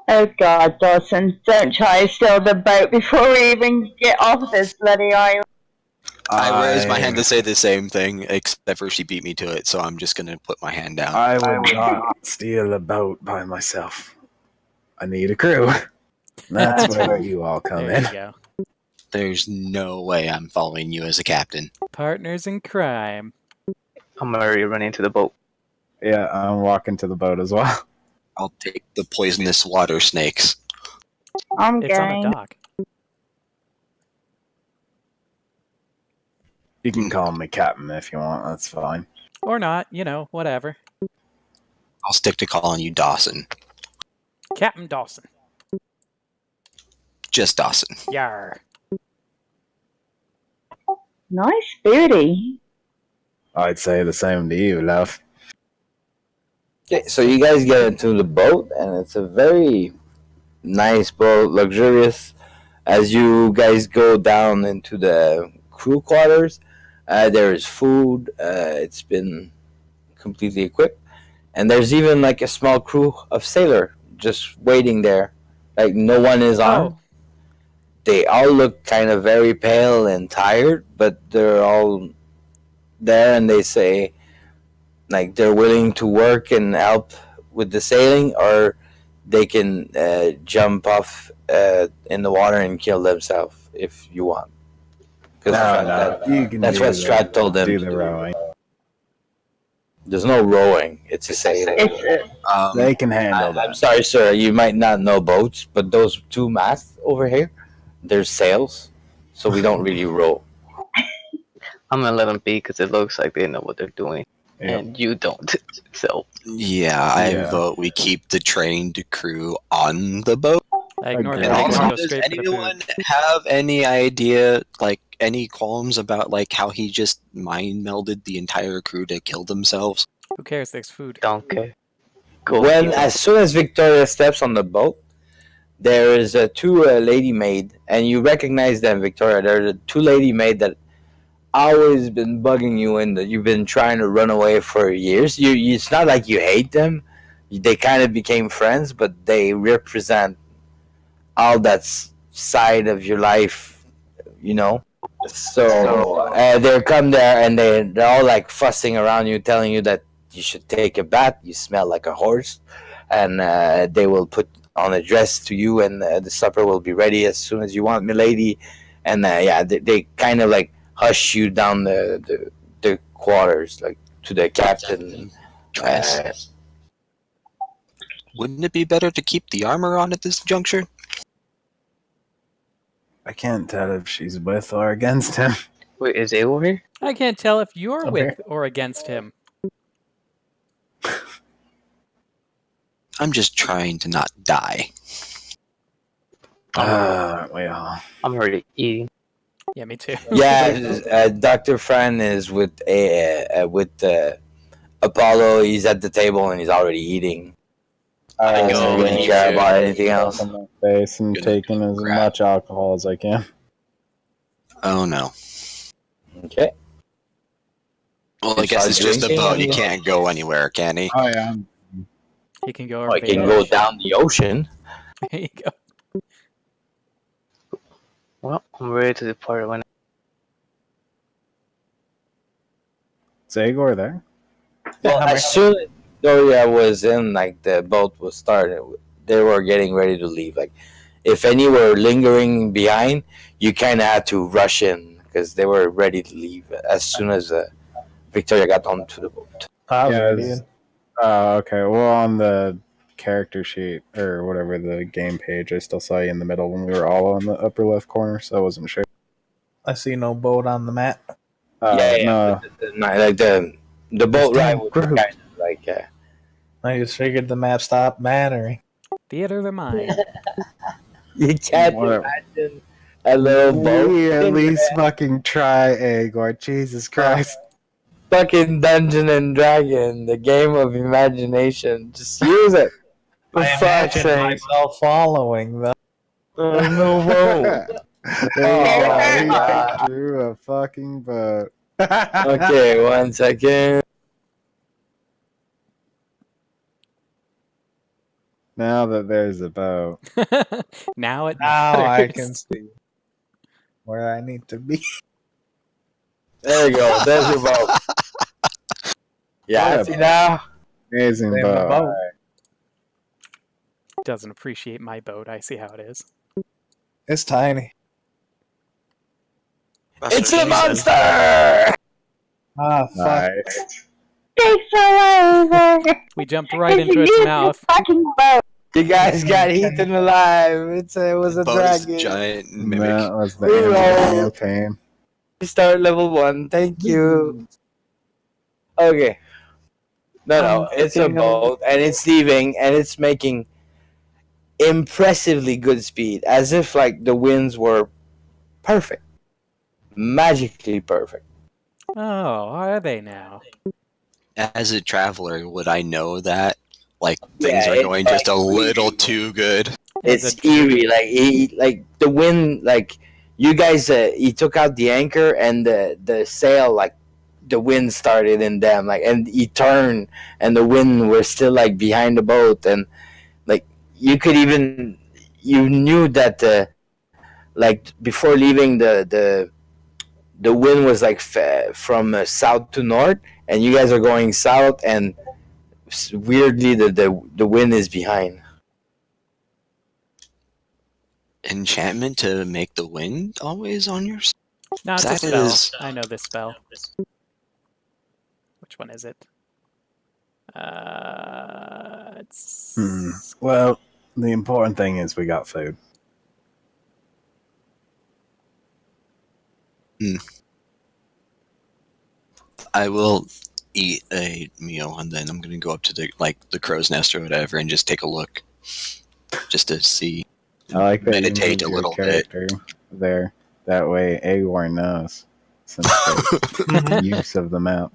Oh God, Dawson, don't try to steal the boat before we even get off this bloody island. I raised my hand to say the same thing, except for she beat me to it, so I'm just gonna put my hand down. I would not steal a boat by myself. I need a crew. That's where you all come There in. you go. There's no way I'm following you as a captain. Partners in crime. I'm already running to the boat. Yeah, I'm walking to the boat as well. I'll take the poisonous water snakes. I'm It's on a going. dock. You can call me Captain if you want, that's fine. Or not, whatever. I'll stick to calling you Dawson. Captain Dawson. Just Dawson. Yar. Nice booty. I'd say the same to you, love. Okay, so you guys get into the boat, and it's a very nice boat, luxurious. As you guys go down into the crew quarters, there is food. It's been completely equipped, and there's even like a small crew of sailor just waiting there. Like no one is armed. Oh, They all look kind of very pale and tired, but they're all there, and they say like they're willing to work and help with the sailing, or they can jump off in the water and kill themselves if you want. Because you can that's do what Strat told them do to the do. rowing. There's no rowing. It's a sailing. They can handle I'm that. sorry, sir. You might not know boats, but those two masts over here, they're sails, so we don't really row. I'm gonna let them be because it looks like they know what they're doing, Yep. and you don't. So Yeah, I Yeah. vote we keep the trained crew on the boat. I ignore And that. And I also, go does straight for the anyone food. have any idea, like, any qualms about, like, how he just mind melded the entire crew to kill themselves? Who cares? There's food. don't care. Go When eat as soon as Victoria steps on the boat, there is two lady maid, and you recognize them, Victoria. There's two lady maid that always been bugging you, and that you've been trying to run away for years. It's not like you hate them; they kind of became friends, but they represent all that side of your life, you know. So they come there, and they're all like fussing around you, telling you that you should take a bath. You smell like a horse, and they will put on a dress to you, and the supper will be ready as soon as you want, milady. And they kind of like hush you down the quarters, like to the captain. Dress. Wouldn't it be better to keep the armor on at this juncture? I can't tell if she's with or against him. Wait, is Eowyn here? I can't tell if you're Okay. with or against him. I'm just trying to not die. We all. I'm already eating. Yeah, me too. Yeah, Dr. Fran is with Apollo. He's at the table and he's already eating. I So go you didn't and care eat about food. anything else. On my face and Gonna taking as grab. much alcohol as I can. Oh no. Okay. Well, I You guess start it's just a drinking boat. He and- can't go anywhere, can he? Oh yeah. He can go. Oh, I can go down the ocean. There you go. Well, I'm ready to depart when Is Agor there? Well, as soon as Doria was in, like the boat was started, they were getting ready to leave. Like, if any were lingering behind, you kind of had to rush in because they were ready to leave as soon as Victoria got onto the boat. I was Yeah, ready. it's- okay. Well, on the character sheet or whatever the game page, I still saw you in the middle when we were all on the upper left corner, so I wasn't sure. I see no boat on the map. No. Like the boat This ride damn was group. kind of like I just figured the map stopped mattering. Theater of the mind. you can't Whatever. imagine a little boat. We at least fucking try, Agor. Jesus Christ. Fucking Dungeon and Dragon, the game of imagination. Just use it. For I fuck's imagine sake. myself following them. No boat. He drew a fucking boat. Okay, 1 second. Now that there's a boat. Now it Now I matters. can see where I need to be. There you go. There's your boat. Yeah, Yeah. see now? Amazing Same boat. boat. Doesn't appreciate my boat. I see how it is. It's tiny. It's a monster! Ah, fuck. Nice. Takes forever. We jumped right into its mouth. Fucking boat. You guys got eaten alive. It was a Boat is dragon. giant mimic. That was the end of the campaign. Start level 1. Thank you. Okay. No, it's a boat, and it's leaving, and it's making impressively good speed, as if like the winds were perfect, magically perfect. Oh, are they now? As a traveler, would I know that? Like, things Yeah, are it's going just a like little creepy. too good. It's eerie, like the wind, like you guys, he took out the anchor and the sail, like the wind started in them, like, and he turned and the wind was still like behind the boat, and like you knew that like before leaving the wind was like from south to north, and you guys are going south, and weirdly the wind is behind. enchantment to make the wind always on your side? No, it's a That spell. is- I know this spell. Which one is it? It's... Well, the important thing is we got food. I will eat a meal and then I'm gonna go up to the crow's nest or whatever and just take a look, just to see. I like that Meditate you a moved little your character there. That way, Aor knows since the use of the map.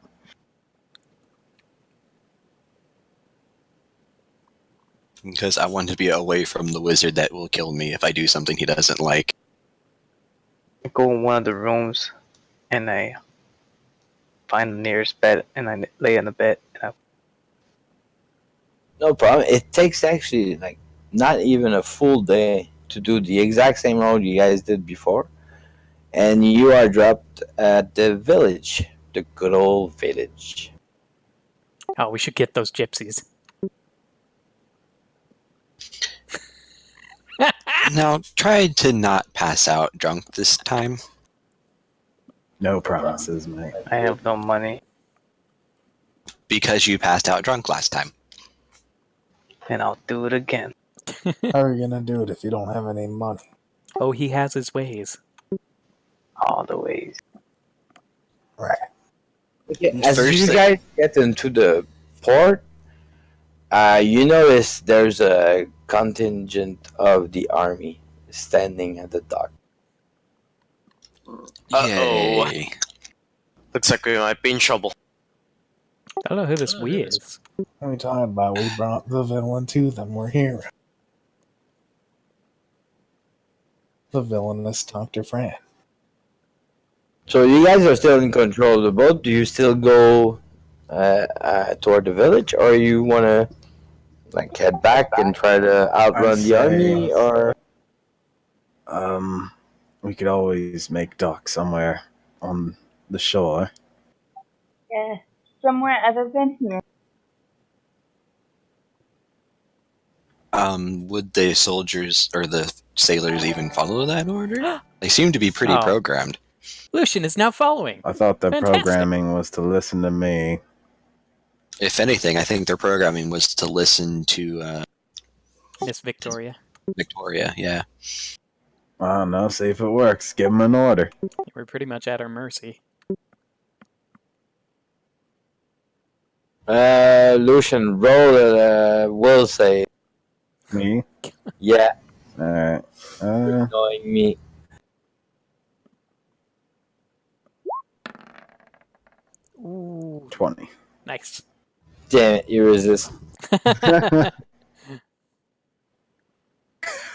Because I want to be away from the wizard that will kill me if I do something he doesn't like. I go in one of the rooms and I find the nearest bed and I lay in the bed and I No problem. It takes actually like not even a full day to do the exact same road you guys did before, and you are dropped at the village, the good old village. Oh, we should get those gypsies. Now, try to not pass out drunk this time. No promises, mate. I have no money Because you passed out drunk last time. and I'll do it again. How are you gonna do it if you don't have any money? Oh, he has his ways. All the ways. Right. Okay, as First you thing- guys get into the port, you notice there's a contingent of the army standing at the dock. Uh-oh. Yay. Looks like we might be in trouble. I don't know who this we is. What are we talking about? We brought the villain to them. We're here. The villainous Dr. Fran. So you guys are still in control of the boat. Do you still go toward the village, or you want to like head back and try to outrun the army, or? We could always make dock somewhere on the shore. Yeah, somewhere other than here. Would the soldiers or the sailors even follow that order? They seem to be pretty Oh. programmed. Lucian is now following. I thought the Fantastic. programming was to listen to me. If anything, I think their programming was to listen to Miss Victoria. Victoria. Yeah. I don't know, see if it works. Give them an order. We're pretty much at our mercy. Lucian, roll a will save. Me? Yeah, Alright. knowing me. Ooh, 20. nice. Damn it, you resist. I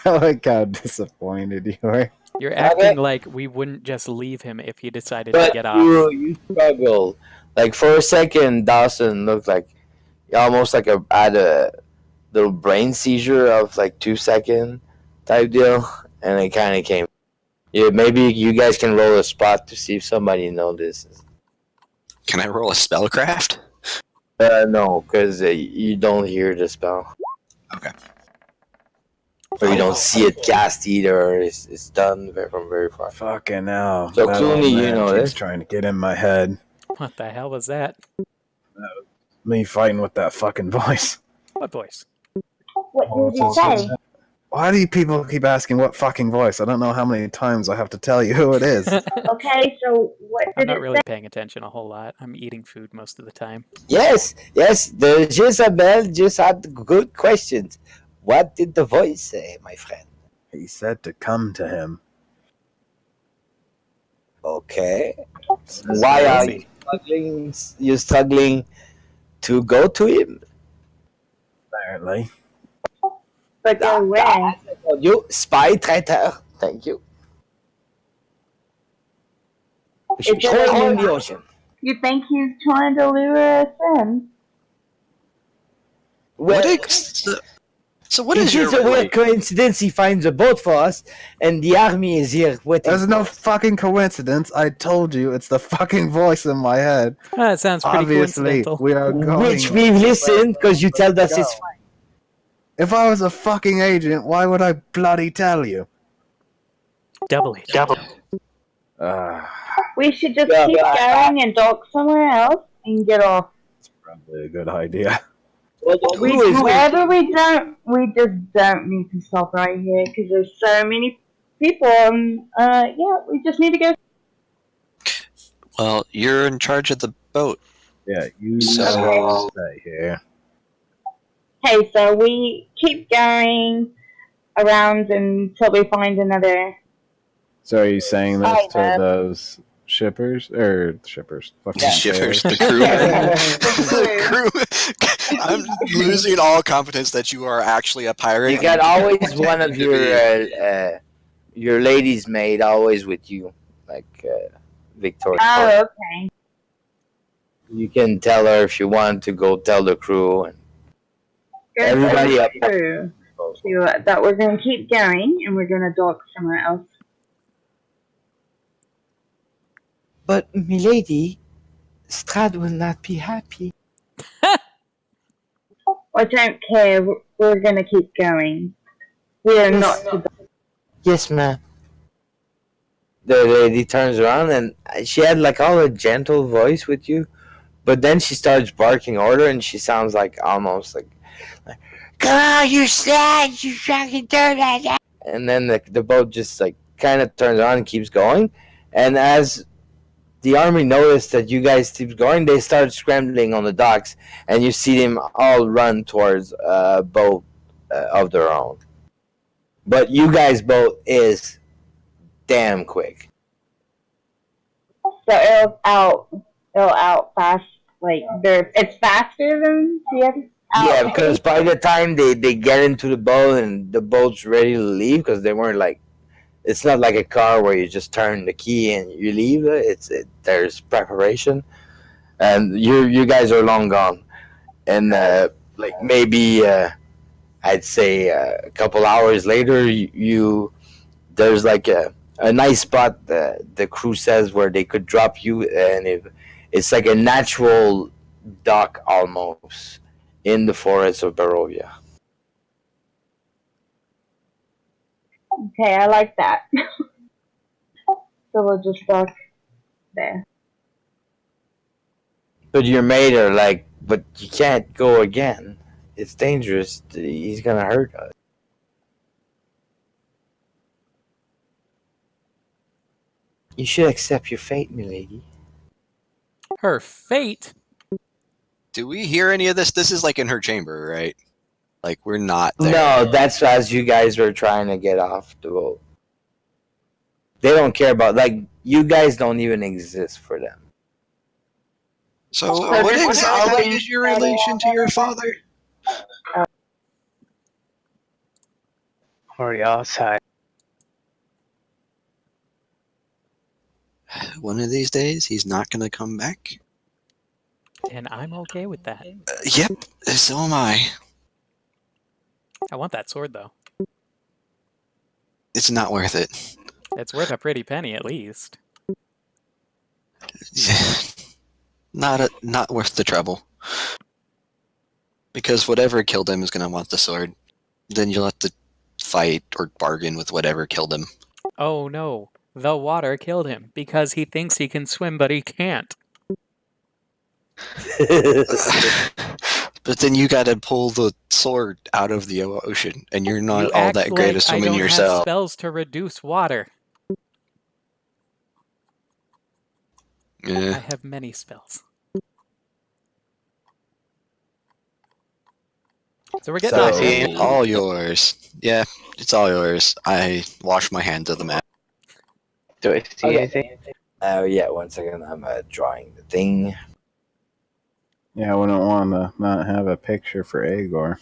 like how disappointed you are. You're acting like we wouldn't just leave him if he decided to But get off. you struggle. Like for a second, Dawson looked like almost like had a little brain seizure of like 2 second type deal, and it kind of came. Yeah, maybe you guys can roll a spot to see if somebody notices. Can I roll a spellcraft? No, because you don't hear the spell. Okay. Or you don't see it cast either. It's done from very far. Fucking hell. So, That Clooney, old you man know keeps this? trying to get in my head. What the hell was that? Me fighting with that fucking voice. What voice? What did you say? Why do you people keep asking what fucking voice? I don't know how many times I have to tell you who it is. Okay, so what I'm did not it really say? paying attention a whole lot. I'm eating food most of the time. Yes, the Jezebel just had good questions. What did the voice say, my friend? He said to come to him. Okay. Why are you struggling? You're struggling to go to him? Apparently. But go where? You spy traitor. Thank you. We should Is it throw him a- in the ocean. You think he's trying to lure us in? Well, So what it is your is a weird coincidence he finds a boat for us, and the army is here waiting. There's no for us. fucking coincidence. I told you it's the fucking voice in my head. That sounds pretty Obviously, coincidental. we are going. Which we listen because you tell us it's fine. If I was a fucking agent, why would I bloody tell you? Double H. We should just keep going and dock somewhere else and get off. It's probably a good idea. Wherever we just don't need to stop right here because there's so many people. Yeah, we just need to go. Well, you're in charge of the boat. Yeah, you So- stay here. Okay, so we keep going around until we find another. So are you saying this to Hi, those shippers? Fucking Shippers, sailors? the crew. The crew. I'm losing all confidence that you are actually a pirate. You got always one of your ladies' maid always with you, like Victoria. Oh, okay. You can tell her if you want to go tell the crew and Good. everybody up. True. That we're going to keep going and we're going to dock somewhere else. But milady, Strad will not be happy. I don't care. We're going to keep going. We are not to. Yes, ma'am. The lady turns around and she had like all a gentle voice with you, but then she starts barking order and she sounds like almost like come on, you slut, you fucking dirty. And then the boat just like kind of turns on and keeps going, and as the army noticed that you guys keep going, they start scrambling on the docks, and you see them all run towards a boat of their own. But you guys' boat is damn quick. So it'll out fast. Like it's faster than the other. Yeah, because by the time they get into the boat and the boat's ready to leave, because they weren't like, it's not like a car where you just turn the key and you leave. There's preparation, and you guys are long gone, and like maybe I'd say a couple hours later, there's like a nice spot the crew says where they could drop you, and it's like a natural dock almost in the forest of Barovia. Okay, I like that. So we'll just dock there. But your mate are like, but you can't go again. It's dangerous. He's gonna hurt us. You should accept your fate, milady. Her fate? Do we hear any of this? This is like in her chamber, right? Like we're not there. No, that's as you guys were trying to get off the boat. They don't care about, like, you guys don't even exist for them. So what exactly is your relation to your father? Already outside. One of these days, he's not going to come back. And I'm okay with that. Yep, so am I. I want that sword, though. It's not worth it. It's worth a pretty penny, at least. Not worth the trouble. Because whatever killed him is going to want the sword. Then you'll have to fight or bargain with whatever killed him. Oh no, the water killed him because he thinks he can swim, but he can't. But then you got to pull the sword out of the ocean, and you're not You all act that great like at swimming I don't yourself. have spells to reduce water. I Yeah. have many spells. So we're getting So- off. All yours. Yeah, it's all yours. I wash my hands of the map. Do I see anything? Oh, yeah, 1 second. I'm drawing the thing. Yeah, I wouldn't want to not have a picture for Agor.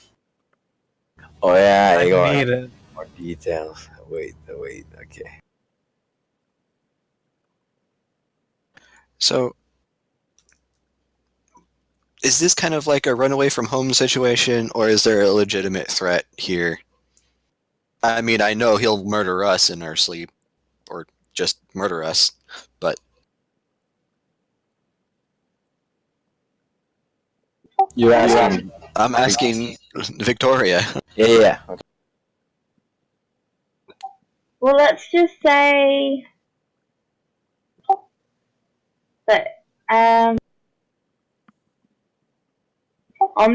Oh, yeah, I Igor. need it. More details. Wait, okay. So, is this kind of like a runaway from home situation, or is there a legitimate threat here? I mean, I know he'll murder us in our sleep, or just murder us, but You're asking. I'm asking Victoria. Yeah. Okay. Well, let's just say that I'm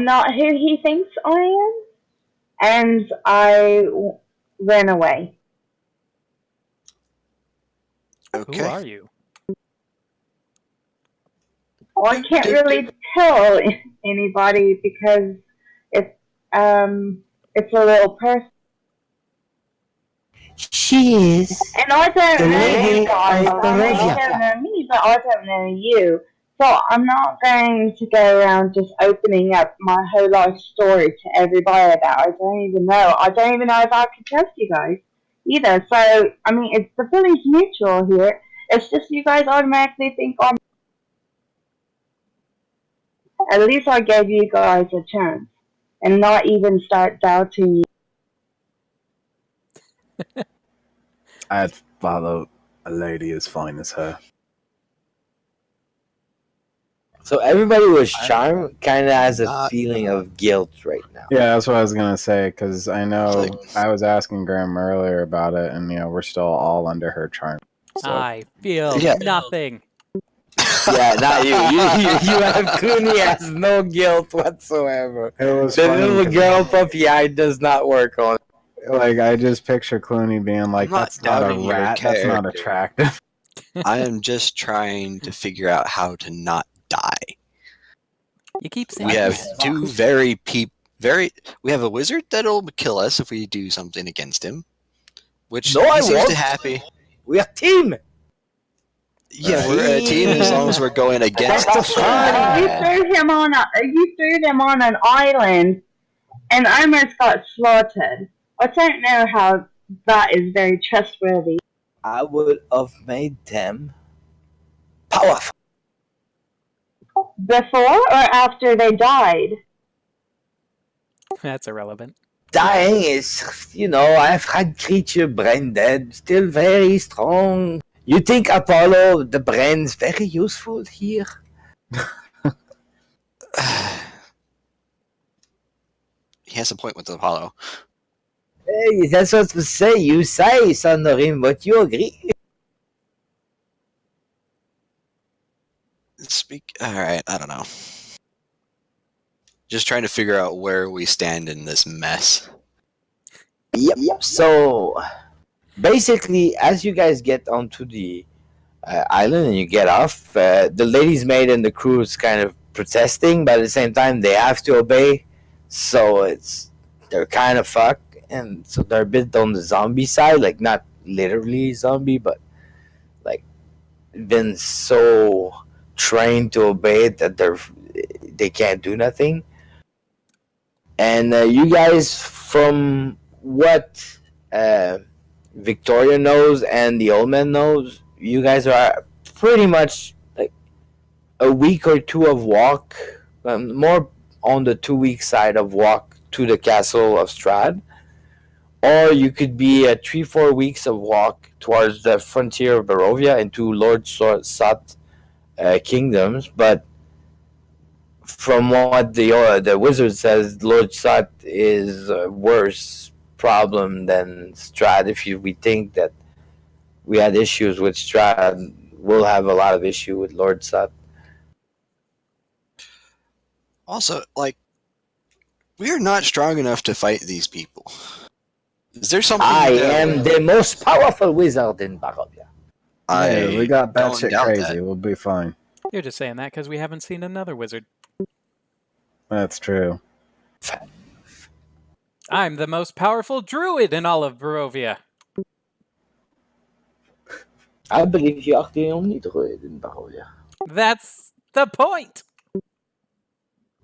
not who he thinks I am, and I ran away. Who Okay. are you? Well, I can't really tell anybody because it's it's a little person. She is And I don't the know lady you guys. of I mean, you Barovia. don't know me, but I don't know you. So I'm not going to go around just opening up my whole life story to everybody that I don't even know. I don't even know if I can trust you guys either. So, I mean, it's the feeling's mutual here. It's just you guys automatically think I'm... At least I gave you guys a chance and not even start doubting you. I'd follow a lady as fine as her. So everybody was charmed, kind of has a Not- feeling of guilt right now. Yeah, that's what I was gonna say, because I know I was asking Graham earlier about it, and we're still all under her charm. So I feel Yeah. nothing. Yeah, not you. You have Clooney has no guilt whatsoever. it was The funny little 'cause, girl puppy eye does not work on. like, I just picture Clooney being like, I'm not "That's not a doubting your rat. That's not character. attractive." I am just trying to figure out how to not die. You keep saying We have this. two we have a wizard that'll kill us if we do something against him. Which No, he I seems won't. to happy. We are team. Yeah, we're a team as long as we're going against That's the fun. You threw him on an island and almost got slaughtered. I don't know how that is very trustworthy. I would have made them powerful. Before or after they died? That's irrelevant. Dying is, I've had creature brain dead, still very strong. You think Apollo, the brain's very useful here? He has a point with Apollo. Hey, that's what to say. You say, Sandorim, but you agree. Alright, I don't know. Just trying to figure out where we stand in this mess. Yep. So, basically, as you guys get onto the island and you get off, the lady's maid and the crew is kind of protesting, but at the same time, they have to obey. So they're kind of fucked, and so they're a bit on the zombie side, like not literally zombie, but like been so trained to obey it that they can't do nothing. And you guys, from what Victoria knows and the old man knows, you guys are pretty much like a week or two of walk, more on the 2 week side of walk to the castle of Strahd, or you could be 3-4 weeks of walk towards the frontier of Barovia into Lord Sot kingdoms. But from what the wizard says, Lord Sot is a worse problem than Strahd. We think that we had issues with Strahd, we'll have a lot of issue with Lord Sot. Also, we are not strong enough to fight these people. Is there something I am the most powerful wizard in Barovia. Yeah, we got don't batshit doubt crazy. that. We'll be fine. You're just saying that because we haven't seen another wizard. That's true. I'm the most powerful druid in all of Barovia. I believe you are the only druid in Barovia. That's the point.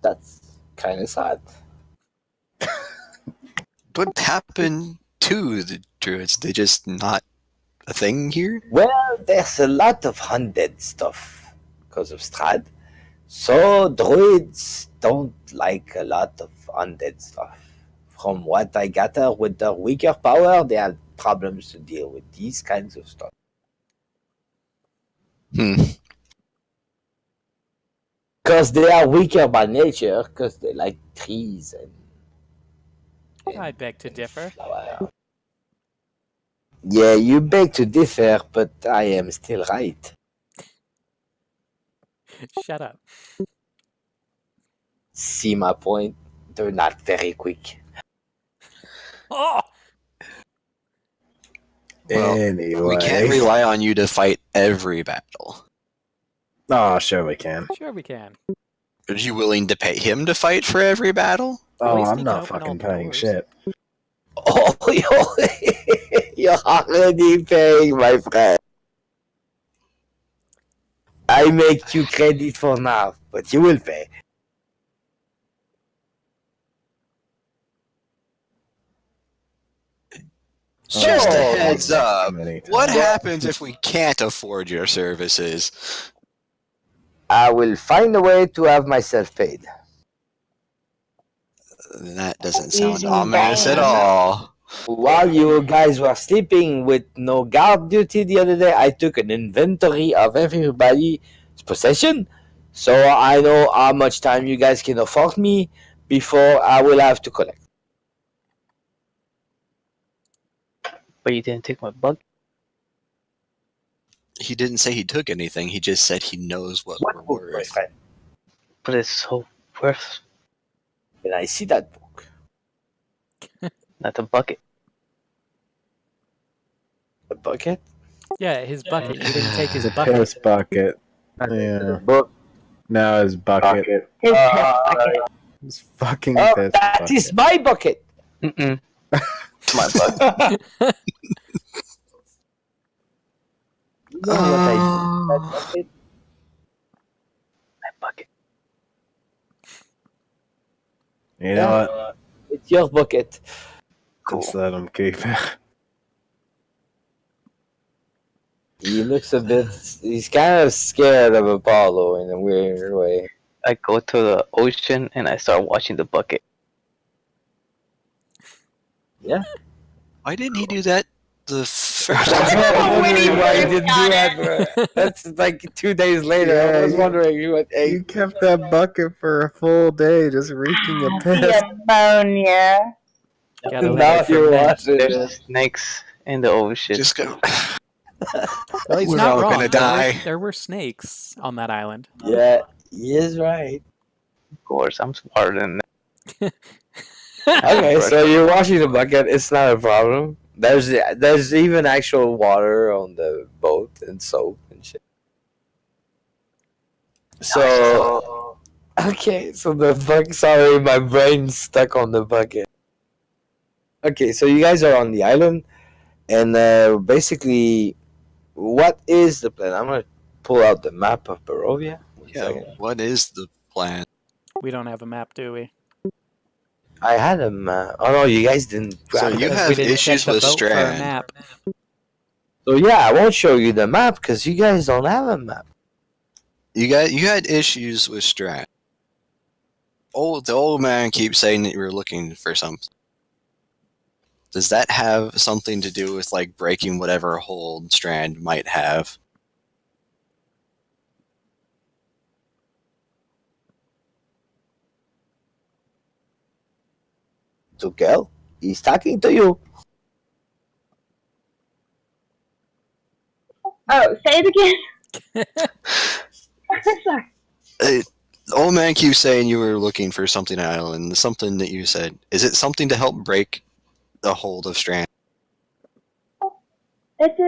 That's kind of sad. What happened to the druids? They just not a thing here? Well, there's a lot of undead stuff because of Strahd. So druids don't like a lot of undead stuff. From what I gather, with their weaker power, they have problems to deal with these kinds of stuff. Because they are weaker by nature, because they like trees and I beg to differ. flower. Yeah, you beg to differ, but I am still right. Shut up. See my point? They're not very quick. Oh! Well, Anyway. we can't rely on you to fight every battle. Oh, sure we can. Sure we can. Are you willing to pay him to fight for every battle? At Oh, least I'm he not can open all fucking the paying doors. shit. Oh, you're already paying, my friend. I make you credit for now, but you will pay. Just a Oh, heads up. Many What times. happens if we can't afford your services? I will find a way to have myself paid. That doesn't sound Easy ominous at game. all. While you guys were sleeping with no guard duty the other day, I took an inventory of everybody's possession, so I know how much time you guys can afford me before I will have to collect. But you didn't take my bug. He didn't say he took anything, he just said he knows what we're Book, my worth. friend? But it's so worth. Can I see that book? Not the bucket. The bucket? Yeah, his bucket. You didn't take his The bucket. piss bucket. The Yeah. book. No, his bucket. His piss bucket. His fucking Oh, piss that bucket. is my bucket. Mm-mm. My bucket. You know what I do with that bucket? My bucket. You know what? It's your bucket. Just let him keep it. He looks a bit. He's kind of scared of Apollo in a weird way. I go to the ocean and I start watching the bucket. Yeah. Why didn't he do that the first Wondering why he first didn't got do that, bro. That's like 2 days later. Yeah, I was you- wondering what. Hey, You kept that bucket for a full day just reeking of piss. The ammonia. Gotta now let it you're ferment. watching There's it. snakes in the ocean. Just go. Well, he's We're not all wrong. gonna die. There were snakes on that island. Yeah, he is right. Of course, I'm smarter than that. Okay, so you're washing the bucket. It's not a problem. There's even actual water on the boat and soap and shit. So okay, so the bucket. Sorry, my brain's stuck on the bucket. Okay, so you guys are on the island, and basically, what is the plan? I'm gonna pull out the map of Barovia. One Yeah, second. what is the plan? We don't have a map, do we? I had a map. Oh no, you guys didn't So grab you it. We have didn't issues check the with boat for a Strand. map. So yeah, I won't show you the map because you guys don't have a map. You had issues with Strand. The old man keeps saying that you were looking for something. Does that have something to do with like breaking whatever hold Strand might have? Tukel, he's talking to you. Oh, say it again. Sorry. The old man keeps saying you were looking for something on the island. Something that you said. Is it something to help break the hold of Strand? It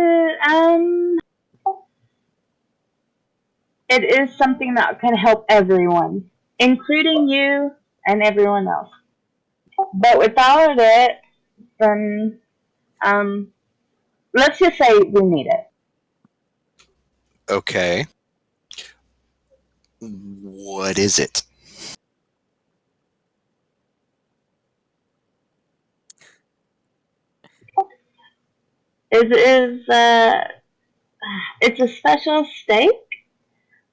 is something that can help everyone, including you and everyone else. But without it, then let's just say we need it. Okay. What is it? It's a special steak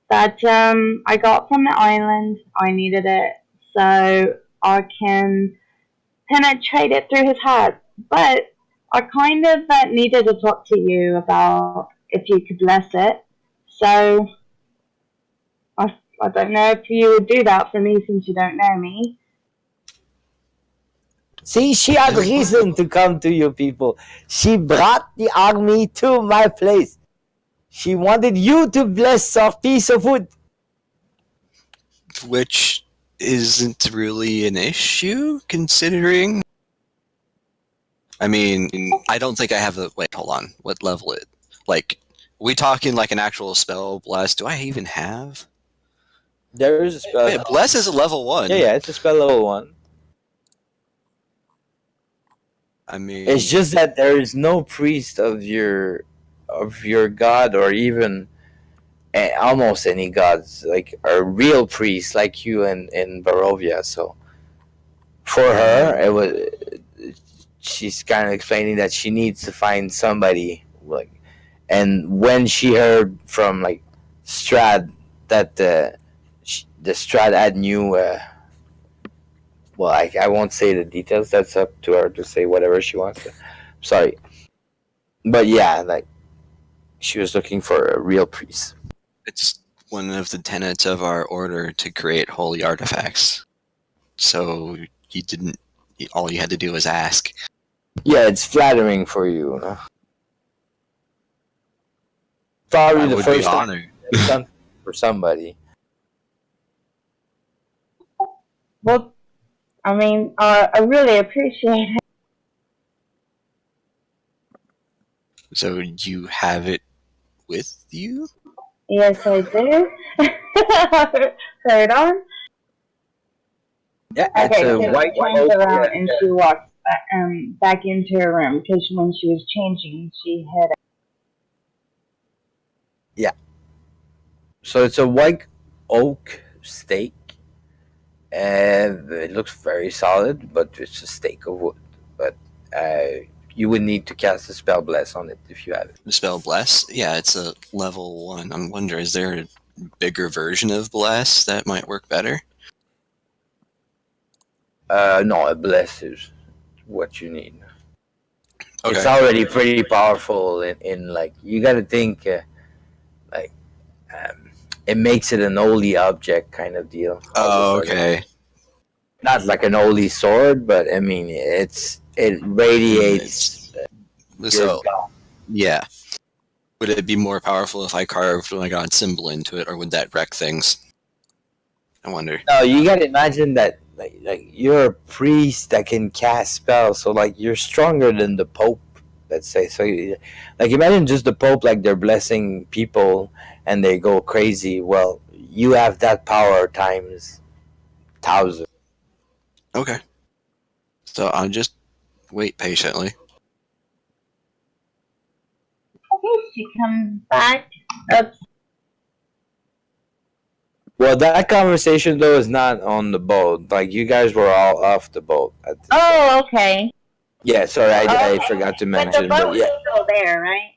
that I got from the island. I needed it so I can penetrate it through his heart. But I kind of needed to talk to you about if you could bless it. So I don't know if you would do that for me since you don't know me. See, she had reason to come to you people. She brought the army to my place. She wanted you to bless our piece of wood. Which isn't really an issue, considering. I mean, I don't think I have a. Wait, hold on. What level it? Like, we talking like an actual spell bless? Do I even have? There is a spell. Wait, bless is a level 1. Yeah, it's a spell level 1. I mean, it's just that there is no priest of your god, or even almost any gods, like a real priest like you in Barovia. So for her, it was. She's kind of explaining that she needs to find somebody, like, and when she heard from like Strad that the Strad had new. Well, I won't say the details. That's up to her to say whatever she wants to. Sorry, but yeah, like she was looking for a real priest. it's one of the tenets of our order to create holy artifacts. So you didn't. All you had to do was ask. Yeah, it's flattering for you. Probably I the would first be time honored. you've done for somebody. Well, I mean, I really appreciate it. So you have it with you? Yes, I do. Hold on. Yeah, Okay, it's a so white she turns coat. around and she walks back into her room, because when she was changing, she had. Yeah. So it's a white oak stake, and it looks very solid, but it's a stake of wood. But you would need to cast a spell bless on it if you have it. The spell bless? Yeah, it's a level 1. I'm wondering, is there a bigger version of bless that might work better? No, a bless is what you need. Okay. It's already pretty powerful. In like, you got to think like it makes it an holy object kind of deal. Oh, okay. Not like an holy sword, but I mean it radiates. So, yeah. Would it be more powerful if I carved my god symbol into it, or would that wreck things? I wonder. No, you gotta imagine that like you're a priest that can cast spells, so like you're stronger than the Pope, let's say. So like imagine just the Pope, like they're blessing people and they go crazy. Well, you have that power times 1,000. Okay. So I'll just wait patiently. Okay, she comes back. Oops. Well, that conversation though is not on the boat. Like you guys were all off the boat. Oh, okay. Yeah, sorry, I forgot to But mention. the boat But yeah, is still there, right?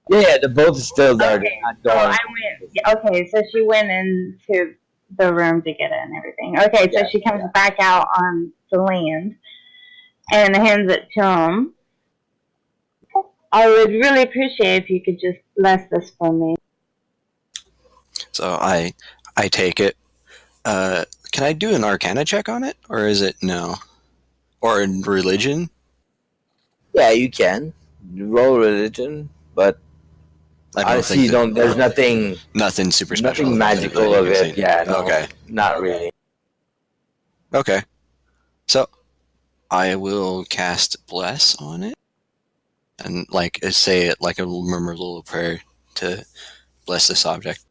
yeah, the boat is still there. Okay, They're not so going. I went. Okay, so she went into the room to get it and everything. Okay, so she comes back out on the land and hands it to him. I would really appreciate if you could just bless this for me. So I take it. Can I do an Arcana check on it, or is it no? Or in religion? Yeah, you can roll religion, but honestly, you don't. There's nothing super special. Nothing magical of it. Yeah. No, Okay. Not really. Okay. So I will cast bless on it, and like say it like a memorable prayer to bless this object.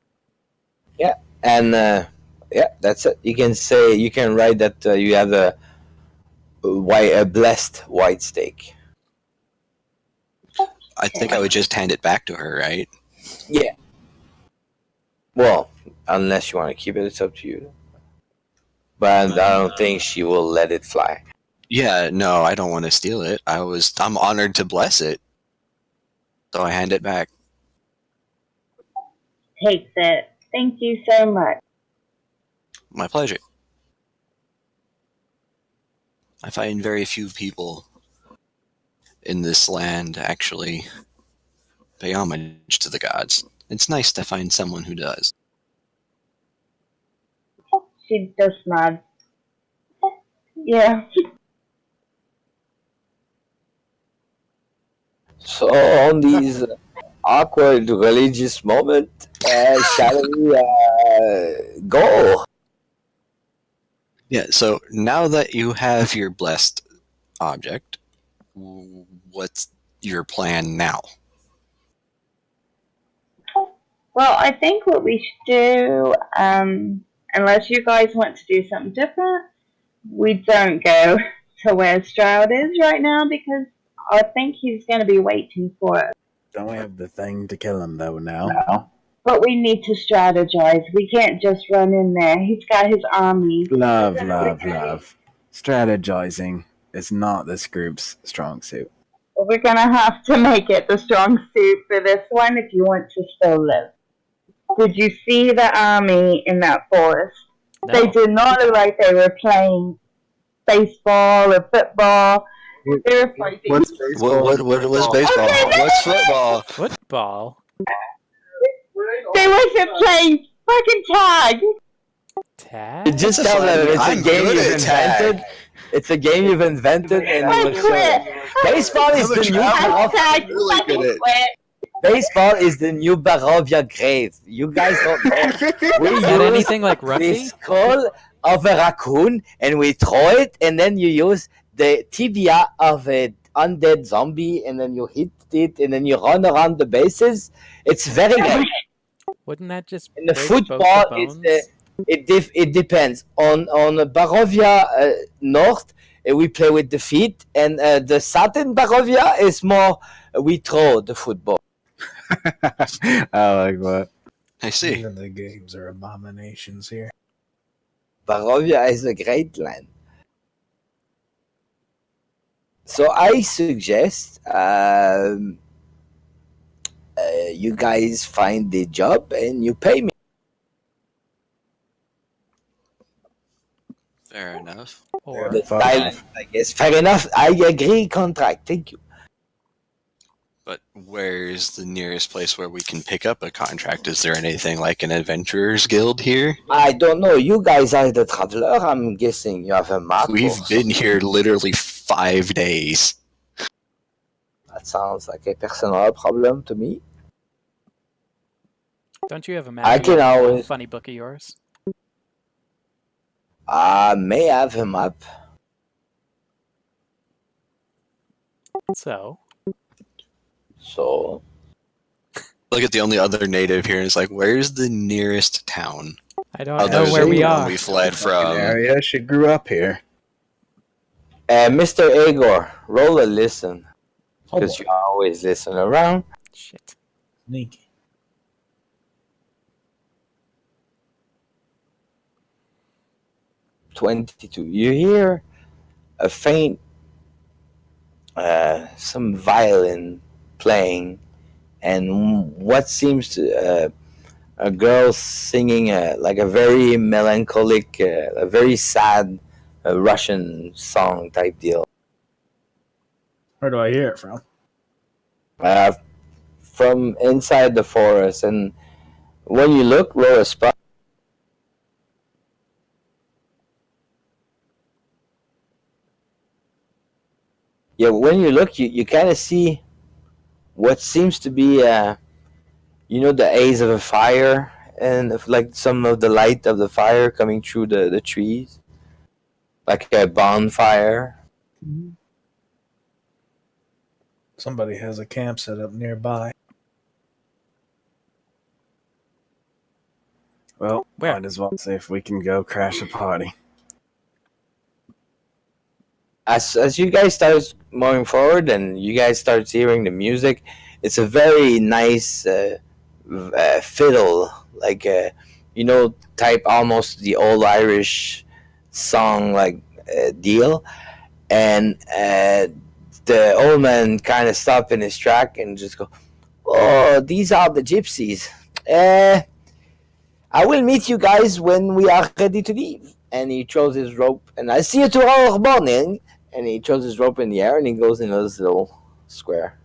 Yeah, and yeah, that's it. You can write that you have a blessed white stake. I think I would just hand it back to her, right? Yeah. Well, unless you want to keep it, it's up to you. But I don't think she will let it fly. Yeah, no, I don't want to steal it. I'm honored to bless it. So I hand it back. Takes it. Thank you so much. My pleasure. I find very few people in this land actually pay homage to the gods. It's nice to find someone who does. She just nods. Yeah. So on these awkward religious moment, shall we go? Yeah, so now that you have your blessed object, what's your plan now? Well, I think what we should do, unless you guys want to do something different, we don't go to where Stroud is right now because I think he's going to be waiting for us. Don't we have the thing to kill him though now? But we need to strategize. We can't just run in there. He's got his army. Love. Strategizing is not this group's strong suit. But we're going to have to make it the strong suit for this one if you want to still live. Did you see the army in that forest? No. They did not look like they were playing baseball or football. They were fighting. What's baseball? What was baseball? Okay, What's football? Football? They wasn't playing fucking tag. Tag? You just tell them it's a I'm game good you've at tag. invented. It's a game you've invented, and I you will show it. quit. Baseball is the new Hashtag really fucking good at- quit. baseball is the new Barovia grave. You guys don't know. We Is that use anything like the rugby? skull of a raccoon, and we throw it, and then you use the tibia of an undead zombie, and then you hit it, and then you run around the bases. It's very good. Wouldn't that just And the break football both the is bones? it depends on Barovia North. We play with the feet, and the Southern Barovia is more we throw the football. I like that. I see. Even the games are abominations here. Barovia is a great land. So I suggest you guys find the job and you pay me. Fair enough. Or The style, I guess. Fair enough. I agree. Contract. Thank you. But where's the nearest place where we can pick up a contract? Is there anything like an adventurers guild here? I don't know. You guys are the traveler. I'm guessing you have a map. We've or been here literally 5 days. That sounds like a personal problem to me. don't you have a map? I in can that always- funny book of yours. I may have a map. So So Look at the only other native here, and it's like, where's the nearest town? I don't Other know where than we the one are. we fled from. Area. She grew up here. Mr. Agor, roll a listen. Oh, Because you always listen around. Shit. sneaky. 22. You hear a faint, some violin playing, and what seems to a girl singing like a very melancholic, a very sad Russian song type deal. Where do I hear it from? From inside the forest, and when you look, roll a spot. Yeah, when you look, you kind of see what seems to be, the haze of a fire, and like some of the light of the fire coming through the trees, like a bonfire. Somebody has a camp set up nearby. Well, Where? might as well see if we can go crash a party. As you guys start moving forward and you guys start hearing the music, it's a very nice fiddle, like type almost the old Irish song like deal, and the old man kind of stop in his track and just go, "Oh, these are the gypsies. I will meet you guys when we are ready to leave." And he throws his rope, and I see you tomorrow morning. And he throws his rope in the air, and he goes into this little square.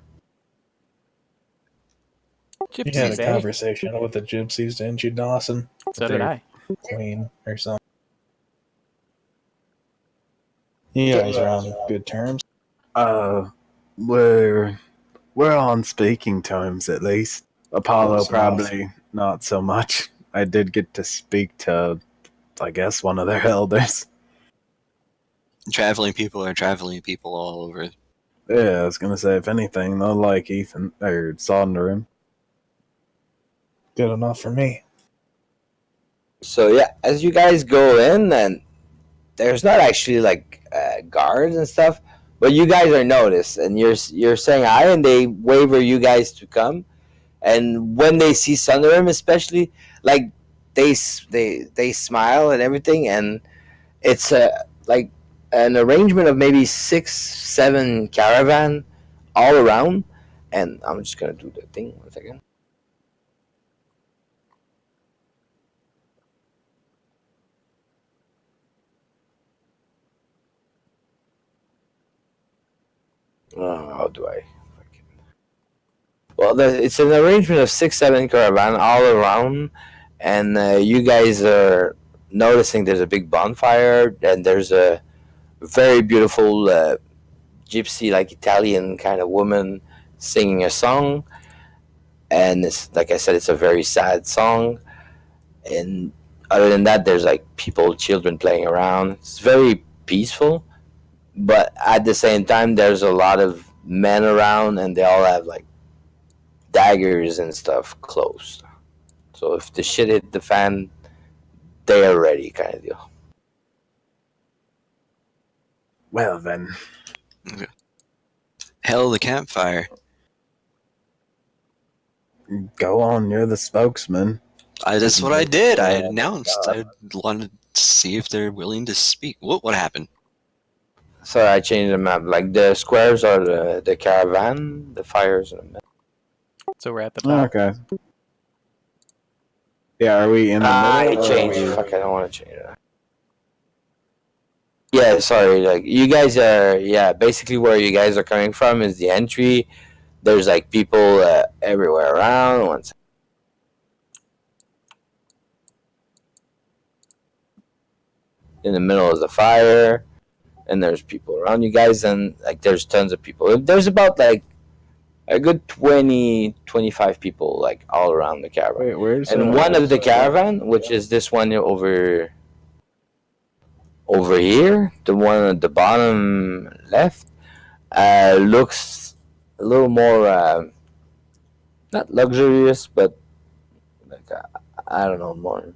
You had Gypsies, a eh? conversation with the gypsies, didn't you, Dawson? So did I. Queen or something. You guys are on good terms. We're We're on speaking terms, at least. Apollo Close probably not so much. I did get to speak to, I guess, one of their elders. Traveling people are traveling people all over. Yeah, I was gonna say, if anything, they'll like Ethan or Sonderin. Good enough for me. So yeah, as you guys go in, and there's not actually like guards and stuff, but you guys are noticed, and you're saying hi, and they wave for you guys to come. And when they see Sunderim, especially, like they smile and everything, and it's like an arrangement of maybe 6, 7 caravan all around. And I'm just gonna do the thing 1 second. How do I? Well, it's an arrangement of 6, 7 caravan all around, and you guys are noticing there's a big bonfire, and there's a very beautiful gypsy, like Italian kind of woman singing a song, and it's like I said, it's a very sad song. And other than that, there's like people, children playing around. It's very peaceful, but at the same time, there's a lot of men around, and they all have like daggers and stuff close. So if the shit hit the fan, they are ready, kind of deal. Well then, Hell, the campfire. go on. You're the spokesman. That's what I did. I announced. I wanted to see if they're willing to speak. What happened? Sorry, I changed the map. Like the squares are the caravan, the fires in the middle. So we're at the top. Okay. Yeah, are we in the I middle? changed. Fuck, I don't want to change it. Yeah, sorry. Like you guys are, basically where you guys are coming from is the entry. There's like people everywhere around. One second. In the middle is the fire, and there's people around you guys, and like there's tons of people. There's about like a good 20, 25 people like all around the caravan. Wait, where's and one of the caravan, which is this one over here, the one at the bottom left, looks a little more not luxurious, but like I don't know, more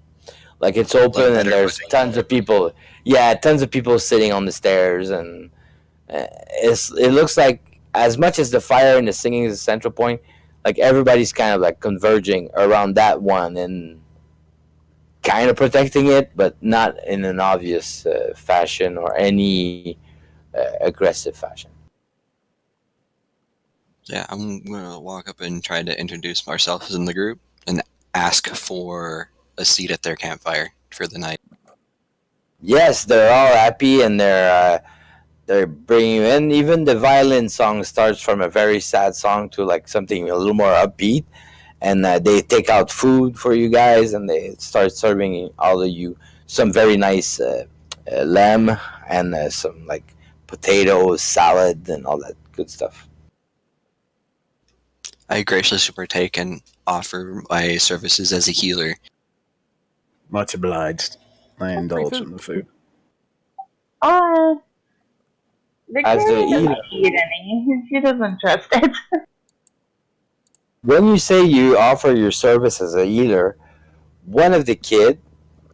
like it's open and there's tons of people. Yeah, tons of people sitting on the stairs, and it looks like as much as the fire and the singing is the central point, like everybody's kind of like converging around that one and kind of protecting it, but not in an obvious fashion or any aggressive fashion. Yeah, I'm gonna walk up and try to introduce ourselves in the group and ask for a seat at their campfire for the night. Yes, they're all happy, and they're bringing you in. Even the violin song starts from a very sad song to like something a little more upbeat, and they take out food for you guys, and they start serving all of you some very nice lamb and some like potatoes, salad, and all that good stuff. I graciously partake and offer my services as a healer. Much obliged. I indulge in the food. The As kid the doesn't eater. eat any. She doesn't trust it. When you say you offer your service as a healer, one of the kid,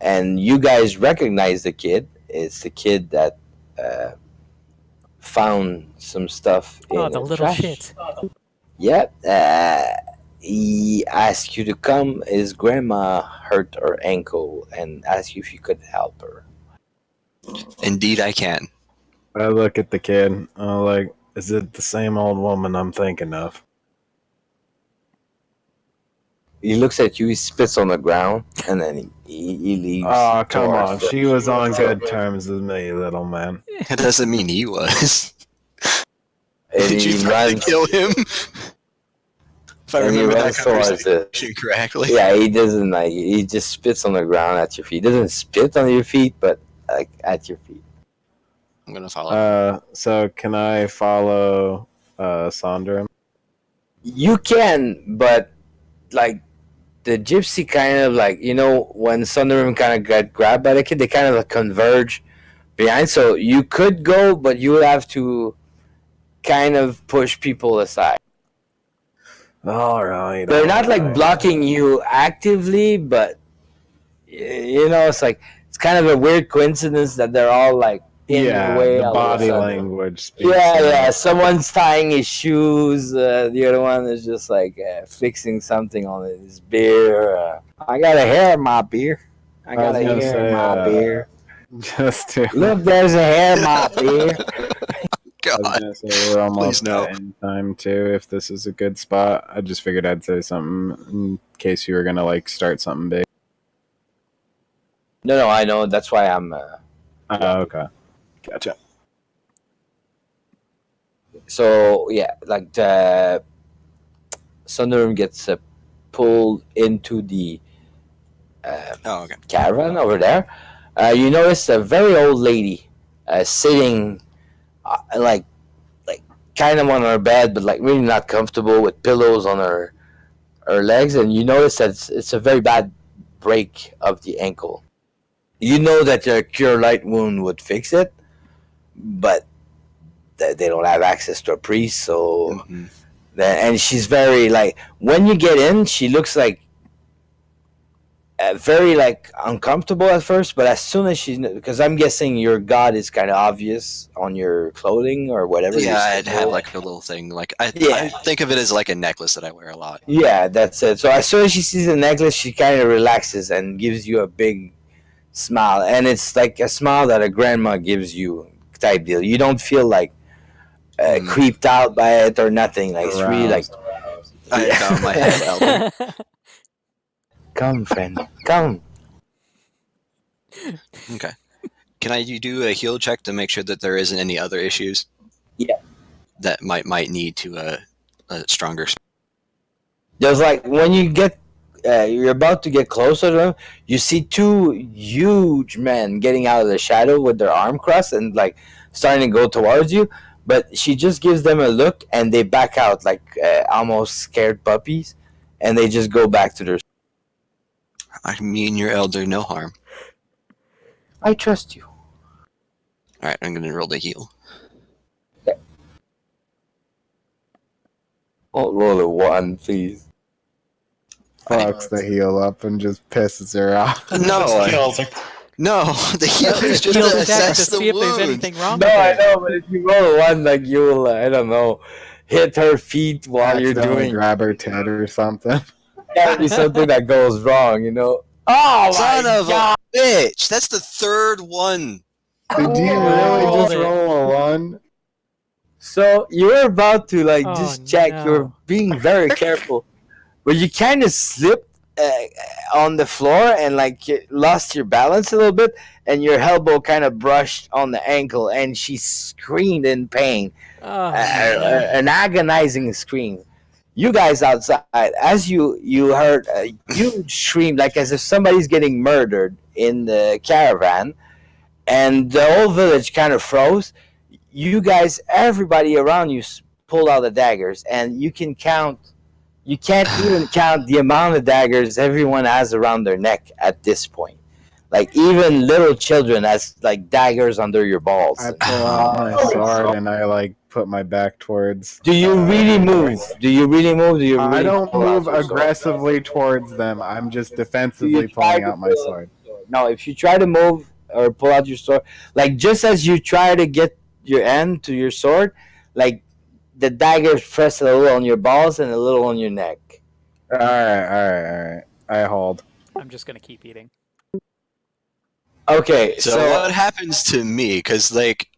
and you guys recognize the kid, is the kid that found some stuff in Oh, the little trash. shit. Yep. He asked you to come. His grandma hurt her ankle and asked you if you could help her. Indeed, I can. I look at the kid. I'm like, is it the same old woman I'm thinking of? He looks at you. He spits on the ground, and then he leaves. Oh, come on. towards the- She was on good terms with me, little man. It doesn't mean he was. And Did you he finally runs- kill him? If I and he remember that runs towards conversation correctly. Yeah, he doesn't like. He just spits on the ground at your feet. He doesn't spit on your feet, but like at your feet. I'm gonna follow. So can I follow Sondra? You can, but like the gypsy kind of like when Sunderman kind of got grabbed by the kid, they kind of like converge behind. So you could go, but you would have to kind of push people aside. All right. They're not like blocking you actively, but it's like it's kind of a weird coincidence that they're all like in your way. The body language speaks. Yeah. Someone's tying his shoes. The other one is just like fixing something on his beer. I got a hair in my beer. I got a hair in my beer. Just to Look, there's a hair in my beer. I was gonna say we're almost at end time too. If this is a good spot, I just figured I'd say something in case you were gonna like start something big. No, I know. That's why I'm. Okay, gotcha. So yeah, like the Sunderman gets pulled into the caravan over there. You notice a very old lady sitting, like kind of on her bed, but like really not comfortable, with pillows on her legs, and you notice that it's a very bad break of the ankle. You know that your cure light wound would fix it, but they don't have access to a priest, so and she's very like when you get in, she looks like very like uncomfortable at first, but as soon as because I'm guessing your god is kind of obvious on your clothing or whatever. Yeah, I'd have like a little thing. Like I think of it as like a necklace that I wear a lot. Yeah, that's it. So as soon as she sees the necklace, she kind of relaxes and gives you a big smile, and it's like a smile that a grandma gives you type deal. You don't feel like creeped out by it or nothing. Like it's really like I found my head, Elder. Come, friend, come. Okay. Can I do a heal check to make sure that there isn't any other issues? Yeah. That might need to a stronger. There's like when you get, you're about to get closer to them, you see two huge men getting out of the shadow with their arm crossed and like starting to go towards you. But she just gives them a look and they back out like almost scared puppies, and they just go back to their. I mean your elder no harm. I trust you. Alright, I'm gonna roll the heal. Okay. I'll roll a 1, please. Fucks the heal up and just pisses her off. No, Kills her. no, the heal is just Heal to the deck assess to the see if there's wound. anything wrong No, with I it. know, but if you roll a 1, like you will, I don't know, hit her feet while you're Accidentally doing. grab her tit or something. Gotta be something that goes wrong. Oh Son my of god! a bitch! That's the third one. Did you really rolled just it. roll a 1? So you were about to like Oh, just check. no. You were being very careful, but you kind of slipped on the floor and like you lost your balance a little bit, and your elbow kind of brushed on the ankle, and she screamed in pain, Oh, an agonizing scream. You guys outside, as you heard a huge scream, like as if somebody's getting murdered in the caravan, and the whole village kind of froze. You guys, everybody around you pulled out the daggers, and you can count. You can't even count the amount of daggers everyone has around their neck at this point. Like even little children has like daggers under your balls. I pull out my sword and I like put my back towards. Do you really move? Do you really move? Do you? Really I don't pull out move your sword? aggressively towards them. I'm just defensively try pulling to out my pull- sword. No, if you try to move or pull out your sword, like just as you try to get your end to your sword, like the dagger press a little on your balls and a little on your neck. All right. I hold. I'm just gonna keep eating. Okay, So, so what happens to me? Because like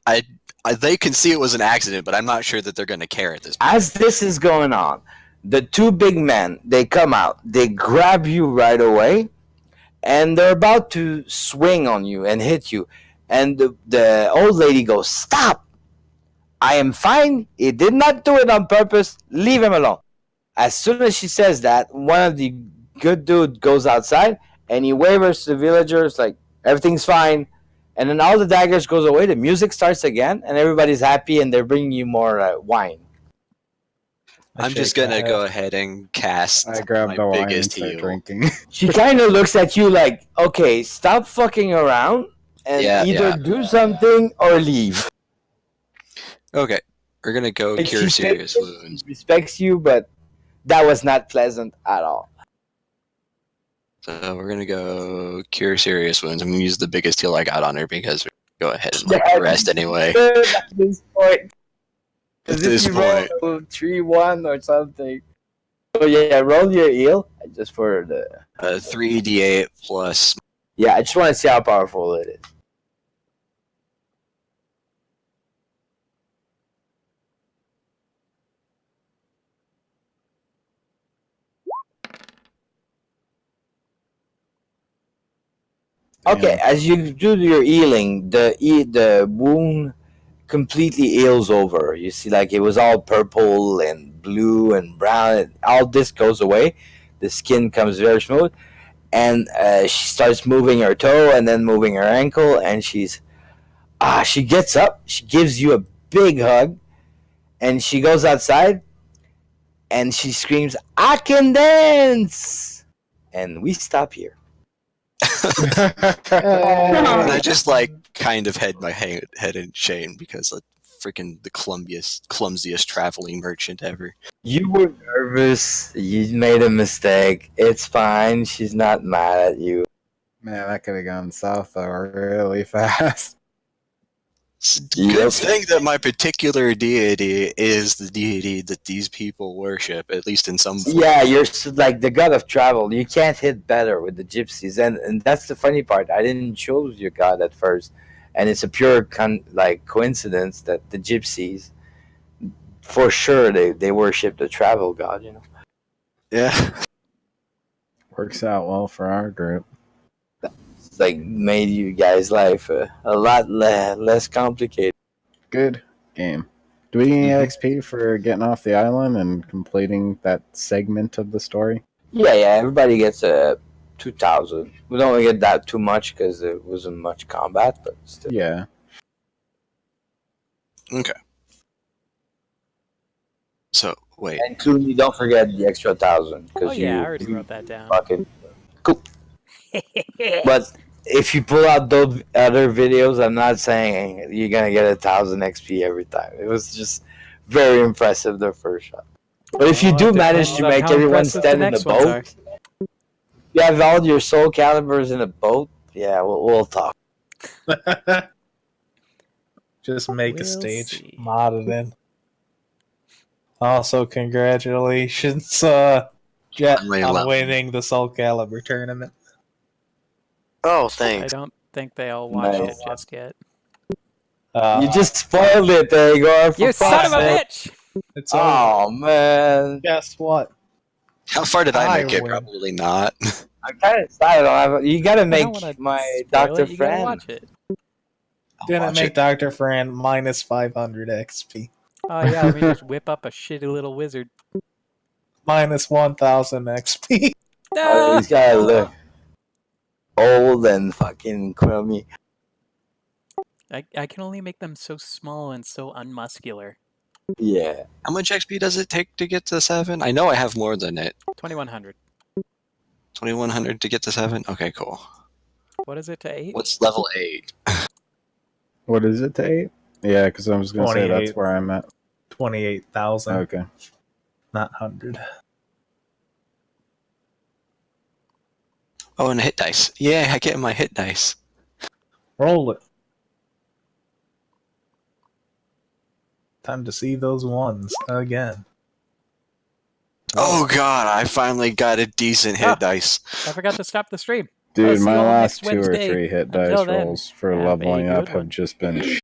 they can see it was an accident, but I'm not sure that they're gonna care at this point. as this is going on, the two big men, they come out, they grab you right away, and they're about to swing on you and hit you. And the old lady goes, "Stop! I am fine. He did not do it on purpose. Leave him alone." As soon as she says that, one of the good dude goes outside and he waves to the villagers like everything's fine. And then all the daggers goes away. The music starts again, and everybody's happy, and they're bringing you more wine. I'm just gonna go ahead and cast I grab my the wine and biggest start heal. drinking. She kind of looks at you like, okay, stop fucking around and either do something or leave. Okay, we're gonna go Like, cure she serious takes it, wounds. she respects you, but that was not pleasant at all. So we're gonna go cure serious wounds. I'm gonna use the biggest heal I got on her because we go ahead and rest anyway. At this point. At this you point. roll 3-1 or something. So yeah, roll your heal just for the 3d8 plus. Yeah, I just want to see how powerful it is. Okay, as you do your healing, the wound completely heals over. You see, like it was all purple and blue and brown. And all this goes away. The skin comes very smooth, and she starts moving her toe and then moving her ankle, and she gets up. She gives you a big hug, and she goes outside, and she screams, "I can dance!" And we stop here. And I just like kind of had my head in shame because like freaking the clumsiest traveling merchant ever. You were nervous. You made a mistake. It's fine. She's not mad at you. Man, that could have gone south though really fast. It's a good thing that my particular deity is the deity that these people worship, at least in some form. Yeah, you're like the god of travel. You can't hit better with the gypsies, and that's the funny part. I didn't choose your god at first, and it's a pure coincidence that the gypsies, for sure, they worship the travel god. You know. Yeah. Works out well for our group. It's like made you guys' life a lot less complicated. Good game. Do we get any XP for getting off the island and completing that segment of the story? Yeah. Everybody gets 2,000. We don't get that too much because there wasn't much combat, but still. Yeah. Okay. So wait. And Clooney, don't forget the extra 1,000. Oh yeah, I already wrote that down. Fucking cool. But if you pull out those other videos, I'm not saying you're gonna get 1,000 XP every time. It was just very impressive the first shot. But if you do manage to make everyone stand in the boat, you have all your soul calibers in a boat. Yeah, we'll talk. Just make a stage, mod it in. Also, congratulations, Jet, on winning the Soul Calibur tournament. Oh, thanks. I don't think they all watched it just yet. You just spoiled it, Igor. You son of a bitch! It's oh, man. Guess what? How far did I make it? win. Probably not. I'm kind of excited. You gotta make my Dr. You gotta Fran. watch it. Didn't make Dr. Fran minus 500 XP. Oh yeah, let me just whip up a shitty little wizard. Minus 1,000 XP. Oh, he's gotta look old and fucking crummy. I can only make them so small and so unmuscular. Yeah. How much XP does it take to get to 7? I know I have more than it. 2,100. 2,100 to get to 7? Okay, cool. What is it to 8? What's level 8? What is it to 8? Yeah, because I was going to say that's where I'm at. 28,000. Okay. Not 100. Oh, and a hit dice. Yeah, I get my hit dice. Roll it. Time to see those ones again. Oh god, I finally got a decent hit dice. I forgot to stop the stream. Dude, see my you all last next 2 or Wednesday. 3 hit Until dice then, rolls for have a leveling good up have one. just been